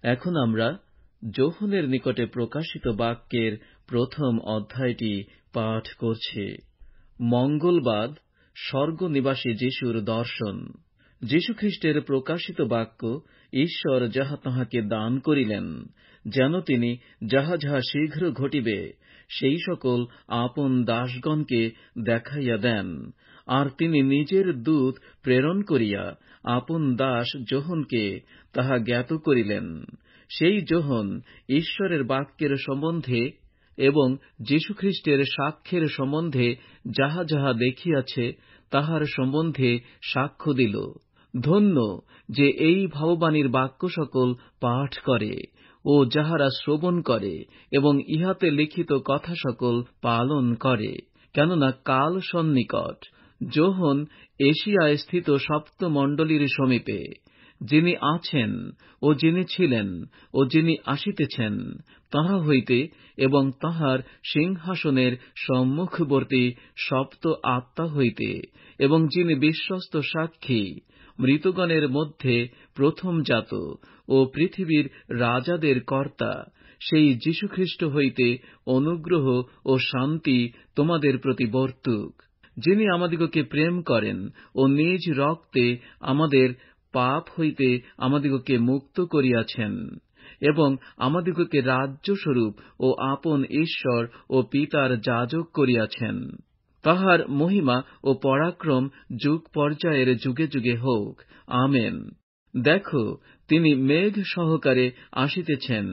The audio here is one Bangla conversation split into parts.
এখন আমরা যোহনের নিকটে প্রকাশিত বাক্যের প্রথম অধ্যায়টি পাঠ করছি। মঙ্গলবাদ, স্বর্গনিবাসী যিশুর দর্শন। যীশুখ্রিস্টের প্রকাশিত বাক্য ঈশ্বর যাহা তাঁহাকে দান করিলেন, যেন তিনি যাহা যাহা শীঘ্র ঘটিবে সেই সকল আপন দাসগণকে দেখাইয়া দেন। আর তিনি নিজের দূত প্রেরণ করিয়া আপন দাস যোহনকে তাহা জ্ঞাত করিলেন। সেই যোহন ঈশ্বরের বাক্যের সম্বন্ধে এবং যীশুখ্রিস্টের সাক্ষ্যের সম্বন্ধে যাহা যাহা দেখিয়াছে তাহার সম্বন্ধে সাক্ষ্য দিল। ধন্য যে এই ভাববাণীর বাক্য সকল পাঠ করে ও যাহারা শ্রবণ করে এবং ইহাতে লিখিত কথা সকল পালন করে, কেননা কাল সন্নিকট। যোহন এশিয়ায় স্থিত সপ্তমণ্ডলীর সমীপে, যিনি আছেন ও যিনি ছিলেন ও যিনি আসিতেছেন, তাঁহা হইতে এবং তাঁহার সিংহাসনের সম্মুখবর্তী সপ্ত আত্মা হইতে, এবং যিনি বিশ্বস্ত সাক্ষী, মৃতগণের মধ্যে প্রথমজাত ও পৃথিবীর রাজাদের কর্তা, সেই যীশুখ্রিস্ট হইতে অনুগ্রহ ও শান্তি তোমাদের প্রতি বর্তুক, যিনি আমাদিগকে প্রেম করেন ও নিজ রক্তে আমাদের পাপ হইতে আমাদিগকে মুক্ত করিয়াছেন, এবং আমাদিগকে রাজ্যস্বরূপ ও আপন ঈশ্বর ও পিতার যাজক করিয়াছেন। তাহার মহিমা ও পরাক্রম যুগ পর্যায়ের যুগে যুগে হোক। আমেন। দেখো, তিনি মেঘ সহকারে আসিতেছেন,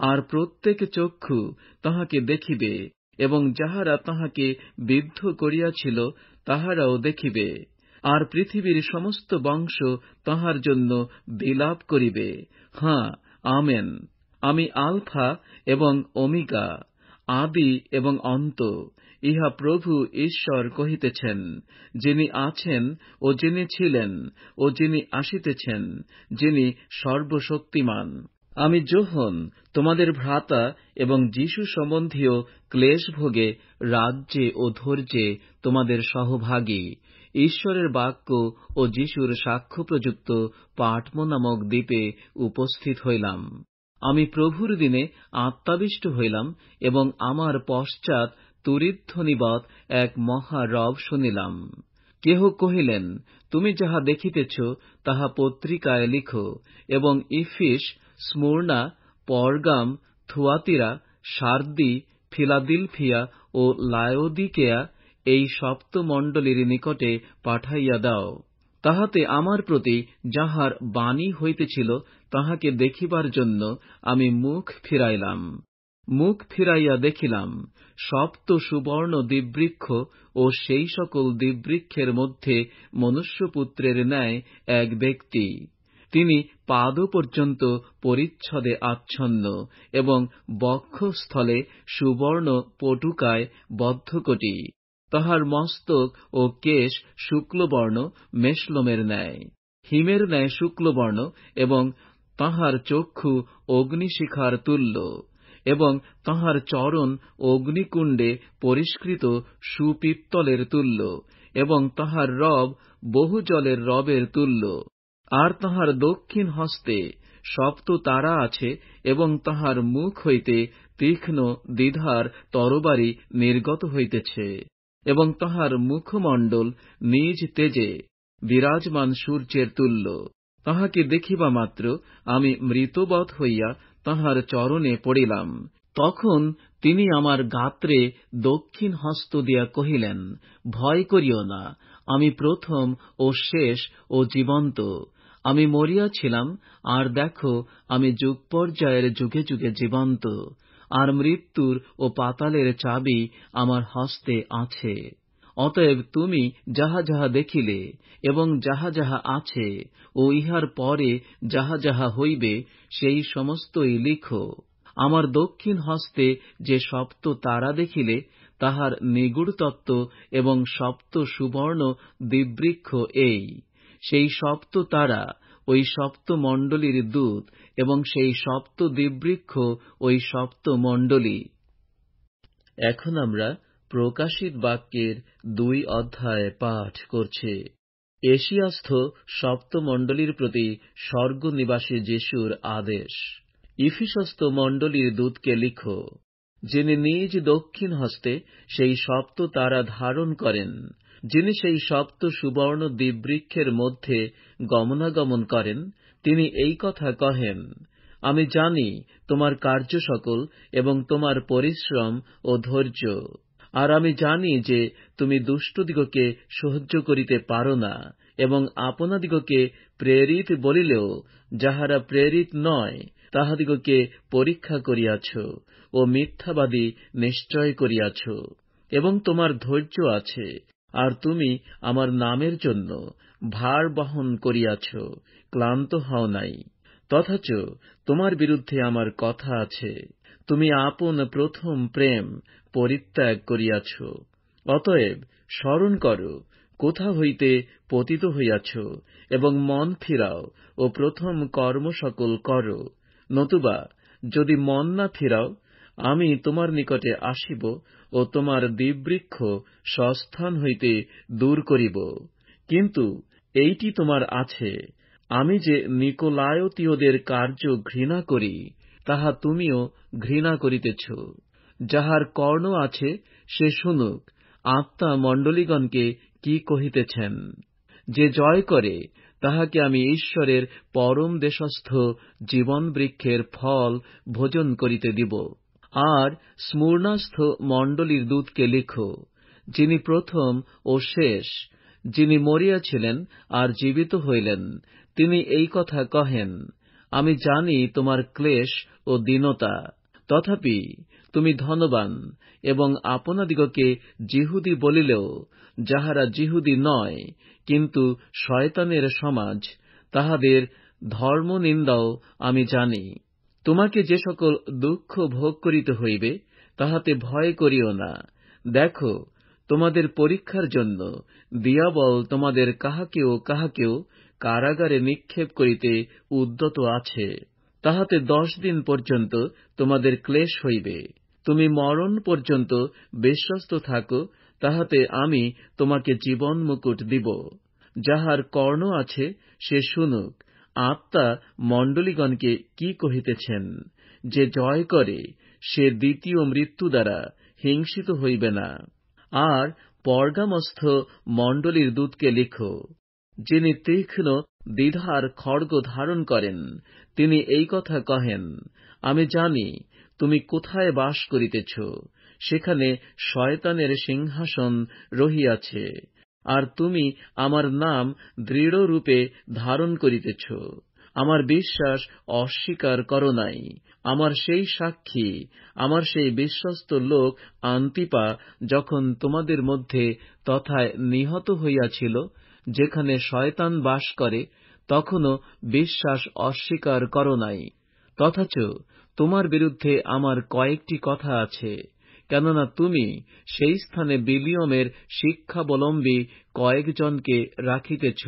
আর প্রত্যেক চক্ষু তাঁহাকে দেখিবে, এবং যাহারা তাঁহাকে বিদ্ধ করিয়াছিল তাহারাও দেখিবে। আর পৃথিবীর সমস্ত বংশ তাঁহার জন্য বিলাপ করিবে। হাঁ, আমেন। আমি আলফা এবং ওমেগা, আদি এবং অন্ত, ইহা প্রভু ঈশ্বর কহিতেছেন, যিনি আছেন ও যিনি ছিলেন ও যিনি আসিতেছেন, যিনি সর্বশক্তিমান। আমি যোহন তোমাদের ভ্রাতা এবং যীশু সম্বন্ধীয় ক্লেশভোগে, রাজ্যে ও ধৈর্যে তোমাদের সহভাগী, ঈশ্বরের বাক্য ও যীশুর সাক্ষ্য প্রযুক্ত পাটমো নামক দ্বীপে উপস্থিত হইলাম। আমি প্রভুর দিনে আত্মাবিষ্ট হইলাম এবং আমার পশ্চাৎ তুরিধ্বনিবৎ এক মহারব শুনিলাম। কেহ কহিলেন, তুমি যাহা দেখিতেছ তাহা পত্রিকায় লিখো, এবং ইফিস, স্মুর্না, পরগাম, থুয়াতিরা, সার্দি, ফিলাদিলফিয়া ও লায়োদিকেয়া এই সপ্তমণ্ডলীর নিকটে পাঠাইয়া দাও। তাহাতে আমার প্রতি যাহার বাণী হইতেছিল তাহাকে দেখিবার জন্য আমি মুখ ফিরাইলাম। মুখ ফিরাইয়া দেখিলাম সপ্ত সুবর্ণ দ্বীববৃক্ষ ও সেই সকল দ্বীববৃক্ষের মধ্যে মনুষ্যপুত্রের ন্যায় এক ব্যক্তি। তিনি পাদ পর্যন্ত পরিচ্ছদে আচ্ছন্ন এবং বক্ষস্থলে সুবর্ণ পটুকায় বদ্ধকটি। তাহার মস্তক ও কেশ শুক্লবর্ণ, মেষলোমের ন্যায়, হিমের ন্যায় শুক্লবর্ণ, এবং তাহার চক্ষু অগ্নিশিখার তুল্য, এবং তাহার চরণ অগ্নিকুণ্ডে পরিষ্কৃত সুপিত্তলের তুল্য, এবং তাহার রব বহু জলের রবের তুল্য। আর তাহার দক্ষিণ হস্তে সপ্ত তারা আছে, এবং তাহার মুখ হইতে তীক্ষ্ণ দ্বিধার তরবারি নির্গত হইতেছে, এবং তাহার মুখমণ্ডল নিজ তেজে বিরাজমান সূর্যের তুল্য। তাহাকে দেখিবা মাত্র আমি মৃতবৎ হইয়া তাহার চরণে পড়িলাম। তখন তিনি আমার গাত্রে দক্ষিণ হস্ত দিয়া কহিলেন, ভয় করিও না, আমি প্রথম ও শেষ ও জীবন্ত। আমি মরিয়াছিলাম, আর দেখো, আমি যুগ পর্যায়ের যুগে যুগে জীবন্ত, আর মৃত্যুর ও পাতালের চাবি আমার হস্তে আছে। অতএব তুমি যাহা যাহা দেখিলে এবং যাহা যাহা আছে ও ইহার পরে যাহা যাহা হইবে, সেই সমস্তই লিখো। আমার দক্ষিণ হস্তে যে সপ্ত তারা দেখিলে, তাহার নিগূঢ় তত্ত্ব এবং সপ্ত সুবর্ণ দ্বীববৃক্ষ এই। সেই সপ্ত তারা ওই সপ্ত মণ্ডলীর দূত, এবং সেই সপ্ত দ্বীববৃক্ষ ওই সপ্ত মণ্ডলী। এখন আমরা প্রকাশিত বাক্যের 2 অধ্যায় পাঠ করছি। এশিয়াস্থ সপ্তমণ্ডলীর প্রতি স্বর্গনিবাসী যিশুর আদেশ। ইফিসস্থ মণ্ডলীর দূতকে লিখো, যিনি নিজ দক্ষিণ হস্তে সেই সপ্ত তারা ধারণ করেন, যিনি সেই সপ্ত সুবর্ণ দ্বীপবৃক্ষের মধ্যে গমনাগমন করেন, তিনি এই কথা কহেন, আমি জানি তোমার কার্য সকল এবং তোমার পরিশ্রম ও ধৈর্য, আর আমি জানি যে তুমি দুষ্টদিগকে সহ্য করিতে পারো না, এবং আপনাদিগকে প্রেরিত বলিলেও যাহারা প্রেরিত নয় তাহাদিগকে পরীক্ষা করিয়াছ ও মিথ্যাবাদী নিশ্চয় করিয়াছ। এবং তোমার ধৈর্য আছে, আর তুমি আমার নামের জন্য ভার বহন করিয়াছ, ক্লান্ত হও নাই। তথাচ তোমার বিরুদ্ধে আমার কথা আছে, তুমি আপন প্রথম প্রেম পরিত্যাগ করিয়াছ। অতএব স্মরণ করো কোথা হইতে পতিত হইয়াছ, এবং মন ফিরাও ও প্রথম কর্ম সকল করো। নতুবা যদি মন না ফিরাও, আমি তোমার নিকটে আসিব ও তোমার দ্বীপবৃক্ষ স্বস্থান হইতে দূর করিব। কিন্তু এইটি তোমার আছে, আমি যে নিকোলায়তীয়দের কার্য ঘৃণা করি, তাহা তুমিও ঘৃণা করিতেছ। যাহার কর্ণ আছে সে শুনুক, আত্মা মণ্ডলীগণকে কি কহিতেছেন। যে জয় করে তাহাকে আমি ঈশ্বরের পরম দেশস্থ জীবন বৃক্ষের ফল ভোজন করিতে দিব। আর স্মুর্ণাস্থ মণ্ডলীর দূতকে লিখো, যিনি প্রথম ও শেষ, যিনি মরিয়াছিলেন আর জীবিত হইলেন, তিনি এই কথা কহেন, আমি জানি তোমার ক্লেশ ও দীনতা, তথাপি তুমি ধনবান, এবং আপনাদিগকে যিহুদি বলিলেও যাহারা যিহুদি নয়, কিন্তু শয়তানের সমাজ, তাহাদের ধর্মনিন্দাও আমি জানি। তোমাকে যে সকল দুঃখ ভোগ করিতে হইবে, তাহাতে ভয় করিও না। দেখো, তোমাদের পরীক্ষার জন্য দিয়াবল তোমাদের কাহাকেও কাহাকেও কারাগারে নিক্ষেপ করিতে উদ্যত আছে। তাহাতে 10 দিন পর্যন্ত তোমাদের ক্লেশ হইবে। তুমি মরণ পর্যন্ত বিশ্বস্ত থাকো, তাহাতে আমি তোমাকে জীবন মুকুট দিব। যাহার কর্ণ আছে সে শুনুক, আত্মা মণ্ডলীগণকে কি কহিতেছেন। যে জয় করে সে দ্বিতীয় মৃত্যু দ্বারা হিংসিত হইবে না। আর পর্গামস্থ মণ্ডলীর দূতকে লিখো, যিনি তীক্ষ্ণ দ্বিধার খড়গ ধারণ করেন, তিনি এই কথা কহেন, আমি জানি তুমি কোথায় বাস করিতেছ, সেখানে শয়তানের সিংহাসন রহিয়াছে, আর তুমি আমার নাম দৃঢ়রূপে ধারণ করিতেছ। আমার বিশ্বাস অস্বীকার করো নাই। আমার সেই সাক্ষী, আমার সেই বিশ্বস্ত লোক আন্তিপা যখন তোমাদের মধ্যে তথায় নিহত হইয়াছিল, যেখানে শয়তান বাস করে, তখনও বিশ্বাস অস্বীকার করো নাই। তথাচ তোমার বিরুদ্ধে আমার কয়েকটি কথা আছে, কেননা তুমি সেই স্থানে বিলিয়মের শিক্ষাবলম্বী কয়েকজনকে রাখিতেছ।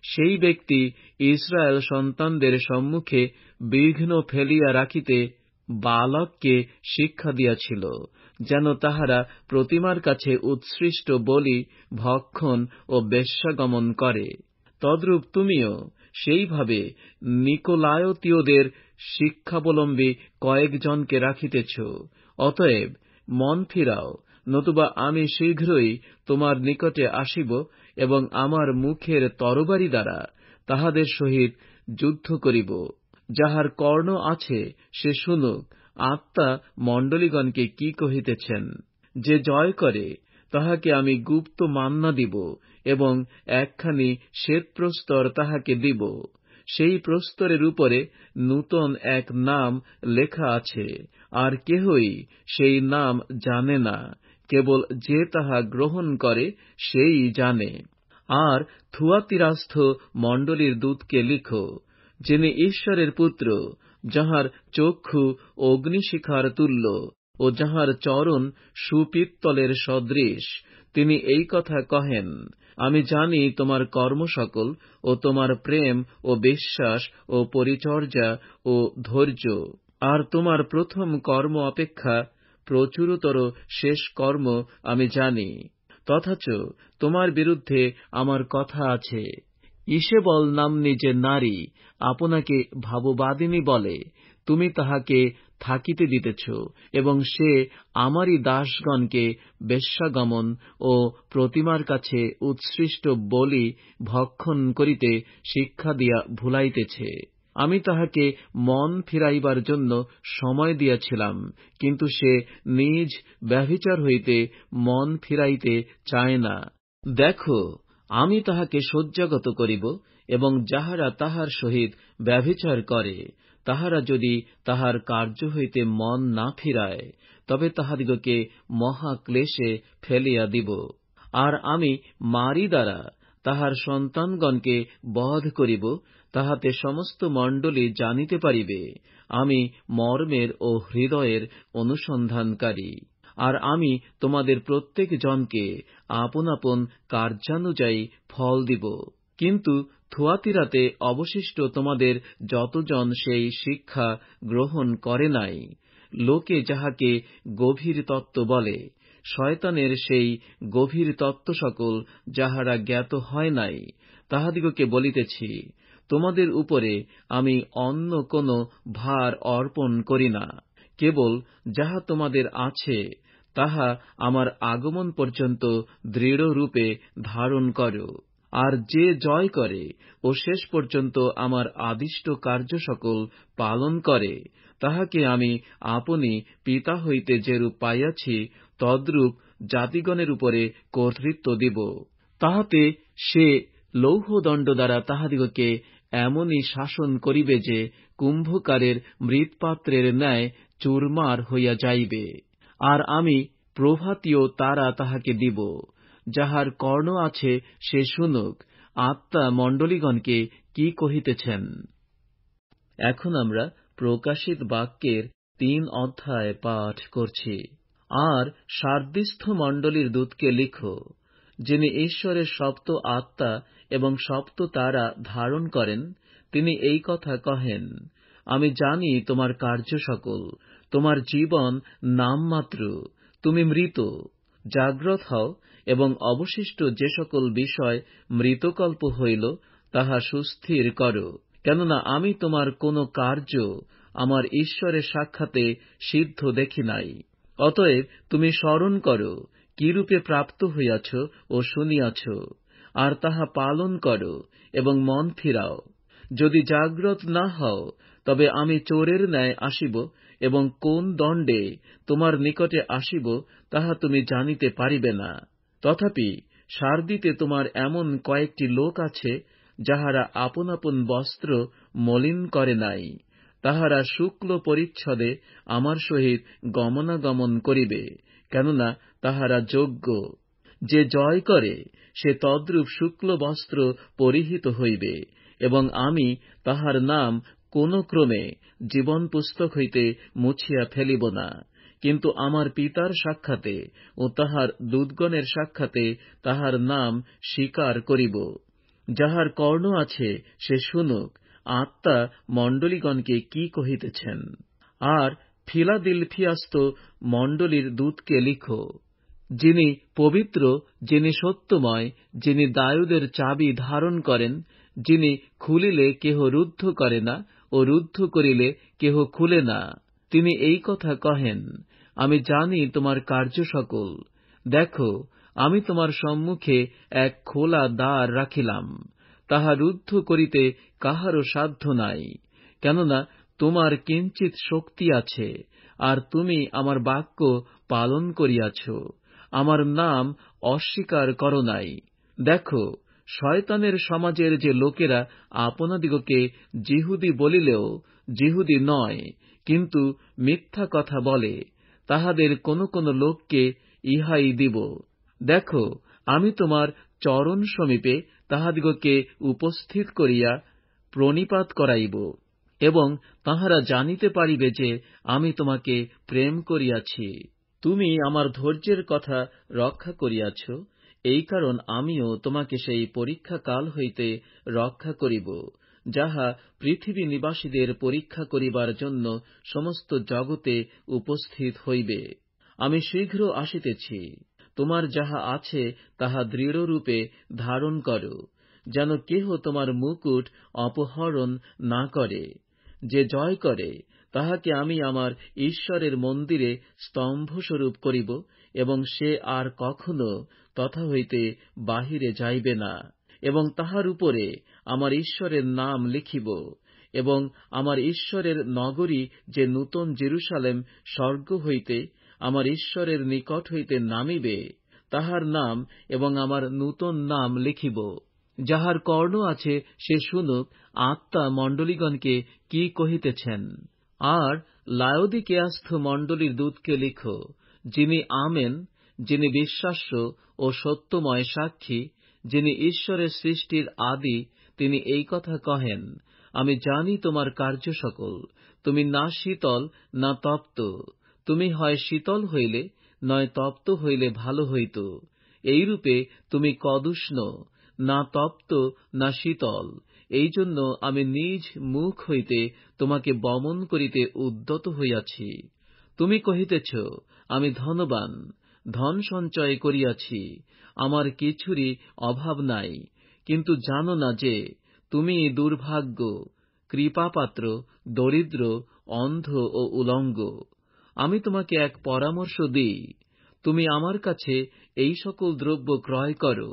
সেই ব্যক্তি ইসরায়েল সন্তানদের সম্মুখে বিঘ্ন ফেলিয়া রাখিতে বালককে শিক্ষা দিয়াছিল, যেন তাহারা প্রতিমার কাছে উৎসৃষ্ট বলি ভক্ষণ ও বেশ্যাগমন করে। তদ্রূপ তুমিও সেইভাবে নিকোলায়তীয়দের শিক্ষাবলম্বী কয়েকজনকে রাখিতেছ। অতএব মন ফিরাও, নতুবা আমি শীঘ্রই তোমার নিকটে আসিব এবং আমার মুখের তরবারি দ্বারা তাহাদের সহিত যুদ্ধ করিব। যাহার কর্ণ আছে সে শুনুক, আত্মা মণ্ডলীগণকে কি কহিতেছেন। যে জয় করে তাহাকে আমি গুপ্ত মান্না দিব, এবং একখানি শ্বেতপ্রস্তর তাহাকে দিব। সেই প্রস্তরের উপরে নূতন এক নাম লেখা আছে, আর কেহই সেই নাম জানে না, কেবল যে তাহা গ্রহণ করে সেই জানে। আর থুয়াতিরাস্থ মণ্ডলীর দূতকে লিখো, যিনি ঈশ্বরের পুত্র, যাহার চক্ষু অগ্নিশিখার তুল্য ও যাহার চরণ সুপিত্তলের সদৃশ, তিনি এই কথা কহেন, আমি জানি তোমার কর্ম সকল ও তোমার প্রেম ও বিশ্বাস ও পরিচর্যা ও ধৈর্য, আর তোমার প্রথম কর্ম অপেক্ষা প্রচুরতর শেষ কর্ম আমি জানি। তথাচ তোমার বিরুদ্ধে আমার কথা আছে। ইসেবল নাম্নী যে নারী আপনাকে ভাববাদিনী বলে, তুমি তাহাকে থাকিতে দিতেছ, এবং সে আমারই দাসগণকে বেশ্যাগমন ও প্রতিমার কাছে উৎসৃষ্ট বলি ভক্ষণ করিতে শিক্ষা দিয়া ভুলাইতেছে। আমি তাহাকে মন ফিরাইবার জন্য সময় দিয়াছিলাম, কিন্তু সে নিজ ব্যভিচার হইতে মন ফিরাইতে চায় না। দেখো, আমি তাহাকে শয্যাগত করিব, এবং যাহারা তাহার সহিত ব্যভিচার করে, তাহারা যদি তাহার কার্য হইতে মন না ফিরায়, তবে তাহাদিগকে মহাক্লেশে ফেলিয়া দিব। আর আমি মারি দ্বারা তাহার সন্তানগণকে বধ করিব, তাহাতে সমস্ত মণ্ডলী জানিতে পারিবে আমি মর্মের ও হৃদয়ের অনুসন্ধানকারী। আর আমি তোমাদের প্রত্যেক জনকে আপন আপন কার্যানুযায়ী ফল দিব। কিন্তু থুয়াতিরাতে অবশিষ্ট তোমাদের যতজন সেই শিক্ষা গ্রহণ করে নাই, লোকে যাহাকে গভীর তত্ত্ব বলে, শয়তানের সেই গভীর তত্ত্ব সকল যাহারা জ্ঞাত হয় নাই, তাহাদিগকে বলিতেছি, তোমাদের উপরে আমি অন্য কোন ভার অর্পণ করি না, কেবল যাহা তোমাদের আছে তাহা আমার আগমন পর্যন্ত দৃঢ়রূপে ধারণ করো। আর যে জয় করে ও শেষ পর্যন্ত আমার আদিষ্ট কার্য সকল পালন করে, তাহাকে আমি আপনি পিতা হইতে যেরূপ পাইয়াছি তদ্রূপ জাতিগণের উপরে কর্তৃত্ব দিব। তাহাতে সে লৌহদণ্ড দ্বারা তাহাদিগকে এমনই শাসন করিবে যে কুম্ভকারের মৃৎপাত্রের ন্যায় চুরমার হইয়া যাইবে। আর আমি প্রভাতীয় তারা তাহাকে দিব। যাহার কর্ণ আছে সে শুনুক, আত্মা মণ্ডলীগণকে কি কহিতেছেন। এখন আমরা প্রকাশিত বাক্যের ৩ অধ্যায় পাঠ করছি। আর সার্দিস্থ মণ্ডলীর দূতকে লিখো, যিনি ঈশ্বরের সপ্ত আত্মা এবং সপ্ত তারা ধারণ করেন, তিনি এই কথা কহেন, আমি জানি তোমার কার্য সকল, তোমার জীবন নামমাত্র, তুমি মৃত। জাগ্রত হও এবং অবশিষ্ট যে সকল বিষয় মৃতকল্প হইল তাহা সুস্থির করো। কেননা আমি তোমার কোন কার্য আমার ঈশ্বরের সাক্ষাতে সিদ্ধ দেখি নাই। অতএব তুমি স্মরণ করো কিরূপে প্রাপ্ত হইয়াছ ও শুনিয়াছ, আর তাহা পালন করো এবং মন ফিরাও। যদি জাগ্রত না হও, তবে আমি চোরের ন্যায় আসিব, এবং কোন দণ্ডে তোমার নিকটে আসিব তাহা তুমি জানিতে পারিবে না। তথাপি সার্দিতে তোমার এমন কয়েকটি লোক আছে, যাহারা আপন আপন বস্ত্র মলিন করে নাই। তাহারা শুক্ল পরিচ্ছদে আমার সহিত গমনাগমন করিবে, কেননা তাহারা যোগ্য। যে জয় করে সে তদ্রূপ শুক্ল বস্ত্র পরিহিত হইবে, এবং আমি তাহার নাম কোন ক্রমে জীবন পুস্তক হইতে মুছিয়া ফেলিব না, কিন্তু আমার পিতার সাক্ষাতে ও তাহার দূতগণের সাক্ষাতে তাহার নাম স্বীকার করিব। যাহার কর্ণ আছে সে শুনুক, আত্মা মণ্ডলীগণকে কি কহিতেছেন। আর ফিলাদেলফিয়াস্থ মণ্ডলীর দূতকে লিখো, যিনি পবিত্র, যিনি সত্যময়, যিনি দায়ুদের চাবি ধারণ করেন, যিনি খুলিলে কেহ রুদ্ধ করে না ও রুদ্ধ করিলে কেহ খুলে না, তিনি এই কথা কহেন, আমি জানি তোমার কার্য সকল। দেখো, আমি তোমার সম্মুখে এক খোলা দ্বার রাখিলাম, তাহা রুদ্ধ করিতে কাহারও সাধ্য নাই। কেননা তোমার কিঞ্চিৎ শক্তি আছে, আর তুমি আমার বাক্য পালন করিয়াছ, আমার নাম অস্বীকার কর নাই। দেখো, শয়তানের সমাজের যে লোকেরা আপনাদিগকে যিহুদি বলিলেও যিহুদি নয়, কিন্তু মিথ্যা কথা বলে, তাহাদের কোন কোন লোককে ইহাই দিব। দেখো, আমি তোমার চরণ সমীপে তাহাদিগকে উপস্থিত করিয়া প্রণিপাত করাইব, এবং তাহারা জানিতে পারিবে যে আমি তোমাকে প্রেম করিয়াছি। তুমি আমার ধৈর্যের কথা রক্ষা করিয়াছ, এই কারণ আমিও তোমাকে সেই পরীক্ষা কাল হইতে রক্ষা করিব, যাহা পৃথিবী নিবাসীদের পরীক্ষা করিবার জন্য সমস্ত জগতে উপস্থিত হইবে। আমি শীঘ্র আসিতেছি। তোমার যাহা আছে তাহা দৃঢ়রূপে ধারণ করো, যেন কেহ তোমার মুকুট অপহরণ না করে। যে জয় করে তাহাকে আমি আমার ঈশ্বরের মন্দিরে স্তম্ভস্বরূপ করিব, এবং সে আর কখনো তথা হইতে বাহিরে যাইবে না। এবং তাহার উপরে আমার ঈশ্বরের নাম লিখিব, এবং আমার ঈশ্বরের নগরী যে নূতন জেরুসালেম স্বর্গ হইতে আমার ঈশ্বরের নিকট হইতে নামিবে, তাহার নাম এবং আমার নূতন নাম লিখিব। যাহার কর্ণ আছে সে শুনুক, আত্মা মণ্ডলীগণকে কি কহিতেছেন। আর লায়োদিকেয়াস্থ মণ্ডলীর দূতকে লিখো, যিনি আমেন, যিনি বিশ্বাস্য ও সত্যময় সাক্ষী, যিনি ঈশ্বরের সৃষ্টির আদি, তিনি এই কথা কহেন, আমি জানি তোমার কার্য সকল, তুমি না শীতল না তপ্ত। তুমি হয় শীতল হইলে, নয় তপ্ত হইলে ভালো হইত। এইরূপে তুমি কদুষ্ণ, না তপ্ত না শীতল। এই জন্য আমি নিজ মুখ হইতে তোমাকে বমন করিতে উদ্যত হইয়াছি। তুমি কহিতেছ, আমি ধনবান, ধন সঞ্চয় করিয়াছি, আমার কিছুরই অভাব নাই। কিন্তু জানো না যে তুমি দুর্ভাগ্য, কৃপাপাত্র, দরিদ্র, অন্ধ ও উলঙ্গ। আমি তোমাকে এক পরামর্শ দিই, তুমি আমার কাছে এই সকল দ্রব্য ক্রয় করো।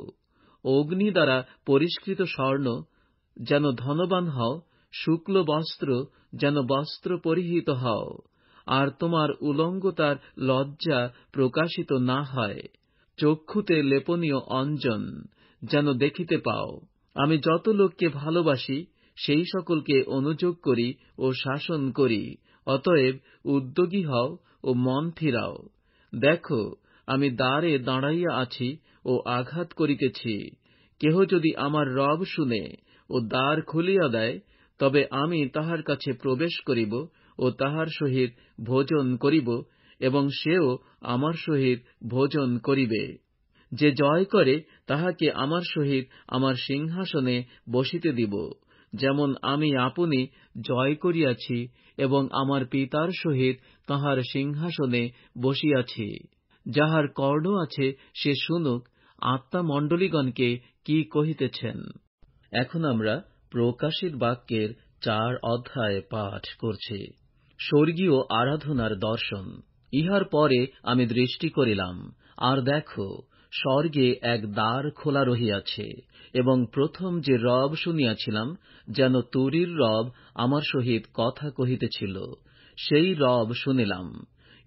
অগ্নি দ্বারা পরিষ্কৃত স্বর্ণ যেন ধনবান হও, শুক্ল বস্ত্র যেন বস্ত্র পরিহিত হও, আর তোমার উলঙ্গতার লজ্জা প্রকাশিত না হয়। চক্ষুতে লেপনীয় অঞ্জন যেন দেখিতে পাও। আমি যত লোককে ভালোবাসি সেই সকলকে অনুযোগ করি ও শাসন করি। অতএব উদ্যোগী হও ও মন ফিরাও। দেখো, আমি দ্বারে দাঁড়াইয়া আছি ও আঘাত করিতেছি। কেহ যদি আমার রব শুনে ও দ্বার খুলিয়া দেয়, তবে আমি তাহার কাছে প্রবেশ করিব ও তাহার সহিত ভোজন করিব, এবং সেও আমার সহিত ভোজন করিবে। যে জয় করে তাহাকে আমার সহিত আমার সিংহাসনে বসিতে দিব, যেমন আমি আপনি জয় করিয়াছি এবং আমার পিতার সহিত তাঁহার সিংহাসনে বসিয়াছি। যাহার কর্ণ আছে সে শুনুক, আত্মা মণ্ডলীগণকে কি কহিতেছেন। এখন আমরা প্রকাশিত বাক্যের 4 অধ্যায় পাঠ করছি। স্বর্গীয় আরাধনার দর্শন। ইহার পরে আমি দৃষ্টি করিলাম, আর দেখো, স্বর্গে এক দ্বার খোলা রহিয়াছে, এবং প্রথম যে রব শুনিয়াছিলাম, যেন তুরীর রব আমার সহিত কথা কহিতেছিল, সেই রব শুনিলাম।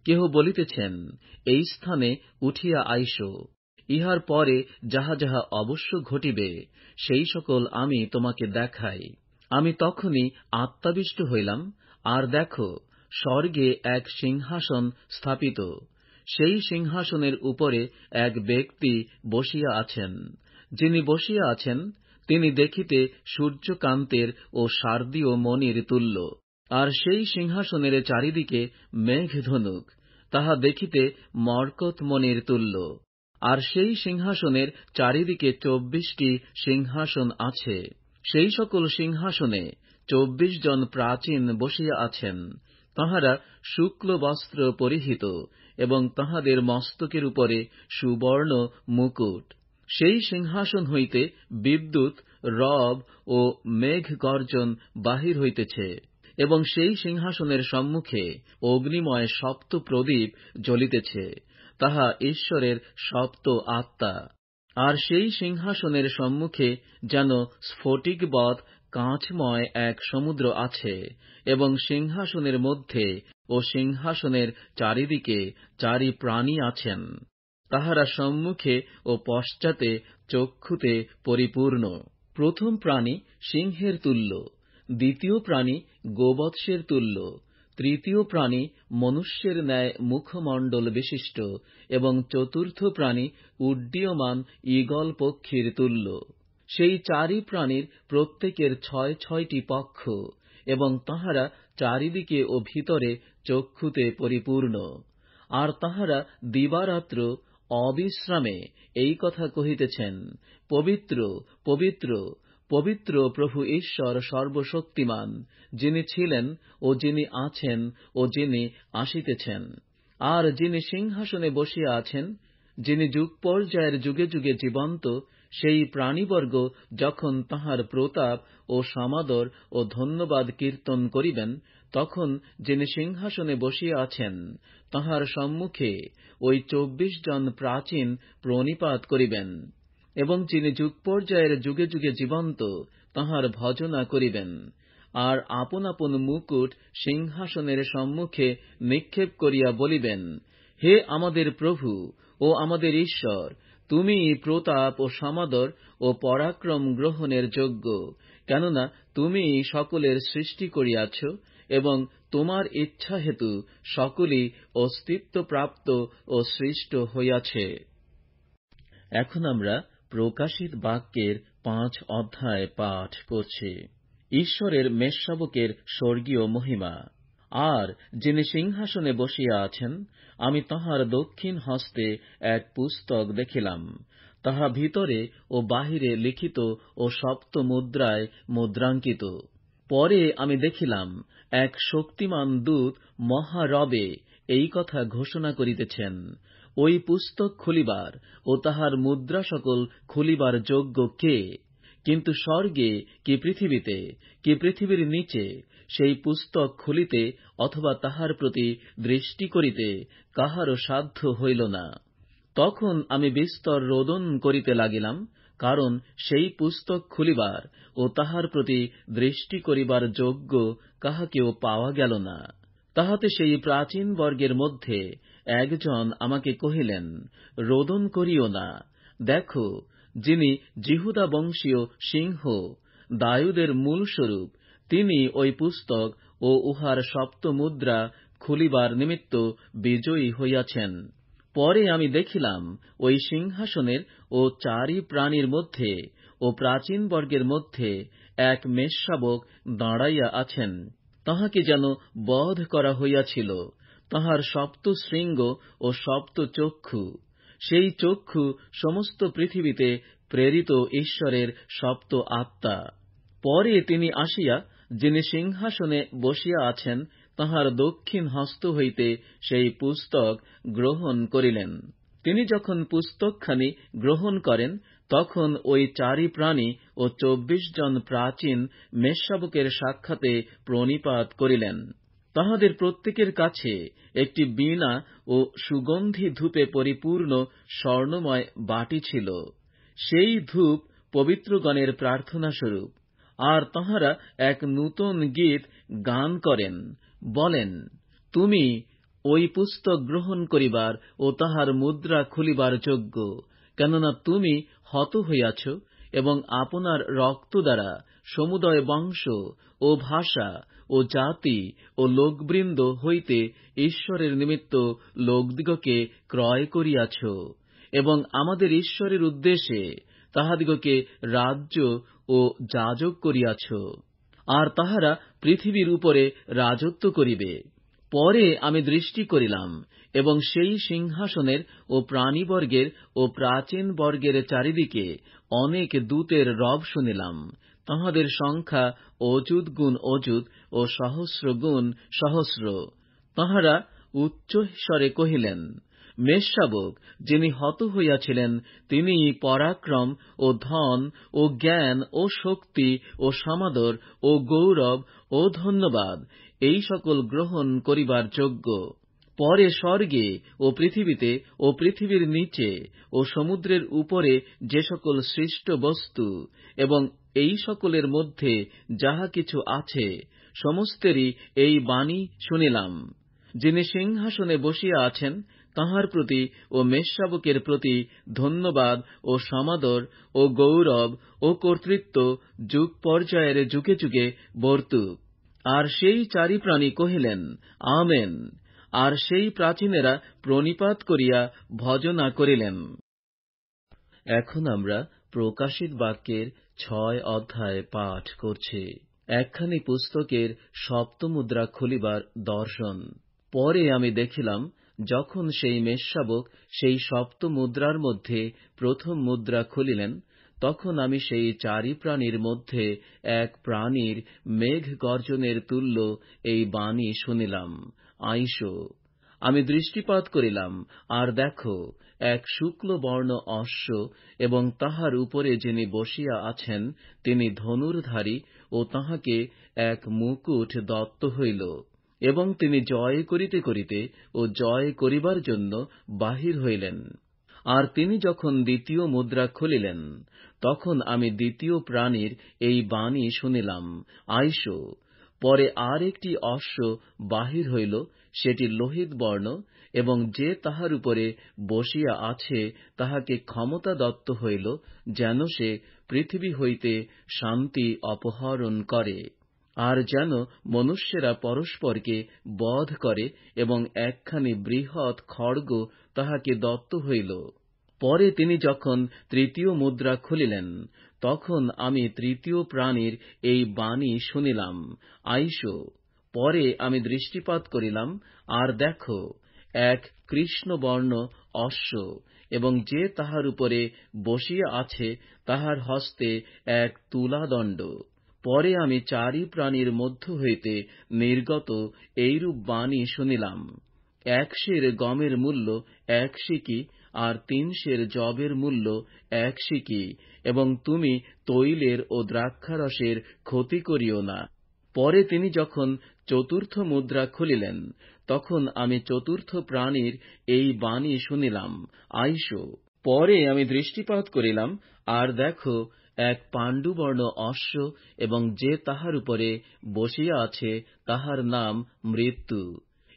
কেহ বলিতেছেন, এই স্থানে উঠিয়া আইসো। ইহার পরে যাহা যাহা অবশ্য ঘটিবে, সেই সকল আমি তোমাকে দেখাই। আমি তখনই আত্মাবিষ্ট হইলাম, আর দেখো, স্বর্গে এক সিংহাসন স্থাপিত। সেই সিংহাসনের উপরে এক ব্যক্তি বসিয়া আছেন। যিনি বসিয়া আছেন, তিনি দেখিতে সূর্যকান্তের ও শারদীয় মণির তুল্য। আর সেই সিংহাসনের চারিদিকে মেঘধনুক, তাহা দেখিতে মরকতমণির তুল্য। আর সেই সিংহাসনের চারিদিকে 24টি সিংহাসন আছে। সেই সকল সিংহাসনে 24 জন প্রাচীন বসিয়া আছেন। তাঁহারা শুক্ল বস্ত্র পরিহিত, এবং তাঁহাদের মস্তকের উপরে সুবর্ণ মুকুট। সেই সিংহাসন হইতে বিদ্যুৎ, রব ও মেঘ গর্জন বাহির হইতেছে, এবং সেই সিংহাসনের সম্মুখে অগ্নিময় সপ্ত প্রদীপ জ্বলিতেছে, তাহা ঈশ্বরের সপ্ত আত্মা। আর সেই সিংহাসনের সম্মুখে যেন স্ফটিকবৎ কাঁচময় এক সমুদ্র আছে, এবং সিংহাসনের মধ্যে ও সিংহাসনের চারিদিকে 4 প্রাণী আছেন। তাহারা সম্মুখে ও পশ্চাতে চক্ষুতে পরিপূর্ণ। প্রথম প্রাণী সিংহের তুল্য, দ্বিতীয় প্রাণী গোবৎসের তুল্য, তৃতীয় প্রাণী মনুষ্যের ন্যায় মুখমণ্ডল বিশিষ্ট, এবং চতুর্থ প্রাণী উড্ডীয়মান ঈগল পক্ষীর তুল্য। সেই 4 প্রাণীর প্রত্যেকের 6টি পক্ষ, এবং তাহারা চারিদিকে ও ভিতরে চক্ষুতে পরিপূর্ণ। আর তাহারা দিবারাত্র অবিশ্রামে এই কথা কহিতেছেন, পবিত্র, পবিত্র, পবিত্র প্রভু ঈশ্বর সর্বশক্তিমান, যিনি ছিলেন ও যিনি আছেন ও যিনি আসিতেছেন। আর যিনি সিংহাসনে বসিয়া আছেন, যিনি যুগ পর্যায়ের যুগে যুগে জীবন্ত, সেই প্রাণীবর্গ যখন তাঁহার প্রতাপ ও সমাদর ও ধন্যবাদ কীর্তন করিবেন, তখন যিনি সিংহাসনে বসিয়া আছেন তাঁহার সম্মুখে ওই 24 জন প্রাচীন প্রণিপাত করিবেন, এবং যিনি যুগ পর্যায়ের যুগে যুগে জীবন্ত তাঁহার ভজনা করিবেন, আর আপন আপন মুকুট সিংহাসনের সম্মুখে নিক্ষেপ করিয়া বলিবেন, হে আমাদের প্রভু ও আমাদের ঈশ্বর, তুমি প্রতাপ ও সমাদর ও পরাক্রম গ্রহণের যোগ্য, কেননা তুমি সকলের সৃষ্টি করিয়াছ, এবং তোমার ইচ্ছা হেতু সকলই অস্তিত্বপ্রাপ্ত ও সৃষ্ট হইয়াছে। এখন আমরা প্রকাশিত বাক্যের 5 অধ্যায় পাঠ করছি। ঈশ্বরের মেষশাবকের স্বর্গীয় মহিমা। আর যিনি সিংহাসনে বসিয়া আছেন, আমি তাঁহার দক্ষিণ হস্তে এক পুস্তক দেখিলাম, তাহা ভিতরে ও বাহিরে লিখিত ও সপ্ত মুদ্রায় মুদ্রাঙ্কিত। পরে আমি দেখিলাম এক শক্তিমান দূত মহারবে এই কথা ঘোষণা করিতেছেন, ওই পুস্তক খুলিবার ও তাহার মুদ্রা সকল খুলিবার যোগ্য কে? কিন্তু স্বর্গে কি পৃথিবীতে কি পৃথিবীর নিচে সেই পুস্তক খুলিতে অথবা তাহার প্রতি দৃষ্টি করিতে কাহারও সাধ্য হইল না। তখন আমি বিস্তর রোদন করিতে লাগিলাম, কারণ সেই পুস্তক খুলিবার ও তাহার প্রতি দৃষ্টি করিবার যোগ্য কাহাকেও পাওয়া গেল না। তাহাতে সেই প্রাচীন বর্গের মধ্যে একজন আমাকে কহিলেন, রোদন করিও না, দেখো, যিনি জিহুদা বংশীয় সিংহ দায়ুদের মূলস্বরূপ, তিনি ওই পুস্তক ও উহার সপ্ত মুদ্রা খুলিবার নিমিত্ত বিজয়ী হইয়াছেন। পরে আমি দেখিলাম ওই সিংহাসনের ও 4 প্রাণীর মধ্যে ও প্রাচীন বর্গের মধ্যে এক মেষশাবক দাঁড়াইয়া আছেন। তাহাকে যেন বধ করা হইয়াছিল। তাহার সপ্ত শৃঙ্গ ও সপ্ত চক্ষু, সেই চক্ষু সমস্ত পৃথিবীতে প্রেরিত ঈশ্বরের সপ্ত আত্মা। পরে তিনি আসিয়া যিনি সিংহাসনে বসিয়া আছেন তাহার দক্ষিণ হস্ত হইতে সেই পুস্তক গ্রহণ করিলেন। তিনি যখন পুস্তকখানি গ্রহণ করেন, তখন ওই 4 প্রাণী ও 24 জন প্রাচীন মেষশাবকের সাক্ষাতে প্রণিপাত করিলেন। তাহাদের প্রত্যেকের কাছে একটি বীণা ও সুগন্ধি ধূপে পরিপূর্ণ স্বর্ণময় বাটি ছিল। সেই ধূপ পবিত্রগণের প্রার্থনাস্বরূপ। আর তাঁহারা এক নূতন গীত গান করেন, বলেন, তুমি ওই পুস্তক গ্রহণ করিবার ও তাহার মুদ্রা খুলিবার যোগ্য, কেননা তুমি হত হইয়াছ এবং আপনার রক্ত দ্বারা সমুদয় বংশ ও ভাষা ও জাতি ও লোকবৃন্দ হইতে ঈশ্বরের নিমিত্ত লোকদিগকে ক্রয় করিয়াছ, এবং আমাদের ঈশ্বরের উদ্দেশ্যে তাহাদিগকে রাজ্য ও যাজক করিয়াছ, আর তাহারা পৃথিবীর উপরে রাজত্ব করিবে। পরে আমি দৃষ্টি করিলাম, এবং সেই সিংহাসনের ও প্রাণীবর্গের ও প্রাচীন বর্গের চারিদিকে অনেক দূতের রব শুনিলাম। তাহাদের সংখ্যা অযুত গুণ অযুত ও সহস্র গুণ সহস্র। তাহারা উচ্চস্বরে কহিলেন, মেষশাবক যিনি হত হইয়াছিলেন, তিনি পরাক্রম ও ধন ও জ্ঞান ও শক্তি ও সমাদর ও গৌরব ও ধন্যবাদ এই সকল গ্রহণ করিবার যোগ্য। পরে স্বর্গে ও পৃথিবীতে ও পৃথিবীর নিচে ও সমুদ্রের উপরে যে সকল সৃষ্ট বস্তু এবং এই সকলের মধ্যে যাহা কিছু আছে, সমস্তেরই এই বাণী শুনিলাম। যিনি সিংহাসনে বসিয়া আছেন তাঁহার প্রতি ও মেষশাবকের প্রতি ধন্যবাদ ও সমাদর ও গৌরব ও কর্তৃত্ব যুগ পর্যায়ের যুগে যুগে বর্তুক। আর সেই 4 প্রাণী কহিলেন, আমেন। আর সেই প্রাচীনেরা প্রণিপাত করিয়া ভজনা করিলেন। এখন আমরা প্রকাশিত বাক্যের 6 অধ্যায় পাঠ করছি। একখানি পুস্তকের সপ্ত মুদ্রা খুলিবার দর্শন। পরে আমি দেখিলাম, যখন সেই মেষশাবক সেই সপ্ত মুদ্রার মধ্যে প্রথম মুদ্রা খুলিলেন, তখন আমি সেই 4 প্রাণীর মধ্যে এক প্রাণীর মেঘ গর্জনের তুল্য এই বাণী শুনিলাম, আইসো। আমি দৃষ্টিপাত করিলাম, আর দেখো, এক শুক্ল বর্ণ অশ্ব, এবং তাহার উপরে যিনি বসিয়া আছেন তিনি ধনুর্ধারী, ও তাঁহাকে এক মুকুট দত্ত হইল, এবং তিনি জয় করিতে করিতে ও জয় করিবার জন্য বাহির হইলেন। আর তিনি যখন দ্বিতীয় মুদ্রা খুলিলেন, তখন আমি দ্বিতীয় প্রাণীর এই বাণী শুনিলাম, আইসো। পরে আর একটি অশ্ব বাহির হইল, সেটি লোহিত বর্ণ, এবং যে তাহার উপরে বসিয়া আছে তাহাকে ক্ষমতা দত্ত হইল, যেন সে পৃথিবী হইতে শান্তি অপহরণ করে, আর যেন মনুষ্যেরা পরস্পরকে বধ করে, এবং একখানি বৃহৎ খড়গ তাহাকে দত্ত হইল। পরে তিনি যখন তৃতীয় মুদ্রা খুলিলেন, তখন আমি তৃতীয় প্রাণীর এই বাণী শুনিলাম, আইসো। পরে আমি দৃষ্টিপাত করিলাম, আর দেখো, এক কৃষ্ণবর্ণ অশ্ব, এবং যে তাহার উপরে বসিয়া আছে তাহার হস্তে এক তুলাদণ্ড। পরে আমি চারি প্রাণীর মধ্য হইতে নির্গত এইরূপ বাণী শুনিলাম, এক সের গমের মূল্য 1 সিকি, আর 3 সের যবের মূল্য 1 সিকি, এবং তুমি তৈলের ও দ্রাক্ষারসের ক্ষতি করিও না। পরে তিনি যখন চতুর্থ মুদ্রা খুলিলেন, তখন আমি চতুর্থ প্রাণীর এই বাণী শুনিলাম, আইসো। পরে আমি দৃষ্টিপাত করিলাম, আর দেখো, এক পাণ্ডুবর্ণ অশ্ব, এবং যে তাহার উপরে বসিয়া আছে তাহার নাম মৃত্যু,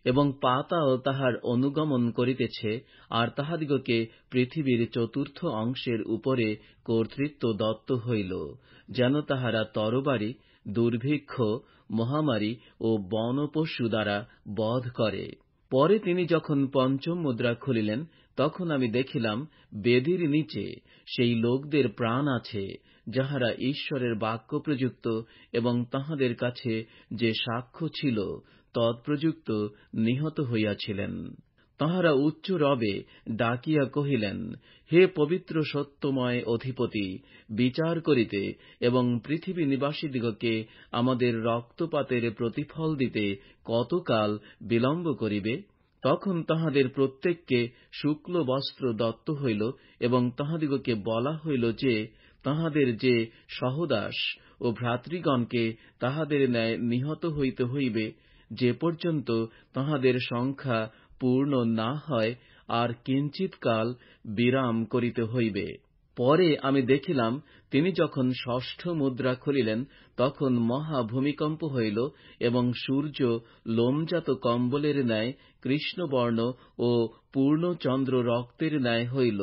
এবং পাতাল তাহার অনুগমন করিতেছে, আর তাহাদিগকে পৃথিবীর চতুর্থ অংশের উপরে কর্তৃত্ব দত্ত হইল, যেন তাহারা তরবারি, দুর্ভিক্ষ, মহামারী ও বনপশু দ্বারা বধ করে। পরে তিনি যখন পঞ্চম মুদ্রা খুলিলেন, তখন আমি দেখিলাম বেদির নিচে সেই লোকদের প্রাণ আছে, যাহারা ঈশ্বরের বাক্য প্রযুক্ত এবং তাহাদের কাছে যে সাক্ষ্য ছিল তৎপ্রযুক্ত নিহত হইয়াছিলেন। তাঁহারা উচ্চ রবে ডাকিয়া কহিলেন, হে পবিত্র সত্যময় অধিপতি, বিচার করিতে এবং পৃথিবী নিবাসীদিগকে আমাদের রক্তপাতের প্রতিফল দিতে কতকাল বিলম্ব করিবে? তখন তাহাদের প্রত্যেককে শুক্ল বস্ত্র দত্ত হইল, এবং তাহাদিগকে বলা হইল যে তাহাদের যে সহদাস ও ভ্রাতৃগণকে তাহাদের ন্যায় নিহত হইতে হইবে, যে পর্যন্ত তাহাদের সংখ্যা পূর্ণ না হয়, আর কিঞ্চিৎকাল বিরাম করিতে হইবে। পরে আমি দেখিলাম, তিনি যখন ষষ্ঠ মুদ্রা খুলিলেন, তখন মহা ভূমিকম্প হইল, এবং সূর্য লোমজাত কম্বলের ন্যায় কৃষ্ণবর্ণ ও পূর্ণচন্দ্র রক্তের ন্যায় হইল,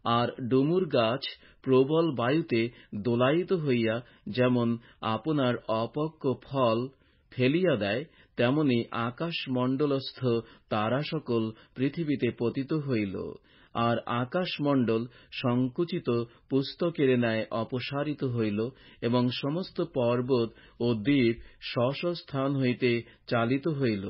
আর ডুমুর গাছ প্রবল বায়ুতে দোলায়িত হইয়া যেমন আপনার অপক্ব ফল ফেলিয়া দেয়, তেমনি আকাশমণ্ডলস্থ তারা সকল পৃথিবীতে পতিত হইল, আর আকাশমণ্ডল সংকুচিত পুস্তকের ন্যায় অপসারিত হইল, এবং সমস্ত পর্বত ও দ্বীপ স্ব স্থান হইতে চালিত হইল।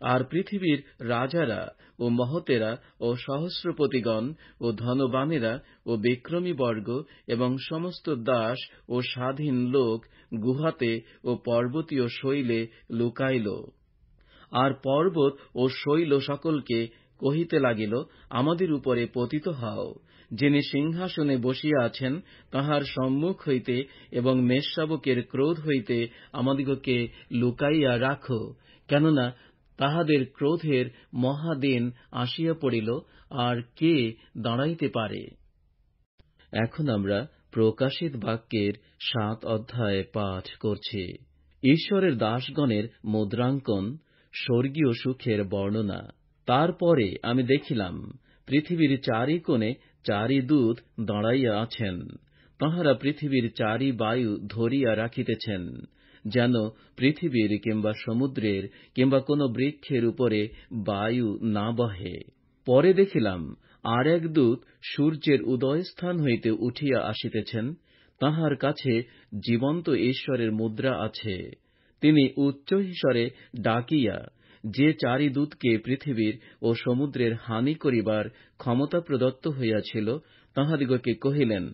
আর পৃথিবীর রাজারা ও মহতেরা ও সহস্রপতিগণ ও ধনবানেরা ও বিক্রমীবর্গ এবং সমস্ত দাস ও স্বাধীন লোক গুহাতে ও পর্বতীয় শৈলে লুকাইল। আর পর্বত ও শৈল সকলকে কহিতে লাগিল, আমাদের উপরে পতিত হও, যিনি সিংহাসনে বসিয়া আছেন তাঁহার সম্মুখ হইতে এবং মেষশাবকের ক্রোধ হইতে আমাদিগকে লুকাইয়া রাখো, কেননা তাহাদের ক্রোধের মহাদিন আসিয়া পড়িল, আর কে দাঁড়াইতে পারে? এখন আমরা প্রকাশিত বাক্যের 7 অধ্যায় পাঠ করছি। ঈশ্বরের দাসগণের মুদ্রাঙ্কন, স্বর্গীয় সুখের বর্ণনা। তারপরে আমি দেখিলাম, পৃথিবীর চারি কোণে 4 দূত দাঁড়াইয়া আছেন। তাঁহারা পৃথিবীর 4 বায়ু ধরিয়া রাখিতেছেন, যেন পৃথিবীর কিংবা সমুদ্রের কিংবা কোন বৃক্ষের উপরে বায়ু না বহে। পরে দেখিলাম আর এক দূত সূর্যের উদয়স্থান হইতে উঠিয়া আসিতেছেন। তাঁহার কাছে জীবন্ত ঈশ্বরের মুদ্রা আছে। তিনি উচ্চৈঃস্বরে ডাকিয়া যে 4 দূতকে পৃথিবীর ও সমুদ্রের হানি করিবার ক্ষমতা প্রদত্ত হইয়াছিল, তাহাদিগকে কহিলেন,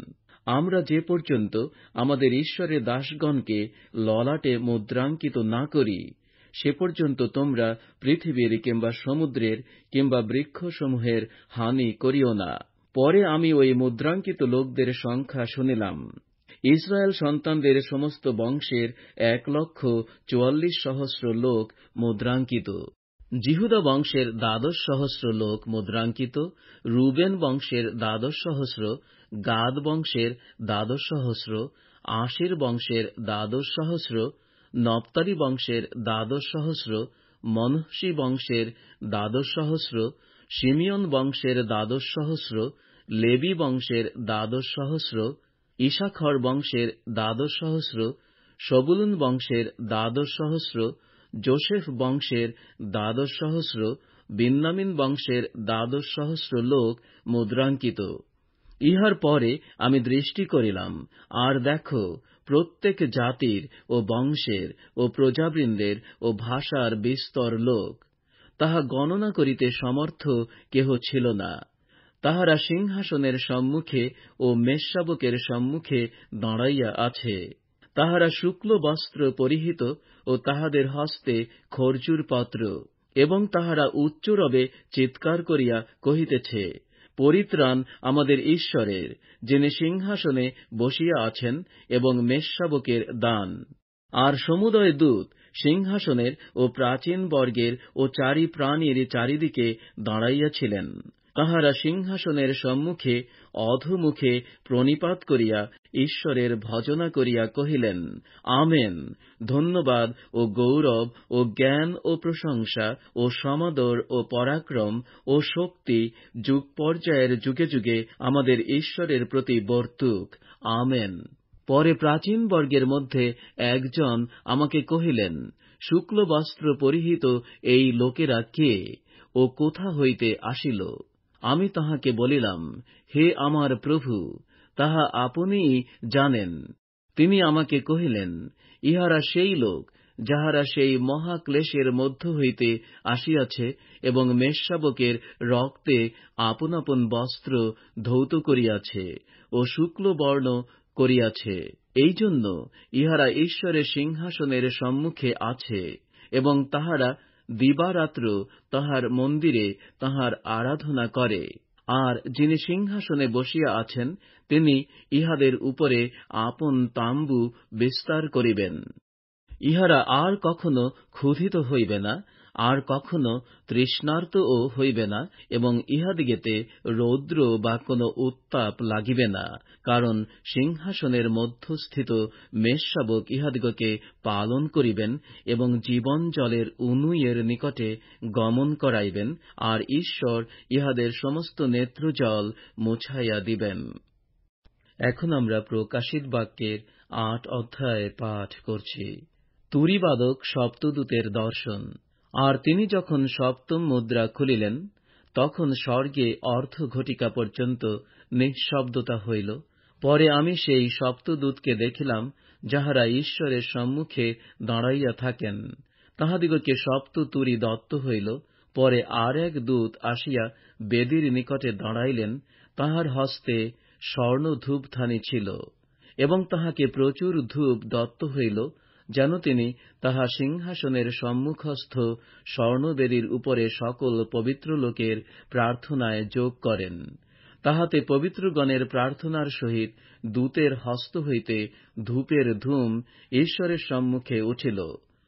আমরা যে পর্যন্ত আমাদের ঈশ্বরের দাসগণকে ললাটে মুদ্রাঙ্কিত না করি, সে পর্যন্ত তোমরা পৃথিবীর কিংবা সমুদ্রের কিংবা বৃক্ষসমূহের হানি করিও না। পরে আমি ওই মুদ্রাঙ্কিত লোকদের সংখ্যা শুনিলাম। ইসরায়েল সন্তানদের সমস্ত বংশের 1,44,000 লোক মুদ্রাঙ্কিত। জিহুদা বংশের 12,000 লোক মুদ্রাঙ্কিত, রুবেন বংশের 12,000, গাদ বংশের 12,000, আশের বংশের 12,000, নপ্তালি বংশের 12,000, মনহসি বংশের 12,000, শিমিয়ন বংশের 12,000, লেবি বংশের 12,000, ইসাখর বংশের 12,000, সবুলুন বংশের 12,000, যোসেফ বংশের 12,000, বিন্যামিন বংশের 12,000 লোক মুদ্রাঙ্কিত। ইহার পরে আমি দৃষ্টি করিলাম, আর দেখো, প্রত্যেক জাতির ও বংশের ও প্রজাবৃন্দের ও ভাষার বিস্তর লোক। তাহা গণনা করিতে সমর্থ কেহ ছিল না। তাহারা সিংহাসনের সম্মুখে ও মেষশাবকের সম্মুখে দাঁড়াইয়া আছে। তাহারা শুক্ল বস্ত্র পরিহিত ও তাহাদের হস্তে খর্জুর পত্র, এবং তাহারা উচ্চরবে চিৎকার করিয়া কহিতেছে, পরিত্রাণ আমাদের ঈশ্বরের, যিনি সিংহাসনে বসিয়া আছেন, এবং মেষশাবকের দান। আর সমুদয় দূত সিংহাসনের ও প্রাচীন বর্গের ও চারি প্রাণীর চারিদিকে দাঁড়াইয়াছিলেন। তাহারা সিংহাসনের সম্মুখে অধোমুখে প্রণিপাত করিয়া ঈশ্বরের ভজনা করিয়া কহিলেন, আমেন। ধন্যবাদ ও গৌরব ও জ্ঞান ও প্রশংসা ও সমাদর ও পরাক্রম ও শক্তি যুগ পর্যায়ের যুগে যুগে আমাদের ঈশ্বরের প্রতি বর্তুক। আমেন। পরে প্রাচীন বর্গের মধ্যে একজন আমাকে কহিলেন, শুক্ল বস্ত্র পরিহিত এই লোকেরা কে ও কোথা হইতে আসিল? আমি তাহাকে বলিলাম, হে আমার প্রভু, তাহা আপনিই জানেন। তিনি আমাকে কহিলেন, ইহারা সেই লোক যাহারা সেই মহাক্লেশের মধ্য হইতে আসিয়াছে এবং মেষশাবকের রক্তে আপন আপন বস্ত্র ধৌত করিয়াছে ও শুক্ল বর্ণ করিয়াছে। এই জন্য ইহারা ঈশ্বরের সিংহাসনের সম্মুখে আছে, এবং তাহারা দিবারাত্র তাহার মন্দিরে তাহার আরাধনা করে। আর যিনি সিংহাসনে বসিয়া আছেন, তিনি ইহাদের উপরে আপন তাম্বু বিস্তার করিবেন। ইহারা আর কখনো ক্ষুধিত হইবে না, আর কখনো তৃষ্ণার্তও হইবে না, এবং ইহাদিগেতে রৌদ্র বা কোন উত্তাপ লাগিবে না, কারণ সিংহাসনের মধ্যস্থিত মেষশাবক ইহাদিগকে পালন করিবেন এবং জীবন জলের উনুইয়ের নিকটে গমন করাইবেন, আর ঈশ্বর ইহাদের সমস্ত নেত্রজল মুছাইয়া দিবেন। এখন আমরা প্রকাশিত বাক্যের 8 অধ্যায় পাঠ করছি। তুরীবাদক সপ্তদূতের দর্শন। আর তিনি যখন সপ্তম মুদ্রা খুলিলেন, তখন স্বর্গে অর্ধঘটিকা পর্যন্ত নিঃশব্দতা হইল। পরে আমি সেই সপ্তদূতকে দেখিলাম, যাহারা ঈশ্বরের সম্মুখে দাঁড়াইয়া থাকেন। তাহাদিগকে সপ্ত তুরী দত্ত হইল। পরে আর এক দূত আসিয়া বেদীর নিকটে দাঁড়াইলেন। তাহার হস্তে স্বর্ণ ধূপধানি ছিল, এবং তাহাকে প্রচুর ধূপ দত্ত হইল, যেন তিনি তাহা সিংহাসনের সম্মুখস্থ স্বর্ণবেদীর উপরে সকল পবিত্র লোকের প্রার্থনায় যোগ করেন। তাহাতে পবিত্রগণের প্রার্থনার সহিত দূতের হস্ত হইতে ধূপের ধূম ঈশ্বরের সম্মুখে উঠিল।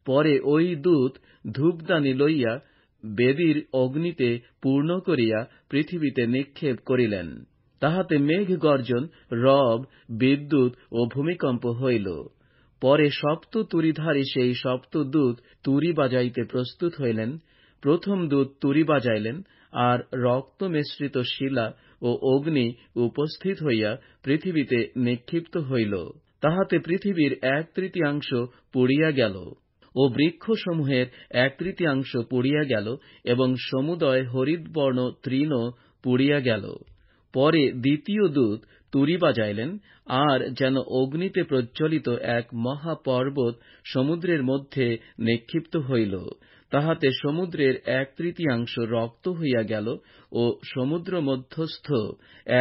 পরে ওই দূত ধূপদানি লইয়া বেদীর অগ্নিতে পূর্ণ করিয়া পৃথিবীতে নিক্ষেপ করিলেন। তাহাতে মেঘ গর্জন, রব, বিদ্যুৎ ও ভূমিকম্প হইল। পরে সপ্ত তুরীধারী সেই সপ্তদূত তুরী বাজাইতে প্রস্তুত হইলেন। প্রথম দূত তুরী বাজাইলেন, আর রক্ত মিশ্রিত শিলা ও অগ্নি উপস্থিত হইয়া পৃথিবীতে নিক্ষিপ্ত হইল। তাহাতে পৃথিবীর 1/3 পুড়িয়া গেল, ও বৃক্ষসমূহের 1/3 পুড়িয়া গেল, এবং সমুদয় হরিদ্বর্ণ তৃণ পুড়িয়া গেল। পরে দ্বিতীয় দূত তুরী বাজাইলেন, আর যেন অগ্নিতে প্রজ্বলিত এক মহাপর্বত সমুদ্রের মধ্যে নিক্ষিপ্ত হইল। তাহাতে সমুদ্রের 1/3 রক্ত হইয়া গেল ও সমুদ্র মধ্যস্থ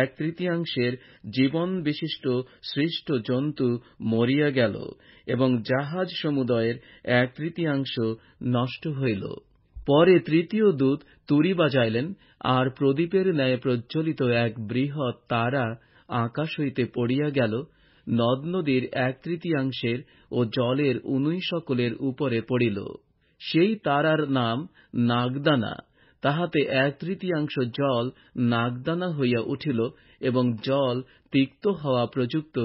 1/3 জীবন বিশিষ্ট সৃষ্ট জন্তু মরিয়া গেল এবং জাহাজ সমুদয়ের 1/3 নষ্ট হইল। পরে তৃতীয় দূত তুরি বাজাইলেন, আর প্রদীপের ন্যায় প্রজ্বলিত এক বৃহৎ তারা আকাশ হইতে পড়িয়া গেল, নদ নদীর 1/3 ও জলের উনুই সকলের উপরে পড়িল। সেই তারার নাম নাগদানা। তাহাতে 1/3 জল নাগদানা হইয়া উঠিল এবং জল তিক্ত হওয়া প্রযুক্ত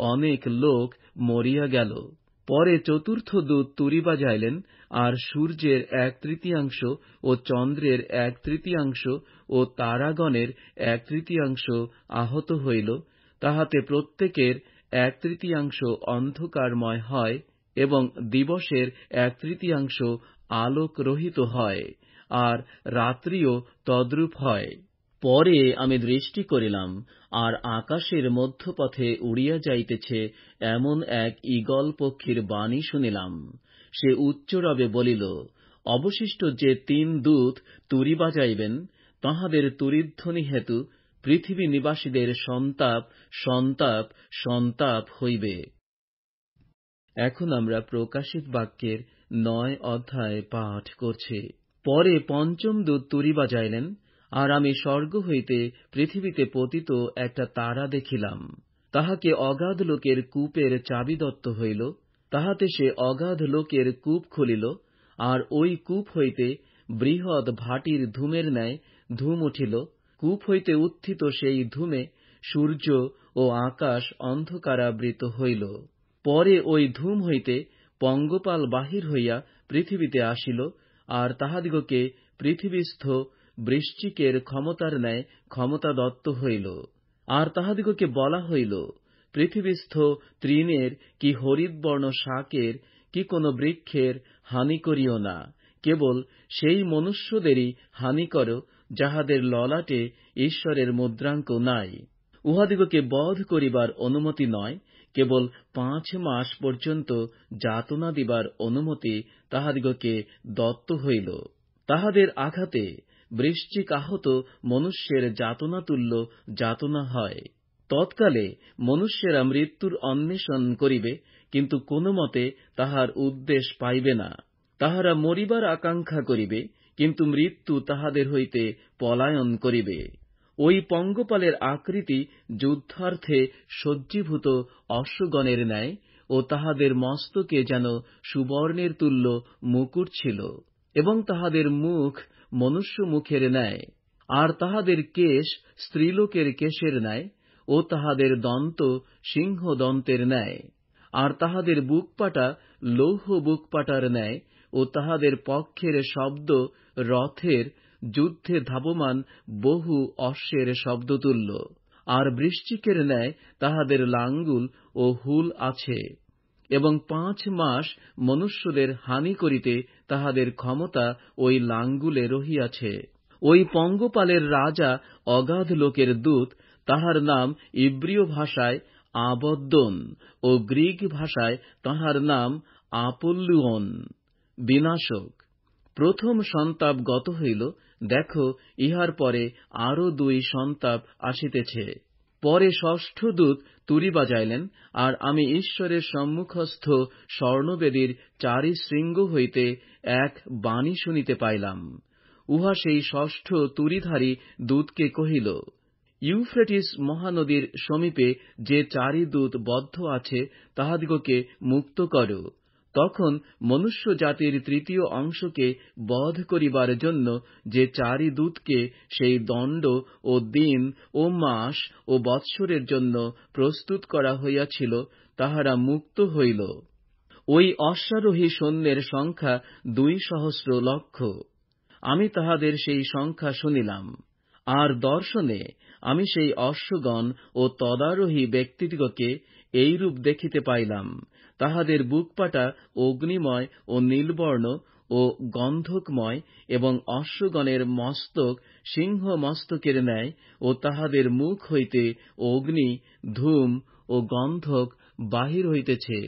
অনেক লোক মরিয়া গেল। পরে চতুর্থ দূত তুরি বাজাইলেন, আর সূর্যের 1/3 ও চন্দ্রের 1/3 ও তারাগণের 1/3 আহত হইল। তাহাতে প্রত্যেকের 1/3 অন্ধকারময় হয় এবং দিবসের 1/3 আলোক রহিত হয়, আর রাত্রিও তদ্রূপ হয়। পরে আমি দৃষ্টি করিলাম, আর আকাশের মধ্যপথে উড়িয়া যাইতেছে এমন এক ঈগল পক্ষীর বাণী শুনিলাম। সে উচ্চরবে বলিল, অবশিষ্ট যে 3 দূত তুরি বাজাইবেন, তাঁহাদের তুরিধ্বনি হেতু পৃথিবী নিবাসীদের সন্তাপ সন্তাপ সন্তাপ হইবে। এখন আমরা প্রকাশিত বাক্যের 9 অধ্যায় পাঠ করছি। পরে পঞ্চম দূত তুরি বাজাইলেন, আর আমি স্বর্গ হইতে পৃথিবীতে পতিত একটা তারা দেখিলাম। তাহাকে অগাধ লোকের কূপের চাবি দত্ত হইল। তাহাতে সে অগাধ লোকের কূপ খুলিল, আর ওই কূপ হইতে বৃহৎ ভাটির ধূমের ন্যায় ধূম উঠিল। কূপ হইতে উত্থিত সেই ধূমে সূর্য ও আকাশ অন্ধকারাবৃত হইল। পরে ওই ধূম হইতে পঙ্গপাল বাহির হইয়া পৃথিবীতে আসিল, আর তাহাদিগকে পৃথিবীস্থ বৃশ্চিকের ক্ষমতার ন্যায় ক্ষমতা দত্ত হইল। আর তাহাদিগকে বলা হইল, পৃথিবীস্থ তৃণের কি হরিদ্বর্ণ শাকের কি কোন বৃক্ষের হানি করিও না, কেবল সেই মনুষ্যদেরই হানি কর, যাহাদের ললাটে ঈশ্বরের মুদ্রাঙ্ক নাই। উহাদিগকে বধ করিবার অনুমতি নয়, কেবল 5 মাস পর্যন্ত যাতনা দিবার অনুমতি তাহাদিগকে দত্ত হইল। তাহাদের আঘাতে বৃশ্চিক আহত মনুষ্যের যাতনা তুল্য যাতনা হয়। তৎকালে মনুষ্যেরা মৃত্যুর অন্বেষণ করিবে, কিন্তু কোনো মতে তাহার উদ্দেশ পাইবে না। তাহারা মরিবার আকাঙ্ক্ষা করিবে, কিন্তু মৃত্যু তাহাদের হইতে পলায়ন করিবে। ওই পঙ্গপালের আকৃতি যুদ্ধার্থে সজ্জীভূত অশ্বগণের ন্যায়, ও তাহাদের মস্তকে যেন সুবর্ণের তুল্য মুকুট ছিল, এবং তাহাদের মুখ মনুষ্য মুখের ন্যায়, আর তাহাদের কেশ স্ত্রীলোকের কেশের ন্যায়, ও তাহাদের দন্ত সিংহ দন্তের ন্যায়, আর তাহাদের বুকপাটা লৌহ বুকপাটার ন্যায়, ও তাহাদের পক্ষের শব্দ রথের যুদ্ধে ধাবমান বহু অশ্বের শব্দতুল্য, আর বৃশ্চিকের ন্যায় তাহাদের লাঙ্গুল ও হুল আছে, এবং 5 মাস মনুষ্যদের হানি করিতে তাহাদের ক্ষমতা ওই লাঙ্গুলে রহিয়াছে। ওই পঙ্গপালের রাজা অগাধ লোকের দূত, তাহার নাম ইব্রীয় ভাষায় আবদ্দন ও গ্রীক ভাষায় তাহার নাম আপোল্লুওন, বিনাশক। প্রথম সন্তাপ গত হইল, দেখো ইহার পরে আরো 2 সন্তাপ আসিতেছে। পরে ষষ্ঠ দূত তুরি বাজাইলেন, আর আমি ঈশ্বরের সম্মুখস্থ স্বর্ণবেদীর 4 শৃঙ্গ হইতে এক বাণী শুনিতে পাইলাম। উহা সেই ষষ্ঠ তুরিধারী দূতকে কহিল, ইউফ্রেটিস মহানদীর সমীপে যে 4 দূত বদ্ধ আছে, তাহাদিগকে মুক্ত কর। তখন মনুষ্য জাতির 3য় অংশকে বধ করিবার জন্য যে 4 দূতকে সেই দণ্ড ও দিন ও মাস ও বৎসরের জন্য প্রস্তুত করা হইয়াছিল, তাহারা মুক্ত হইল। ওই অশ্বারোহী সৈন্যের সংখ্যা 200 লক্ষ। আমি তাহাদের সেই সংখ্যা শুনিলাম। আর দর্শনে আমি সেই অশ্বগণ ও তদারোহী ব্যক্তিদিগকে এইরূপ দেখিতে পাইলাম, তাহাদের বুকপাটা অগ্নিময় ও নীলবর্ণ ও গন্ধকময়, এবং অশ্বগণের মস্তক সিংহ মস্তকের ন্যায়, ও তাহাদের মুখ হইতে অগ্নি, ধূম ও গন্ধক বাহির হইতেছে।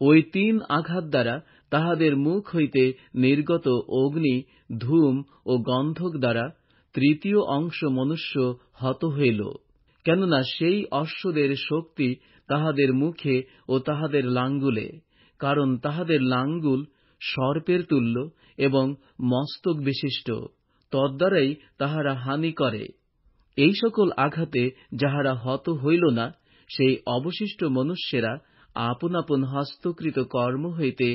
ওই 3 আঘাত দ্বারা তাহাদের মুখ হইতে নির্গত অগ্নি, ধূম ও গন্ধক দ্বারা তৃতীয় অংশ মনুষ্য হত হইল। কেননা সেই অশ্বদের শক্তি তাহাদের মুখে ও তাহাদের লাঙ্গুলে, কারণ তাহাদের লাঙ্গুল সর্পের তুল্য এবং মস্তক বিশিষ্ট, তদ্বারাই তাহারা হানি করে। এই সকল আঘাতে যাহারা হত হইল না, সেই অবশিষ্ট মনুষ্যেরা আপন আপন হস্তকৃত কর্ম হইতে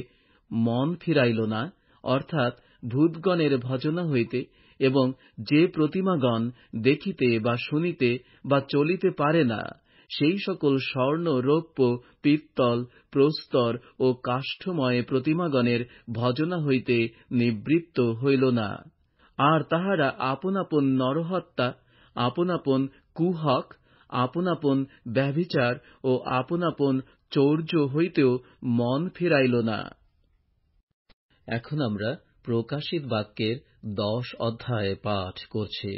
মন ফিরাইল না, অর্থাৎ ভূতগণের ভজনা হইতে, এবং যে প্রতিমাগণ দেখিতে বা শুনিতে বা চলিতে পারে না, সেই সকল স্বর্ণ, রৌপ্য, পিত্তল, প্রস্তর ও কাষ্ঠময় প্রতিমাগণের ভজনা হইতে নিবৃত্ত হইল না। আর তাহারা আপন আপন নরহত্যা, আপন আপন কুহক, আপন আপন ব্যভিচার ও আপন আপন চৌর্য হইতেও মন ফিরাইল না। এখন আমরা প্রকাশিত বাক্যের 10 অধ্যায় পাঠ করছি।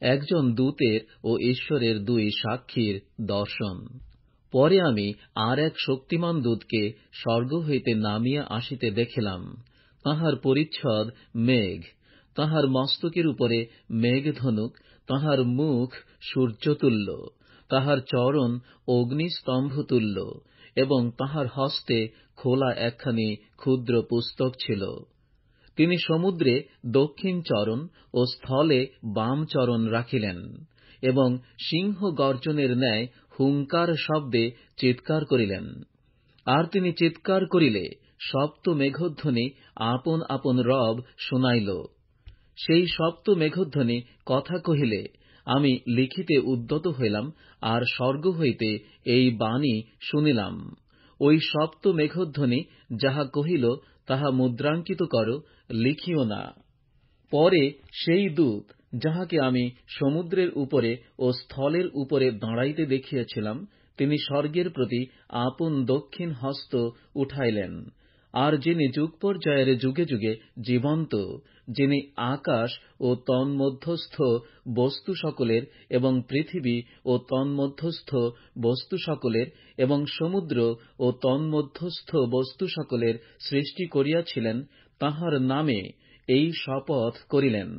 একজন দূতের ও ঈশ্বরের 2 সাক্ষীর দর্শন। পরে আমি আর এক শক্তিমান দূতকে স্বর্গ হইতে নামিয়া আসিতে দেখিলাম। তাহার পরিচ্ছদ মেঘ, তাহার মস্তকের উপরে মেঘধনুক, তাহার মুখ সূর্যতুল্য, তাহার চরণ অগ্নিস্তম্ভতুল্য, এবং তাহার হস্তে খোলা একখানি ক্ষুদ্র পুস্তক ছিল। তিনি সমুদ্রে দক্ষিণ চরণ ও স্থলে বাম চরণ রাখিলেন, এবং সিংহ গর্জনের ন্যায় হুঙ্কার শব্দে চিৎকার করিলেন। আর তিনি চিৎকার করিলে সপ্ত মেঘধ্বনি আপন আপন রব শুনাইল। সেই সপ্ত মেঘধ্বনি কথা কহিলে আমি লিখিতে উদ্যত হইলাম, আর স্বর্গ হইতে এই বাণী শুনিলাম, ওই সপ্ত মেঘধ্বনি যাহা কহিল তাহা মুদ্রাঙ্কিত কর, লিখিও না। পরে সেই দূত, যাহাকে আমি সমুদ্রের উপরে ও স্থলের উপরে দাঁড়াইতে দেখিয়াছিলাম, তিনি স্বর্গের প্রতি আপন দক্ষিণ হস্ত উঠাইলেন। আর যিনি যুগ পর্যায়ের যুগে যুগে জীবন্ত, যিনি আকাশ ও তন্মধ্যস্থ বস্তু সকলের এবং পৃথিবী ও তন্মধ্যস্থ বস্তু সকলের এবং সমুদ্র ও তন্মধ্যস্থ বস্তু সকলের সৃষ্টি করিয়াছিলেন, তাঁহার নামে এই শপথ করিলেন,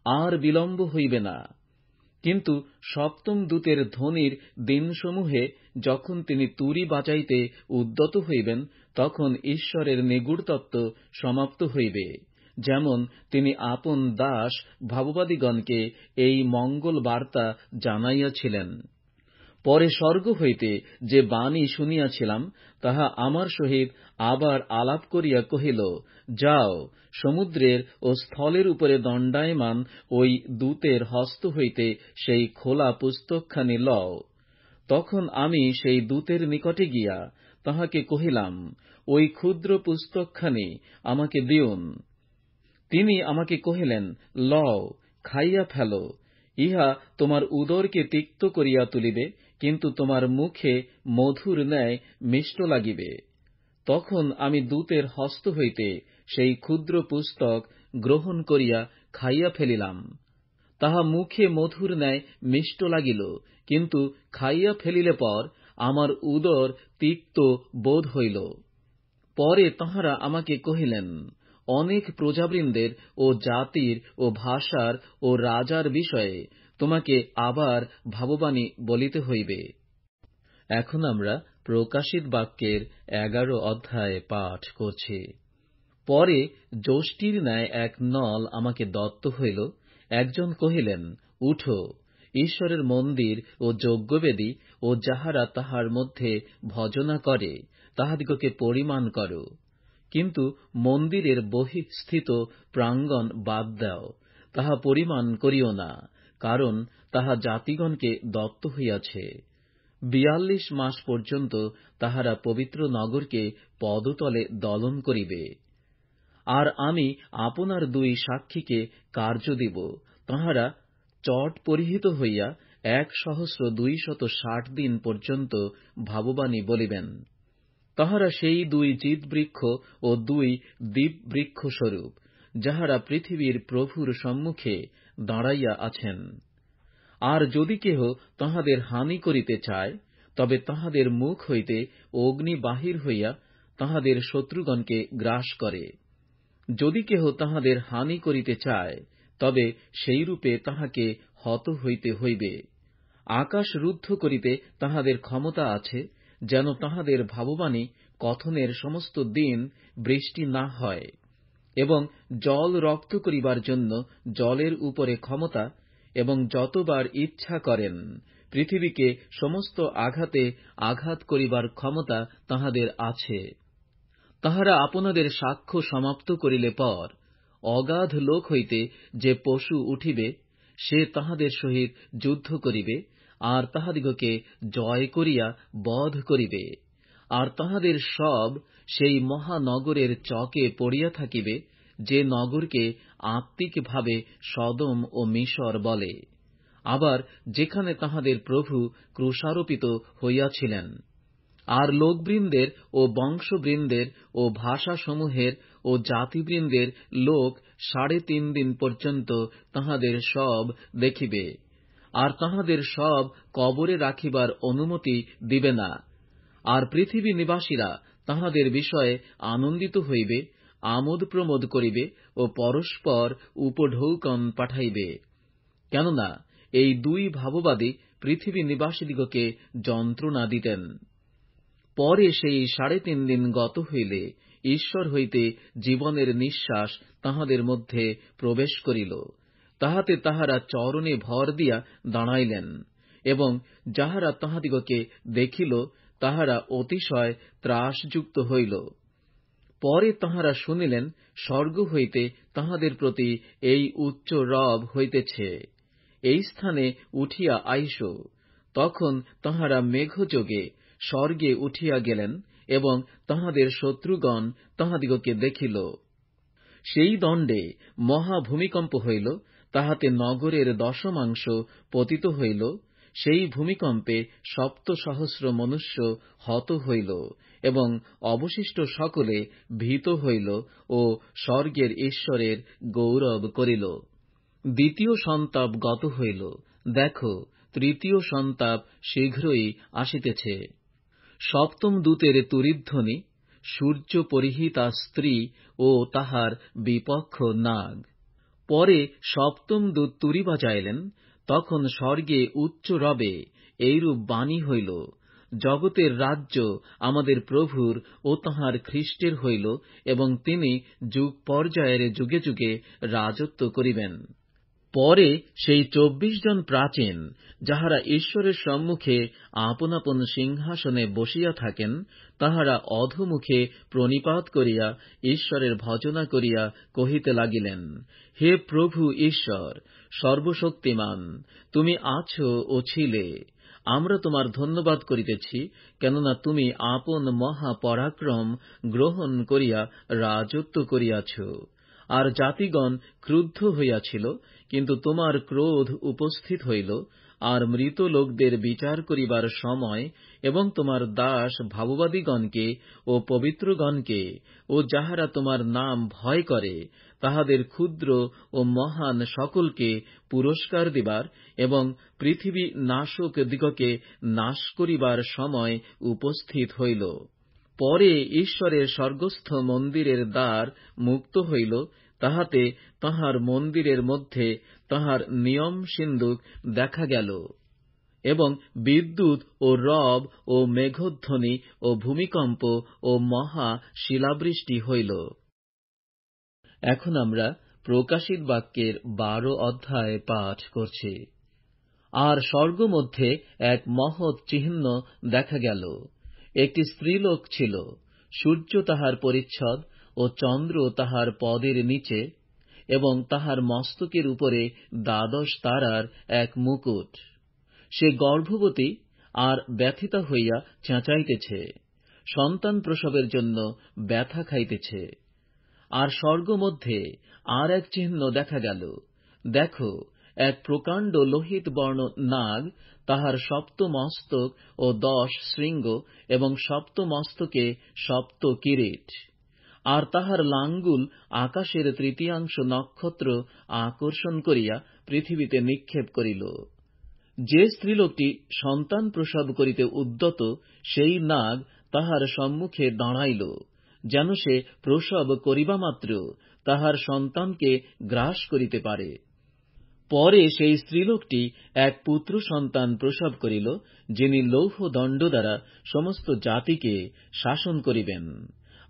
আর বিলম্ব হইবে না। কিন্তু সপ্তম দূতের ধ্বনির দিনসমূহে যখন তিনি তুরি বাজাইতে উদ্যত হইবেন, তখন ঈশ্বরের নিগূঢ় তত্ত্ব সমাপ্ত হইবে, যেমন তিনি আপন দাস ভাববাদীগণকে এই মঙ্গল বার্তা জানাইয়াছিলেন। পরে স্বর্গ হইতে যে বাণী শুনিয়াছিলাম, তাহা আমার সহিত আবার আলাপ করিয়া কহিল, যাও, সমুদ্রের ও স্থলের উপরে দণ্ডায়মান ওই দূতের হস্ত হইতে সেই খোলা পুস্তকখানি লও। তখন আমি সেই দূতের নিকটে গিয়া তাহাকে কহিলাম, ওই ক্ষুদ্র পুস্তকখানি আমাকে দিউন। তিনি আমাকে কহিলেন, লও, খাইয়া ফেল, ইহা তোমার উদরকে তিক্ত করিয়া তুলিবে, কিন্তু তোমার মুখে মধুর ন্যায় মিষ্ট লাগিবে। তখন আমি দূতের হস্ত হইতে সেই ক্ষুদ্র পুস্তক গ্রহণ করিয়া খাইয়া ফেলিলাম। তাহা মুখে মধুর ন্যায় মিষ্ট লাগিল, কিন্তু খাইয়া ফেলিলে পর আমার উদর তিক্ত বোধ হইল। পরে তাঁহারা আমাকে কহিলেন, অনেক প্রজাবৃন্দের ও জাতির ও ভাষার ও রাজার বিষয়ে তোমাকে আবার ভাববাণী বলিতে হইবে। এখন আমরা প্রকাশিত বাক্যের 11 অধ্যায় পাঠ করছি। পরে যষ্টির ন্যায় এক নল আমাকে দত্ত হইল। একজন কহিলেন, উঠো, ঈশ্বরের মন্দির ও যজ্ঞবেদী ও যাহারা তাহার মধ্যে ভজনা করে তাহাদিগকে পরিমাণ কর। কিন্তু মন্দিরের বহিঃস্থিত প্রাঙ্গণ বাদ দাও, তাহা পরিমাণ করিও না, কারণ তাহা জাতিগণকে দত্ত হইয়াছে। 42 মাস পর্যন্ত তাহারা পবিত্র নগরকে পদতলে দলন করিবে। আর আমি আপনার 2 সাক্ষীকে কার্য দিব, তাহারা চট পরিহিত হইয়া 1260 দিন পর্যন্ত ভাববাণী বলিবেন। তাহারা সেই 2 জিতবৃক্ষ ও 2 দীপবৃক্ষ স্বরূপ, যাহারা পৃথিবীর প্রভুর সম্মুখে দাঁড়াইয়া আছেন। আর যদি কেহ তাহাদের হানি করিতে চায়, তবে তাহাদের মুখ হইতে অগ্নি বাহির হইয়া তাহাদের শত্রুগণকে গ্রাস করে। যদি কেহ তাহাদের হানি করিতে চায়, তবে সেইরূপে তাহাকে হত হইতে হইবে। আকাশ রুদ্ধ করিতে তাহাদের ক্ষমতা আছে, যেন তাহাদের ভাববাণী কথনের সমস্ত দিন বৃষ্টি না হয়। এবং জল রক্ত করিবার জন্য জলের উপরে ক্ষমতা, এবং যতবার ইচ্ছা করেন পৃথিবীকে সমস্ত আঘাতে আঘাত করিবার ক্ষমতা তাহাদের আছে। তাহারা আপনাদের সাক্ষ্য সমাপ্ত করিলে পর অগাধ লোক হইতে যে পশু উঠিবে, সে তাহাদের সহিত যুদ্ধ করিবে, আর তাহাদিগকে জয় করিয়া বধ করিবে। আর তাহাদের সব সেই মহানগরের চকে পড়িয়া থাকিবে, যে নগরকে আত্মিকভাবে সদম ও মিশর বলে, আবার যেখানে তাহাদের প্রভু ক্রুশারোপিত হইয়াছিলেন। আর লোকবৃন্দের ও বংশবৃন্দের ও ভাষাসমূহের ও জাতিবৃন্দের লোক 3.5 দিন পর্যন্ত তাহাদের সব দেখিবে, আর তাহাদের সব কবরে রাখিবার অনুমতি দিবে না। আর পৃথিবী নিবাসীরা তাহাদের বিষয়ে আনন্দিত হইবে, আমোদ প্রমোদ করিবে ও পরস্পর উপঢৌকন পাঠাইবে। কেননা এই 2 ভাববাদী পৃথিবী নিবাসীদিগকে যন্ত্রণা দিতেন। পরে সেই 3.5 দিন গত হইলে ঈশ্বর হইতে জীবনের নিঃশ্বাস তাহাদের মধ্যে প্রবেশ করিল। তাহাতে তাহারা চরণে ভর দিয়া দাঁড়াইলেন, এবং যাহারা তাহাদিগকে দেখিল, তাহারা অতিশয় ত্রাসযুক্ত হইল। পরে তাহারা শুনিলেন, স্বর্গ হইতে তাহাদের প্রতি এই উচ্চ রব হইতেছে, এই স্থানে উঠিয়া আইস। তখন তাহারা মেঘযোগে স্বর্গে উঠিয়া গেলেন, এবং তাহাদের শত্রুগণ তাহাদিগকে দেখিল। সেই দণ্ডে মহা ভূমিকম্প হইল, তাহাতে নগরের 10 পতিত হইল। সেই ভূমিকম্পে 7,000 মনুষ্য হত হইল, এবং অবশিষ্ট সকলে ভীত হইল ও স্বর্গের ঈশ্বরের গৌরব করিল। 2য় সন্তাপ গত হইল, দেখো, 3য় সন্তাপ শীঘ্রই আসিতেছে। 7ম দূতের তুরীধ্বনি, সূর্য পরিহিতা স্ত্রী ও তাহার বিপক্ষ নাগ। পরে 7ম দূত তুরি বাজাইলেন, তখন স্বর্গে উচ্চ রবে এইরূপ বাণী হইল, জগতের রাজ্য আমাদের প্রভুর ও তাঁহার খ্রীষ্টের হইল, এবং তিনি যুগ পর্যায়ের যুগে যুগে রাজত্ব করিবেন। পরে সেই 24 জন প্রাচীন, যাহারা ঈশ্বরের সম্মুখে আপন আপন সিংহাসনে বসিয়া থাকেন, তাহারা অধোমুখে প্রণিপাত করিয়া ঈশ্বরের ভজনা করিয়া কহিতে লাগিলেন, হে প্রভু ঈশ্বর সর্বশক্তিমান, তুমি আছো ও ছিলে। আমরা তোমার ধন্যবাদ করিতেছি, কেননা তুমি আপন মহাপরাক্রম গ্রহণ করিয়া রাজত্ব করিয়াছ। আর জাতিগণ ক্রুদ্ধ হইয়াছিল, কিন্তু তোমার ক্রোধ উপস্থিত হইল, আর মৃত লোকদের বিচার করিবার সময়, এবং তোমার দাস ভাববাদীগণকে ও পবিত্রগণকে ও যাহারা তোমার নাম ভয় করে, তাহাদের ক্ষুদ্র ও মহান সকলকে পুরস্কার দিবার, এবং পৃথিবী নাশক দিগকে নাশ করিবার সময় উপস্থিত হইল। পরে ঈশ্বরের স্বর্গস্থ মন্দিরের দ্বার মুক্ত হইল, তাহাতে তাঁহার মন্দিরের মধ্যে তাঁহার নিয়ম সিন্দুক দেখা গেল, এবং বিদ্যুৎ ও রব ও মেঘধ্বনি ও ভূমিকম্প ও মহা শিলাবৃষ্টি হইল। এখন আমরা প্রকাশিত বাক্যের 12 অধ্যায় পাঠ করছি। আর স্বর্গ মধ্যে এক মহৎ চিহ্ন দেখা গেল। একটি স্ত্রীলোক ছিল, সূর্য তাহার পরিচ্ছদ ও চন্দ্র তাহার পদের নিচে, এবং তাহার মস্তকের উপরে 12 তারার এক মুকুট। সে গর্ভবতী আর ব্যথিতা হইয়া চেঁচাইতেছে, সন্তান প্রসবের জন্য ব্যথা খাইতেছে। আর স্বর্গ মধ্যে আর এক চিহ্ন দেখা গেল, দেখো, এক প্রকাণ্ড লোহিত বর্ণ নাগ, তাহার 7 মস্তক ও 10 শৃঙ্গ, এবং 7 মস্তকে 7 কিরীট। আর তাহার লাঙ্গুল আকাশের 1/3 নক্ষত্র আকর্ষণ করিয়া পৃথিবীতে নিক্ষেপ করিল। যে স্ত্রীলোকটি সন্তান প্রসব করিতে উদ্যত, সেই নাগ তাহার সম্মুখে দাঁড়াইল, যেন সে প্রসব করিবামাত্র তাহার সন্তানকে গ্রাস করিতে পারে। পরে সেই স্ত্রীলোকটি এক পুত্র সন্তান প্রসব করিল, যিনি লৌহ দণ্ড দ্বারা সমস্ত জাতিকে শাসন করিবেন।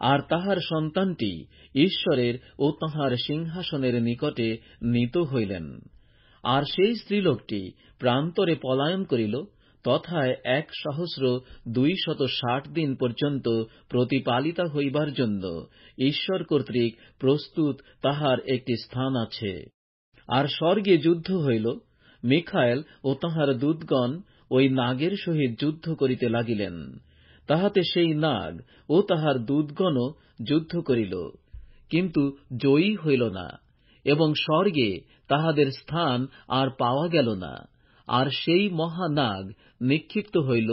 আর তাহার সন্তানটি ঈশ্বরের ও তাঁহার সিংহাসনের নিকটে নীত হইলেন। আর সেই স্ত্রীলোকটি প্রান্তরে পলায়ন করিল, তথায় 1,260 দিন পর্যন্ত প্রতিপালিতা হইবার জন্য ঈশ্বর কর্তৃক প্রস্তুত তাহার একটি স্থান আছে। আর স্বর্গে যুদ্ধ হইল, মিখায়েল ও তাঁহার দূতগণ ওই নাগের সহিত যুদ্ধ করিতে লাগিলেন। তাহাতে সেই নাগ ও তাহার দূতগণও যুদ্ধ করিল, কিন্তু জয়ী হইল না, এবং স্বর্গে তাহাদের স্থান আর পাওয়া গেল না। আর সেই মহানাগ নিক্ষিপ্ত হইল,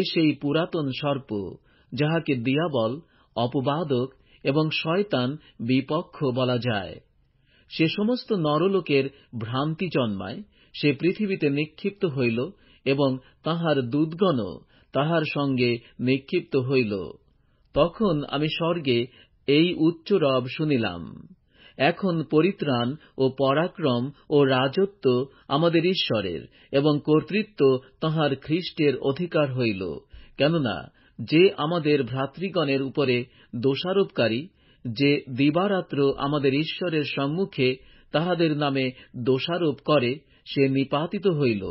সেই পুরাতন সর্প, যাহাকে দিয়াবল, অপবাদক এবং শয়তান বিপক্ষ বলা যায়। সে সমস্ত নরলোকের ভ্রান্তি জন্মায়। সে পৃথিবীতে নিক্ষিপ্ত হইল, এবং তাহার দূতগণও তাহার সঙ্গে নিক্ষিপ্ত হইল। তখন আমি স্বর্গে এই উচ্চ রব শুনিলাম, এখন পরিত্রাণ ও পরাক্রম ও রাজত্ব আমাদের ঈশ্বরের, এবং কর্তৃত্ব তাঁহার খ্রিস্টের অধিকার হইল। কেননা যে আমাদের ভ্রাতৃগণের উপরে দোষারোপকারী, যে দিবারাত্র আমাদের ঈশ্বরের সম্মুখে তাহাদের নামে দোষারোপ করে, সে নিপাতিত হইল।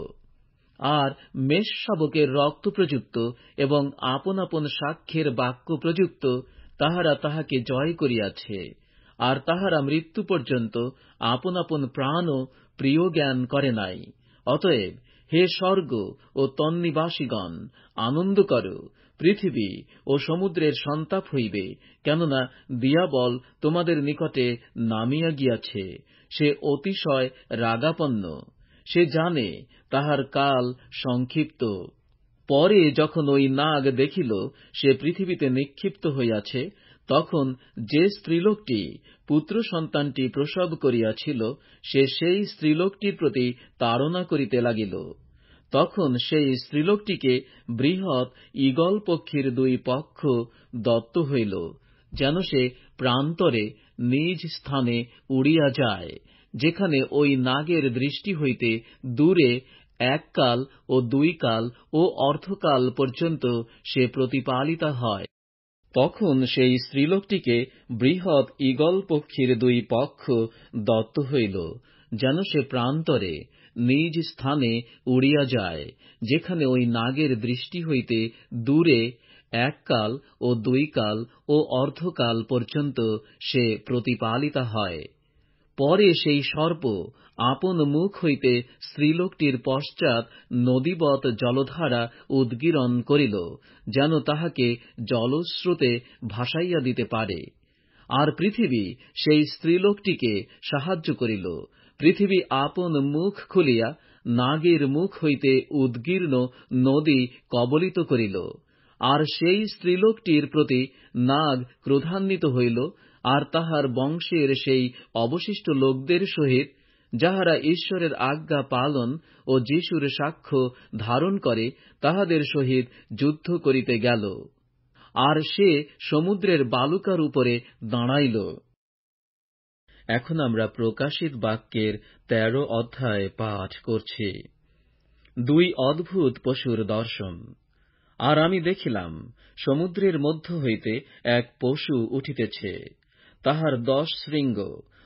আর মেষশাবকের রক্ত প্রযুক্ত এবং আপন আপন সাক্ষ্যের বাক্য প্রযুক্ত তাহারা তাহাকে জয় করিয়াছে। আর তাহারা মৃত্যু পর্যন্ত আপন আপন প্রাণও প্রিয় জ্ঞান করে নাই। অতএব হে স্বর্গ ও তন্নিবাসীগণ, আনন্দ কর, পৃথিবী ও সমুদ্রের সন্তাপ হইবে, কেননা দিয়াবল তোমাদের নিকটে নামিয়া গিয়াছে। সে অতিশয় রাগাপন্ন, সে জানে তাহার কাল সংক্ষিপ্ত। পরে যখন ওই নাগ দেখিল সে পৃথিবীতে নিক্ষিপ্ত হইয়াছে, তখন যে স্ত্রীলোকটি পুত্র সন্তানটি প্রসব করিয়াছিল, সে সেই স্ত্রীলোকটির প্রতি তাড়না করিতে লাগিল। তখন সেই স্ত্রীলোকটিকে বৃহৎ ঈগল পক্ষীর 2 পক্ষ দত্ত হইল, যেন সে প্রান্তরে নিজ স্থানে উড়িয়া যায়, যেখানে ওই নাগের দৃষ্টি হইতে দূরে 1 কাল ও 2 কাল ও অর্ধকাল পর্যন্ত সে প্রতিপালিতা হয়। তখন সেই স্ত্রীলোকটিকে বৃহৎ ঈগল পক্ষীর 2 পক্ষ দত্ত হইল, যেন সে প্রান্তরে নিজ স্থানে উড়িয়া যায়, যেখানে ওই নাগের দৃষ্টি হইতে দূরে 1 কাল ও 2 কাল ও অর্ধকাল পর্যন্ত সে প্রতিপালিতা হয়। পরে সেই সর্প আপন মুখ হইতে স্ত্রীলোকটির পশ্চাৎ নদীবৎ জলধারা উদ্গীরণ করিল, যেন তাহাকে জলস্রোতে ভাসাইয়া দিতে পারে। আর পৃথিবী সেই স্ত্রীলোকটিকে সাহায্য করিল। পৃথিবী আপন মুখ খুলিয়া নাগের মুখ হইতে উদ্গীর্ণ নদী কবলিত করিল। আর সেই স্ত্রীলোকটির প্রতি নাগ ক্রোধান্বিত হইল, আর তাহার বংশের সেই অবশিষ্ট লোকদের সহিত, যাহারা ঈশ্বরের আজ্ঞা পালন ও যীশুর সাক্ষ্য ধারণ করে, তাহাদের সহিত যুদ্ধ করিতে গেল। আর সে সমুদ্রের বালুকার উপরে দাঁড়াইল। এখন আমরা প্রকাশিত বাক্যের 13 অধ্যায় পাঠ করছি। 2 অদ্ভুত পশুর দর্শন। আর আমি দেখিলাম, সমুদ্রের মধ্য হইতে এক পশু উঠিতেছে। তাহার 10 শৃঙ্গ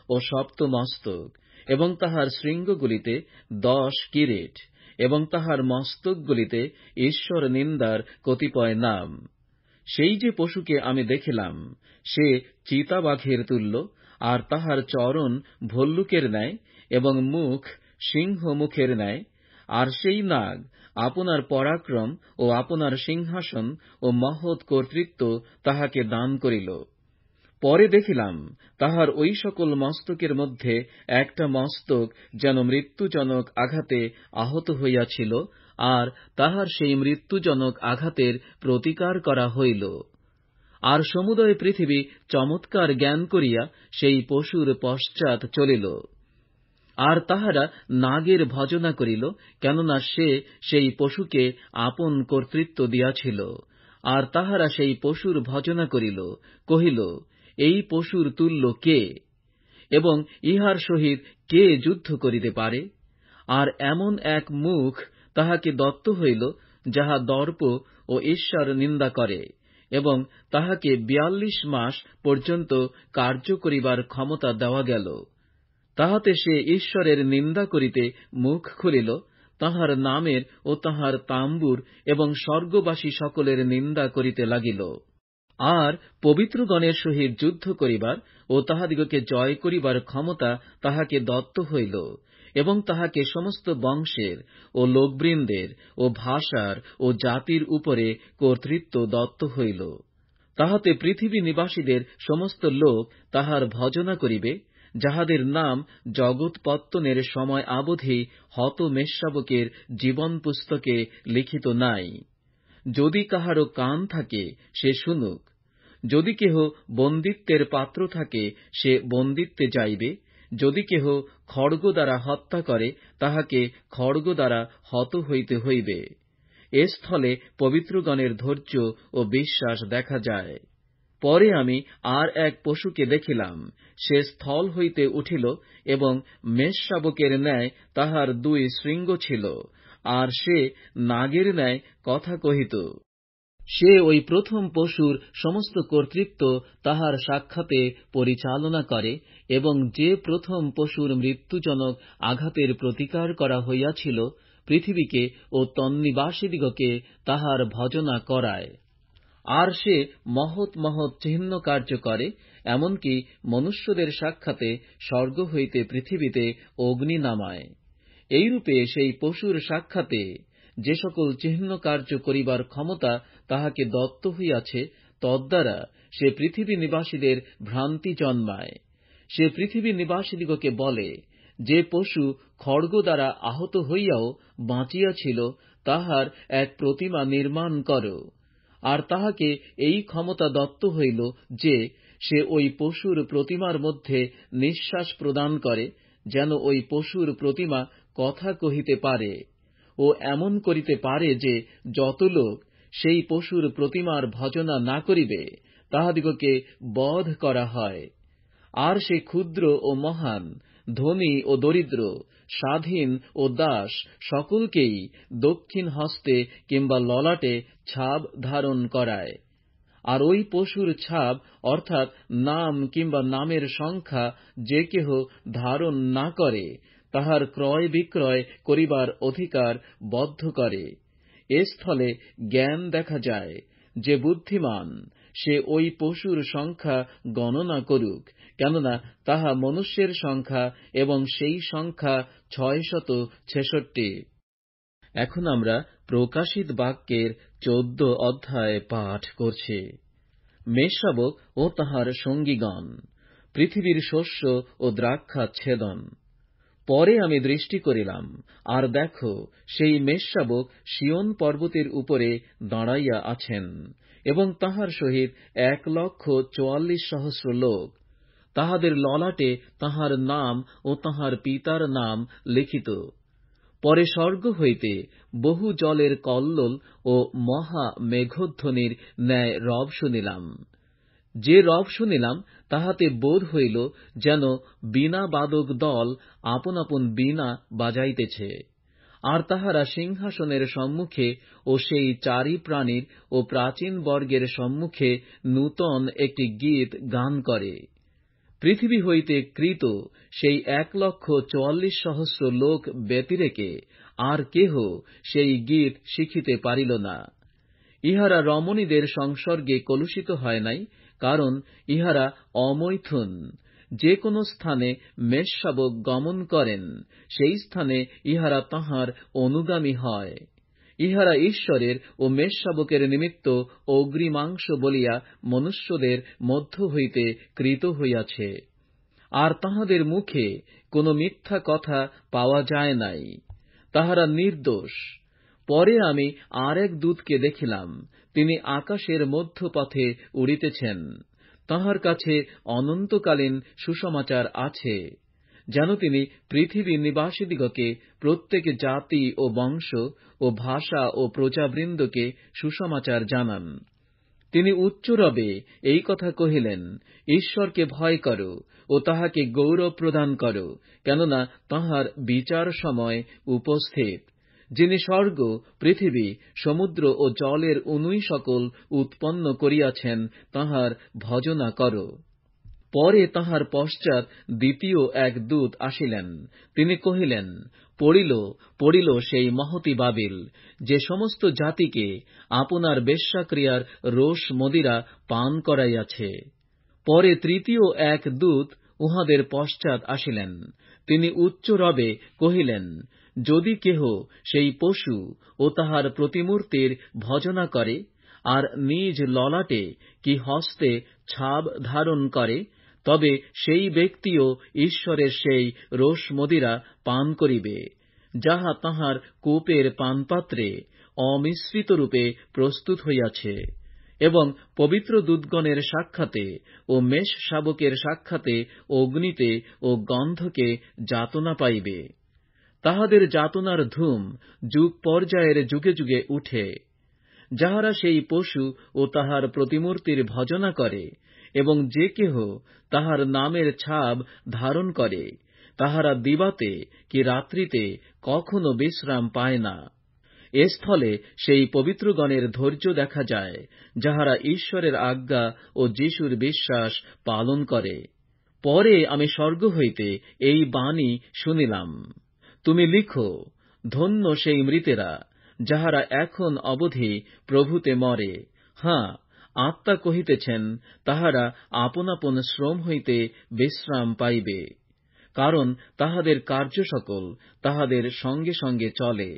ও 7 মস্তক, এবং তাহার শৃঙ্গগুলিতে 10 কিরীট, এবং তাহার মস্তকগুলিতে ঈশ্বর নিন্দার কতিপয় নাম। সেই যে পশুকে আমি দেখিলাম, সে চিতাবাঘের তুল্য, আর তাহার চরণ ভল্লুকের ন্যায়, এবং মুখ সিংহ মুখের ন্যায়। আর সেই নাগ আপনার পরাক্রম ও আপনার সিংহাসন ও মহৎ কর্তৃত্ব তাহাকে দান করিল। পরে দেখিলাম, তাহার ওই সকল মস্তকের মধ্যে একটা মস্তক যেন মৃত্যুজনক আঘাতে আহত হইয়াছিল, আর তাহার সেই মৃত্যুজনক আঘাতের প্রতিকার করা হইল। আর সমুদয় পৃথিবী চমৎকার জ্ঞান করিয়া সেই পশুর পশ্চাৎ চলিল। আর তাহারা নাগের ভজনা করিল, কেননা সে সেই পশুকে আপন কর্তৃত্ব দিয়াছিল। আর তাহারা সেই পশুর ভজনা করিল, কহিল, এই পশুর তুল্য কে, এবং ইহার সহিত কে যুদ্ধ করিতে পারে? আর এমন এক মুখ তাহাকে দত্ত হইল, যাহা দর্প ও ঈশ্বর নিন্দা করে, এবং তাহাকে 42 মাস পর্যন্ত কার্য করিবার ক্ষমতা দেওয়া গেল। তাহাতে সে ঈশ্বরের নিন্দা করিতে মুখ খুলিল, তাঁহার নামের ও তাঁহার তাম্বুর এবং স্বর্গবাসী সকলের নিন্দা করিতে লাগিল। আর পবিত্রগণের সহিত যুদ্ধ করিবার ও তাহাদিগকে জয় করিবার ক্ষমতা তাহাকে দত্ত হইল, এবং তাহাকে সমস্ত বংশের ও লোকবৃন্দের ও ভাষার ও জাতির উপরে কর্তৃত্ব দত্ত হইল। তাহাতে পৃথিবী নিবাসীদের সমস্ত লোক তাহার ভজনা করিবে, যাহাদের নাম জগৎপত্তনের সময় অবধি হত মেষশাবকের জীবন পুস্তকে লিখিত নাই। যদি কাহারও কান থাকে সে শুনুক। যদি কেহ বন্দিত্বের পাত্র থাকে সে বন্দিত্বে যাইবে। যদি কেহ খড়গ দ্বারা হত্যা করে তাহাকে খড়গ দ্বারা হত হইতে হইবে। এ স্থলে পবিত্রগণের ধৈর্য ও বিশ্বাস দেখা যায়। পরে আমি আর এক পশুকে দেখিলাম, সে স্থল হইতে উঠিল, এবং মেষশাবকের ন্যায় তাহার 2 শৃঙ্গ ছিল, আর সে নাগের ন্যায় কথা কহিত। সে ওই প্রথম পশুর সমস্ত কর্তৃত্ব তাহার সাক্ষাতে পরিচালনা করে, এবং যে প্রথম পশুর মৃত্যুজনক আঘাতের প্রতিকার করা হইয়াছিল, পৃথিবীকে ও তন্নিবাসীদিগকে তাহার ভজনা করায়। আর সে মহৎ মহৎ চিহ্ন কার্য করে, এমনকি মনুষ্যদের সাক্ষাতে স্বর্গ হইতে পৃথিবীতে অগ্নি নামায়। এইরূপে সেই পশুর সাক্ষাতে যে সকল চিহ্ন কার্য করিবার ক্ষমতা তাহাকে দত্ত হইয়াছে, তদ্বারা সে পৃথিবী নিবাসীদের ভ্রান্তি জন্মায়। সে পৃথিবী নিবাসীদিগকে বলে, যে পশু খড়গ দ্বারা আহত হইয়াও বাঁচিয়াছিল, তাহার এক প্রতিমা নির্মাণ কর। আর তাহাকে এই ক্ষমতা দত্ত হইল যে সে ওই পশুর প্রতিমার মধ্যে নিঃশ্বাস প্রদান করে, যেন ওই পশুর প্রতিমা কথা কহিতে পারে, ও এমন করিতে পারে যে যত লোক সেই পশুর প্রতিমার ভজনা না করিবে, তাহাদিগকে বধ করা হয়। আর সে ক্ষুদ্র ও মহান, ধনী ও দরিদ্র, স্বাধীন ও দাস সকলকেই দক্ষিণ হস্তে কিংবা ললাটে ছাপ ধারণ করায়। আর ওই পশুর ছাপ অর্থাৎ নাম কিংবা নামের সংখ্যা যে কেহ ধারণ না করে, তাহার ক্রয় বিক্রয় করিবার অধিকার বদ্ধ করে। এ স্থলে জ্ঞান দেখা যায়। যে বুদ্ধিমান সে ওই পশুর সংখ্যা গণনা করুক, কেননা তাহা মনুষ্যের সংখ্যা, এবং সেই সংখ্যা 666। এখন আমরা প্রকাশিত বাক্যের 14 অধ্যায় পাঠ করছি। মেষশাবক ও তাহার সঙ্গীগণ, পৃথিবীর শস্য ও দ্রাক্ষা ছেদন। পরে আমি দৃষ্টি করিলাম, আর দেখো, সেই মেষশাবক সিয়ন পর্বতের উপরে দাঁড়াইয়া আছেন, এবং তাহার সহিত 1,44,000 লোক। তাহাদের ললাটে তাহার নাম ও তাহার পিতার নাম লিখিত। পরে স্বর্গ হইতে বহু জলের কল্লোল ও মহা মেঘধ্বনির ন্যায় রব শুনিলাম। যে রব শুনিলাম তাহাতে বোধ হইল যেন বীণাবাদক দল আপন আপন বীণা বাজাইতেছে। আর তাহারা সিংহাসনের সম্মুখে ও সেই 4 প্রাণীর ও প্রাচীন বর্গের সম্মুখে নূতন একটি গীত গান করে। পৃথিবী হইতে কৃত সেই 1,44,000 লোক ব্যতিরেকে আর কেহ সেই গীত শিখিতে পারিল না। ইহারা রমণীদের সংসর্গে কলুষিত হয় নাই, কারণ ইহারা অমৈথুন। যে কোন স্থানে মেষশাবক গমন করেন, সেই স্থানে ইহারা তাঁহার অনুগামী হয়। ইহারা ঈশ্বরের ও মেষশাবকের নিমিত্ত অগ্রিমাংশ বলিয়া মনুষ্যদের মধ্য হইতে কৃত হইয়াছে। আর তাহাদের মুখে কোন মিথ্যা কথা পাওয়া যায় নাই, তাহারা নির্দোষ। পরে আমি আর এক দূতকে দেখিলাম, তিনি আকাশের মধ্যপথে উড়িতেছেন। তাঁহার কাছে অনন্তকালীন সুসমাচার আছে, যেন তিনি পৃথিবী নিবাসীদিগকে প্রত্যেক জাতি ও বংশ ও ভাষা ও প্রজাবৃন্দকে সুসমাচার জানান। তিনি উচ্চরবে এই কথা কহিলেন, ঈশ্বরকে ভয় করো ও তাহাকে গৌরব প্রদান করো, কেননা তাঁহার বিচার সময় উপস্থিত। যিনি স্বর্গ, পৃথিবী, সমুদ্র ও জলের অণুই সকল উৎপন্ন করিয়াছেন, তাঁহার ভজনা করো। পরে তাঁহার পশ্চাৎ দ্বিতীয় এক দূত আসিলেন। তিনি কহিলেন, পড়িল পড়িল সেই মহতী বাবিল, যে সমস্ত জাতিকে আপনার বেশ্যাক্রিয়ার রোষ মদিরা পান করাইয়াছে। পরে তৃতীয় এক দূত উহাদের পশ্চাৎ আসিলেন। তিনি উচ্চরবে কহিলেন, যদি কেহ সেই পশু ও তাহার প্রতিমূর্তির ভজনা করে, আর নিজ ললাটে কি হস্তে ছাপ ধারণ করে, তবে সেই ব্যক্তিও ঈশ্বরের সেই রোষ মদিরা পান করিবে, যাহা তাঁহার কোপের পানপাত্রে অমিশ্রিত রূপে প্রস্তুত হইয়াছে, এবং পবিত্র দূতগণের সাক্ষাতে ও মেষ শাবকের সাক্ষাতে অগ্নিতে ও গন্ধকে যাতনা পাইবে। তাহাদের যাতনার ধূম যুগ পর্যায়ের যুগে যুগে উঠে। যাহারা সেই পশু ও তাহার প্রতিমূর্তির ভজনা করে, এবং যে কেহ তাহার নামের ছাপ ধারণ করে, তাহারা দিবাতে কি রাত্রিতে কখনো বিশ্রাম পায় না। এস্থলে সেই পবিত্রগণের ধৈর্য দেখা যায়, যাহারা ঈশ্বরের আজ্ঞা ও যীশুর বিশ্বাস পালন করে। পরে আমি স্বর্গ হইতে এই বাণী শুনিলাম, তুমি লিখো, ধন্য সেই মৃতেরা, যাহারা এখন অবধি প্রভুতে মরে। হাঁ, আত্মা কহিতেছেন, তাহারা আপন আপন শ্রম হইতে বিশ্রাম পাইবে, কারণ তাহাদের কার্য সকল তাহাদের সঙ্গে সঙ্গে চলে।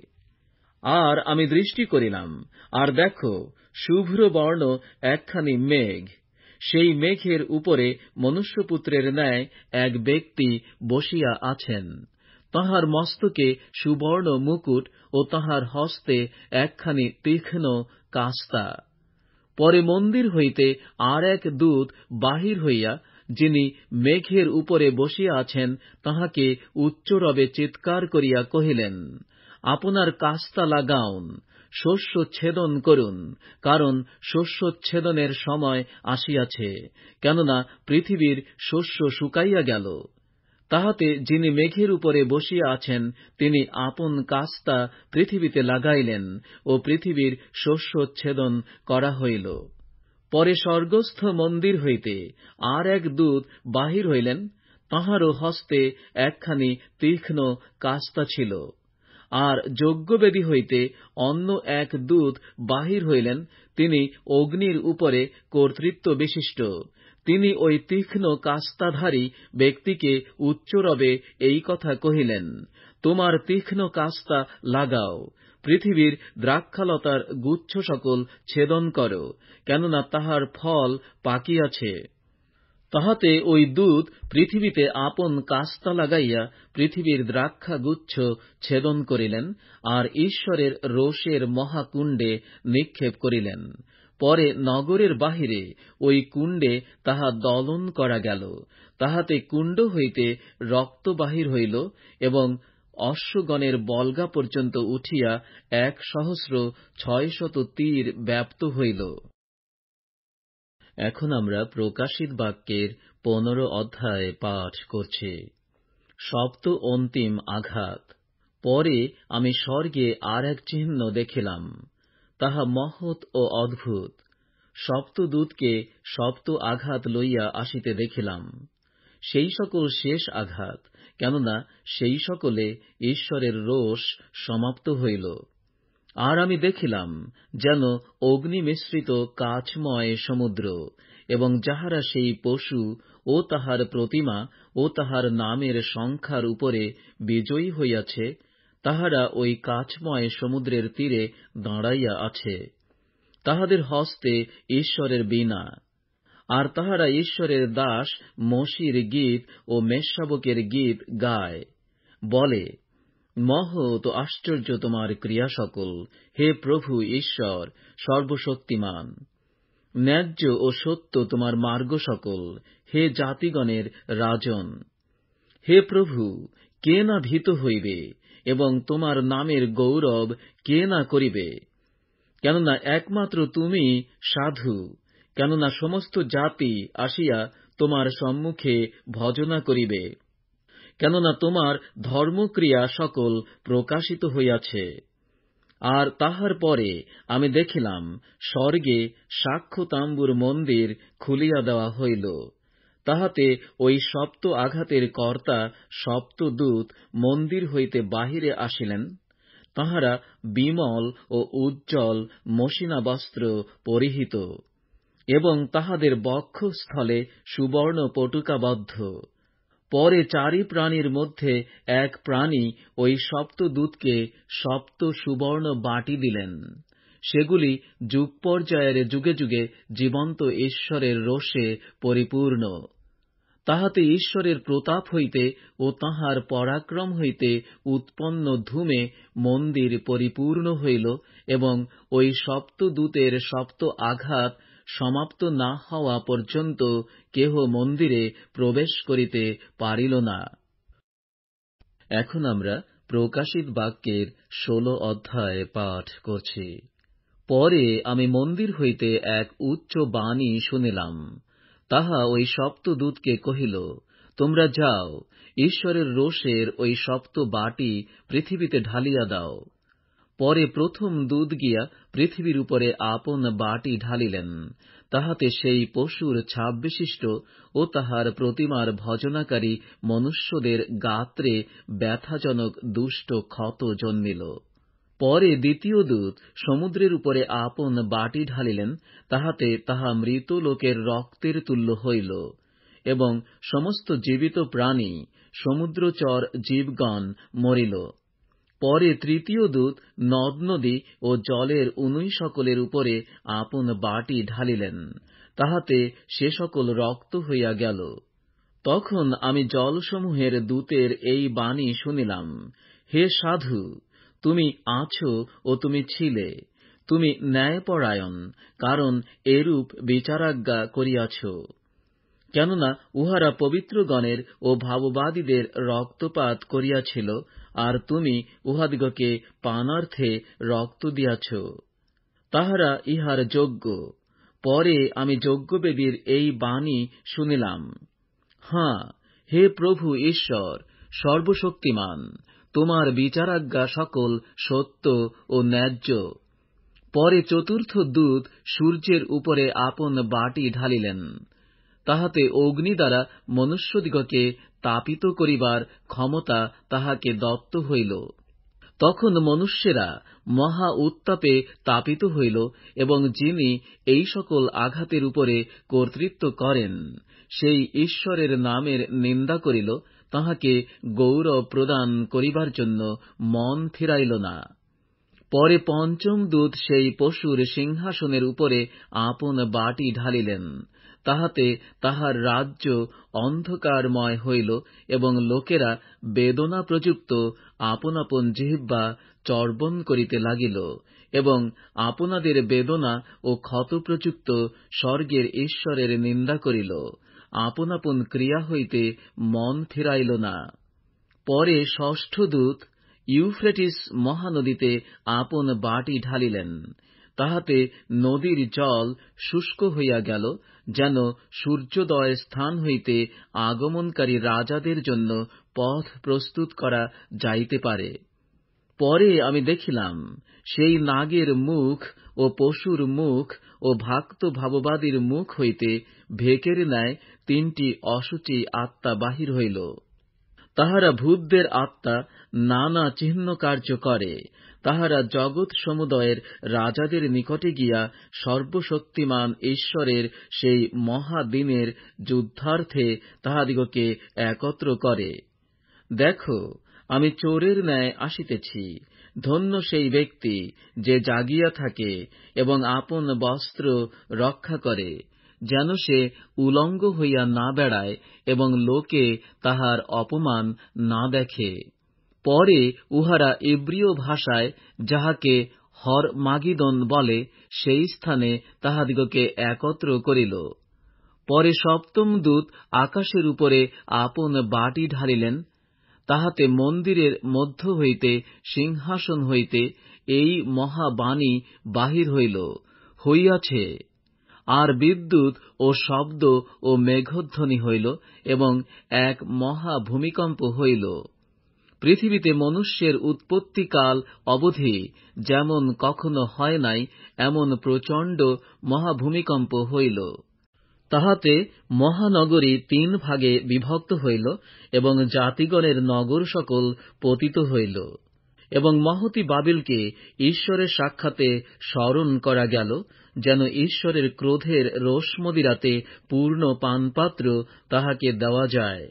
আর আমি দৃষ্টি করিলাম, আর দেখো, শুভ্র বর্ণ একখানি মেঘ। সেই মেঘের উপরে মনুষ্যপুত্রের ন্যায় এক ব্যক্তি বসিয়া আছেন। তাঁহার মস্তকে সুবর্ণ মুকুট ও তাঁহার হস্তে একখানি তীক্ষ্ণ কাস্তা। পরে মন্দির হইতে আর এক দূত বাহির হইয়া, যিনি মেঘের উপরে বসিয়া আছেন, তাঁহাকে উচ্চরবে চিৎকার করিয়া কহিলেন, আপনার কাস্তা লাগাউন, শস্য ছেদন করুন, কারণ শস্যচ্ছেদনের সময় আসিয়াছে, কেননা পৃথিবীর শস্য শুকাইয়া গেল। তাহাতে যিনি মেঘের উপরে বসিয়া আছেন, তিনি আপন কাস্তা পৃথিবীতে লাগাইলেন, ও পৃথিবীর শস্যচ্ছেদন করা হইল। পরে স্বর্গস্থ মন্দির হইতে আর এক দূত বাহির হইলেন। তাঁহারও হস্তে একখানি তীক্ষ্ণ কাস্তা ছিল। আর যজ্ঞবেদী হইতে অন্য এক দূত বাহির হইলেন। তিনি অগ্নির উপরে কর্তৃত্ব বিশিষ্ট। তিনি ওই তীক্ষ্ণ কাস্তাধারী ব্যক্তিকে উচ্চরবে এই কথা কহিলেন, তোমার তীক্ষ্ণ কাস্তা লাগাও, পৃথিবীর দ্রাক্ষালতার গুচ্ছ সকল ছেদন করো, কেননা তাহার ফল পাকিয়াছে। তাহাতে ওই দূত পৃথিবীতে আপন কাস্তা লাগাইয়া পৃথিবীর দ্রাক্ষাগুচ্ছ ছেদন করিলেন, আর ঈশ্বরের রোষের মহাকুণ্ডে নিক্ষেপ করিলেন। পরে নগরের বাহিরে ওই কুণ্ডে তাহা দলন করা গেল। তাহাতে কুণ্ড হইতে রক্ত বাহির হইল, এবং অশ্বগণের বল্গা পর্যন্ত উঠিয়া 1,600 তীর ব্যাপ্ত হইল। এখন আমরা প্রকাশিত বাক্যের 15 অধ্যায় পাঠ করছি। সপ্ত অন্তিম আঘাত। পরে আমি স্বর্গে আর এক চিহ্ন দেখিলাম, তাহা মহৎ ও অদ্ভুত। সপ্তদূতকে সপ্ত আঘাত লইয়া আসিতে দেখিলাম। সেই সকল শেষ আঘাত, কেননা সেই সকলে ঈশ্বরের রোষ সমাপ্ত হইল। আর আমি দেখিলাম যেন অগ্নি মিশ্রিত কাচময় সমুদ্র, এবং যাহারা সেই পশু ও তাহার প্রতিমা ও তাহার নামের সংখ্যার উপরে বিজয়ী হইয়াছে, তাহারা ওই কাচময় সমুদ্রের তীরে দাঁড়াইয়া আছে। তাহাদের হস্তে ঈশ্বরের বীণা, আর তাহারা ঈশ্বরের দাস মসির গীত ও মেষশাবকের গীত গায়, বলে, মহৎ ও আশ্চর্য তোমার ক্রিয়া সকল, হে প্রভু ঈশ্বর সর্বশক্তিমান। ন্যায্য ও সত্য তোমার মার্গ সকল, হে জাতিগণের রাজন। হে প্রভু, কে না ভীত হইবে, এবং তোমার নামের গৌরব কে না করিবে? কেননা একমাত্র তুমি সাধু, কেননা সমস্ত জাতি আসিয়া তোমার সম্মুখে ভজনা করিবে, কেননা তোমার ধর্মক্রিয়া সকল প্রকাশিত হইয়াছে। আর তাহার পরে আমি দেখিলাম স্বর্গে সাক্ষ্য তাম্বুর মন্দির খুলিয়া দেওয়া হইল। তাহাতে ওই সপ্ত আঘাতের কর্তা সপ্তদূত মন্দির হইতে বাহিরে আসিলেন। তাহারা বিমল ও উজ্জ্বল মসিনা বস্ত্র পরিহিত, এবং তাহাদের বক্ষস্থলে সুবর্ণ পটুকাবদ্ধ। পরে চারি প্রাণীর মধ্যে এক প্রাণী ওই সপ্তদূতকে সপ্ত সুবর্ণ বাটি দিলেন। সেগুলি যুগ পর্যায়ের যুগে যুগে জীবন্ত ঈশ্বরের রোষে পরিপূর্ণ। তাহাতে ঈশ্বরের প্রতাপ হইতে ও তাঁহার পরাক্রম হইতে উৎপন্ন ধূমে মন্দির পরিপূর্ণ হইল, এবং ওই সপ্তদূতের সপ্ত আঘাত সমাপ্ত না হওয়া পর্যন্ত কেহ মন্দিরে প্রবেশ করিতে পারিল না। এখন আমরা প্রকাশিত বাক্যের 16 অধ্যায় পাঠ করছি। পরে আমি মন্দির হইতে এক উচ্চ বাণী শুনিলাম। তাহা ওই সপ্তদূতকে কহিল, তোমরা যাও, ঈশ্বরের রোষের ওই সপ্ত বাটি পৃথিবীতে ঢালিয়া দাও। পরে প্রথম দূত গিয়া পৃথিবীর উপরে আপন বাটি ঢালিলেন। তাহাতে সেই পশুর ছাপ বিশিষ্ট ও তাহার প্রতিমার ভজনাকারী মনুষ্যদের গাত্রে ব্যথাজনক দুষ্ট ক্ষত জন্মিল। পরে দ্বিতীয় দূত সমুদ্রের উপরে আপন বাটি ঢালিলেন। তাহাতে তাহা মৃত লোকের রক্তের তুল্য হইল, এবং সমস্ত জীবিত প্রাণী সমুদ্রচর জীবগণ মরিল। পরে তৃতীয় দূত নদ নদী ও জলের উনুই সকলের উপরে আপন বাটি ঢালিলেন। তাহাতে সে সকল রক্ত হইয়া গেল। তখন আমি জলসমূহের দূতের এই বাণী শুনিলাম, হে সাধু, তুমি আছো ও তুমি ছিলে, তুমি ন্যায়পরায়ণ, কারণ এরূপ বিচারাজ্ঞা করিয়াছ। কেননা উহারা পবিত্রগণের ও ভাববাদীদের রক্তপাত করিয়াছিল, আর তুমি উহাদিগকে পানার্থে রক্ত দিয়াছ। তাহারা ইহার যোগ্য। পরে আমি যজ্ঞবেদীর এই বাণী শুনিলাম, হাঁ, হে প্রভু ঈশ্বর সর্বশক্তিমান, তোমার বিচারাজ্ঞা সকল সত্য ও ন্যায্য। পরে চতুর্থ দূত সূর্যের উপরে আপন বাটি ঢালিলেন। তাহাতে অগ্নি দ্বারা মনুষ্যদিগকে তাপিত করিবার ক্ষমতা তাহাকে দত্ত হইল। তখন মনুষ্যেরা মহা উত্তাপে তাপিত হইল, এবং যিনি এই সকল আঘাতের উপরে কর্তৃত্ব করেন, সেই ঈশ্বরের নামের নিন্দা করিল, তাহাকে গৌরব প্রদান করিবার জন্য মন ফিরাইল না। পরে পঞ্চম দূত সেই পশুর সিংহাসনের উপরে আপন বাটি ঢালিলেন। তাহাতে তাহার রাজ্য অন্ধকারময় হইল, এবং লোকেরা বেদনা প্রযুক্ত আপন আপন জিহ্বা চর্বণ করিতে লাগিল, এবং আপনাদের বেদনা ও ক্ষত প্রযুক্ত স্বর্গের ঈশ্বরের নিন্দা করিল, আপন আপন ক্রিয়া হইতে মন ফিরাইল না। পরে ষষ্ঠ দূত ইউফ্রেটিস মহানদীতে আপন বাটি ঢালিলেন। তাহাতে নদীর জল শুষ্ক হইয়া গেল, যেন সূর্যোদয় স্থান হইতে আগমনকারী রাজাদের জন্য পথ প্রস্তুত করা যাইতে পারে। পরে আমি দেখিলাম সেই নাগের মুখ ও পশুর মুখ ও ভাক্ত ভাববাদীর মুখ হইতে ভেকের ন্যায় 3টি অশুচি আত্মা বাহির হইল। তাহারা ভূতদের আত্মা, নানা চিহ্ন কার্য করে। তাহারা জগৎ সমুদয়ের রাজাদের নিকটে গিয়া সর্বশক্তিমান ঈশ্বরের সেই মহাদিনের যুদ্ধার্থে তাহাদিগকে একত্র করে। দেখো, আমি চোরের ন্যায় আসিতেছি। ধন্য সেই ব্যক্তি যে জাগিয়া থাকে এবং আপন বস্ত্র রক্ষা করে, যেন সে উলঙ্গ হইয়া না বেড়ায় এবং লোকে তাহার অপমান না দেখে। পরে উহারা ইব্রীয় ভাষায় যাহাকে হরমাগিদন বলে, সেই স্থানে তাহাদিগকে একত্র করিল। পরে সপ্তম দূত আকাশের উপরে আপন বাটি ঢালিলেন। তাহাতে মন্দিরের মধ্য হইতে সিংহাসন হইতে এই মহাবাণী বাহির হইল, হইয়াছে, আর বিদ্যুৎ ও শব্দ ও মেঘধ্বনি হইল, এবং এক মহা ভূমিকম্প হইল। পৃথিবীতে মনুষ্যের উৎপত্তিকাল অবধি যেমন কখনো হয় নাই, এমন প্রচণ্ড মহাভূমিকম্প হইল। তাহাতে মহানগরী 3 ভাগে বিভক্ত হইল, এবং জাতিগণের নগর সকল পতিত হইল। এবং মহতী বাবেলকে ঈশ্বরের সাক্ষাতে স্মরণ করা গেল, যেন ঈশ্বরের ক্রোধের রোষমদিরাতে পূর্ণ পানপাত্র তাহাকে দেওয়া যায়।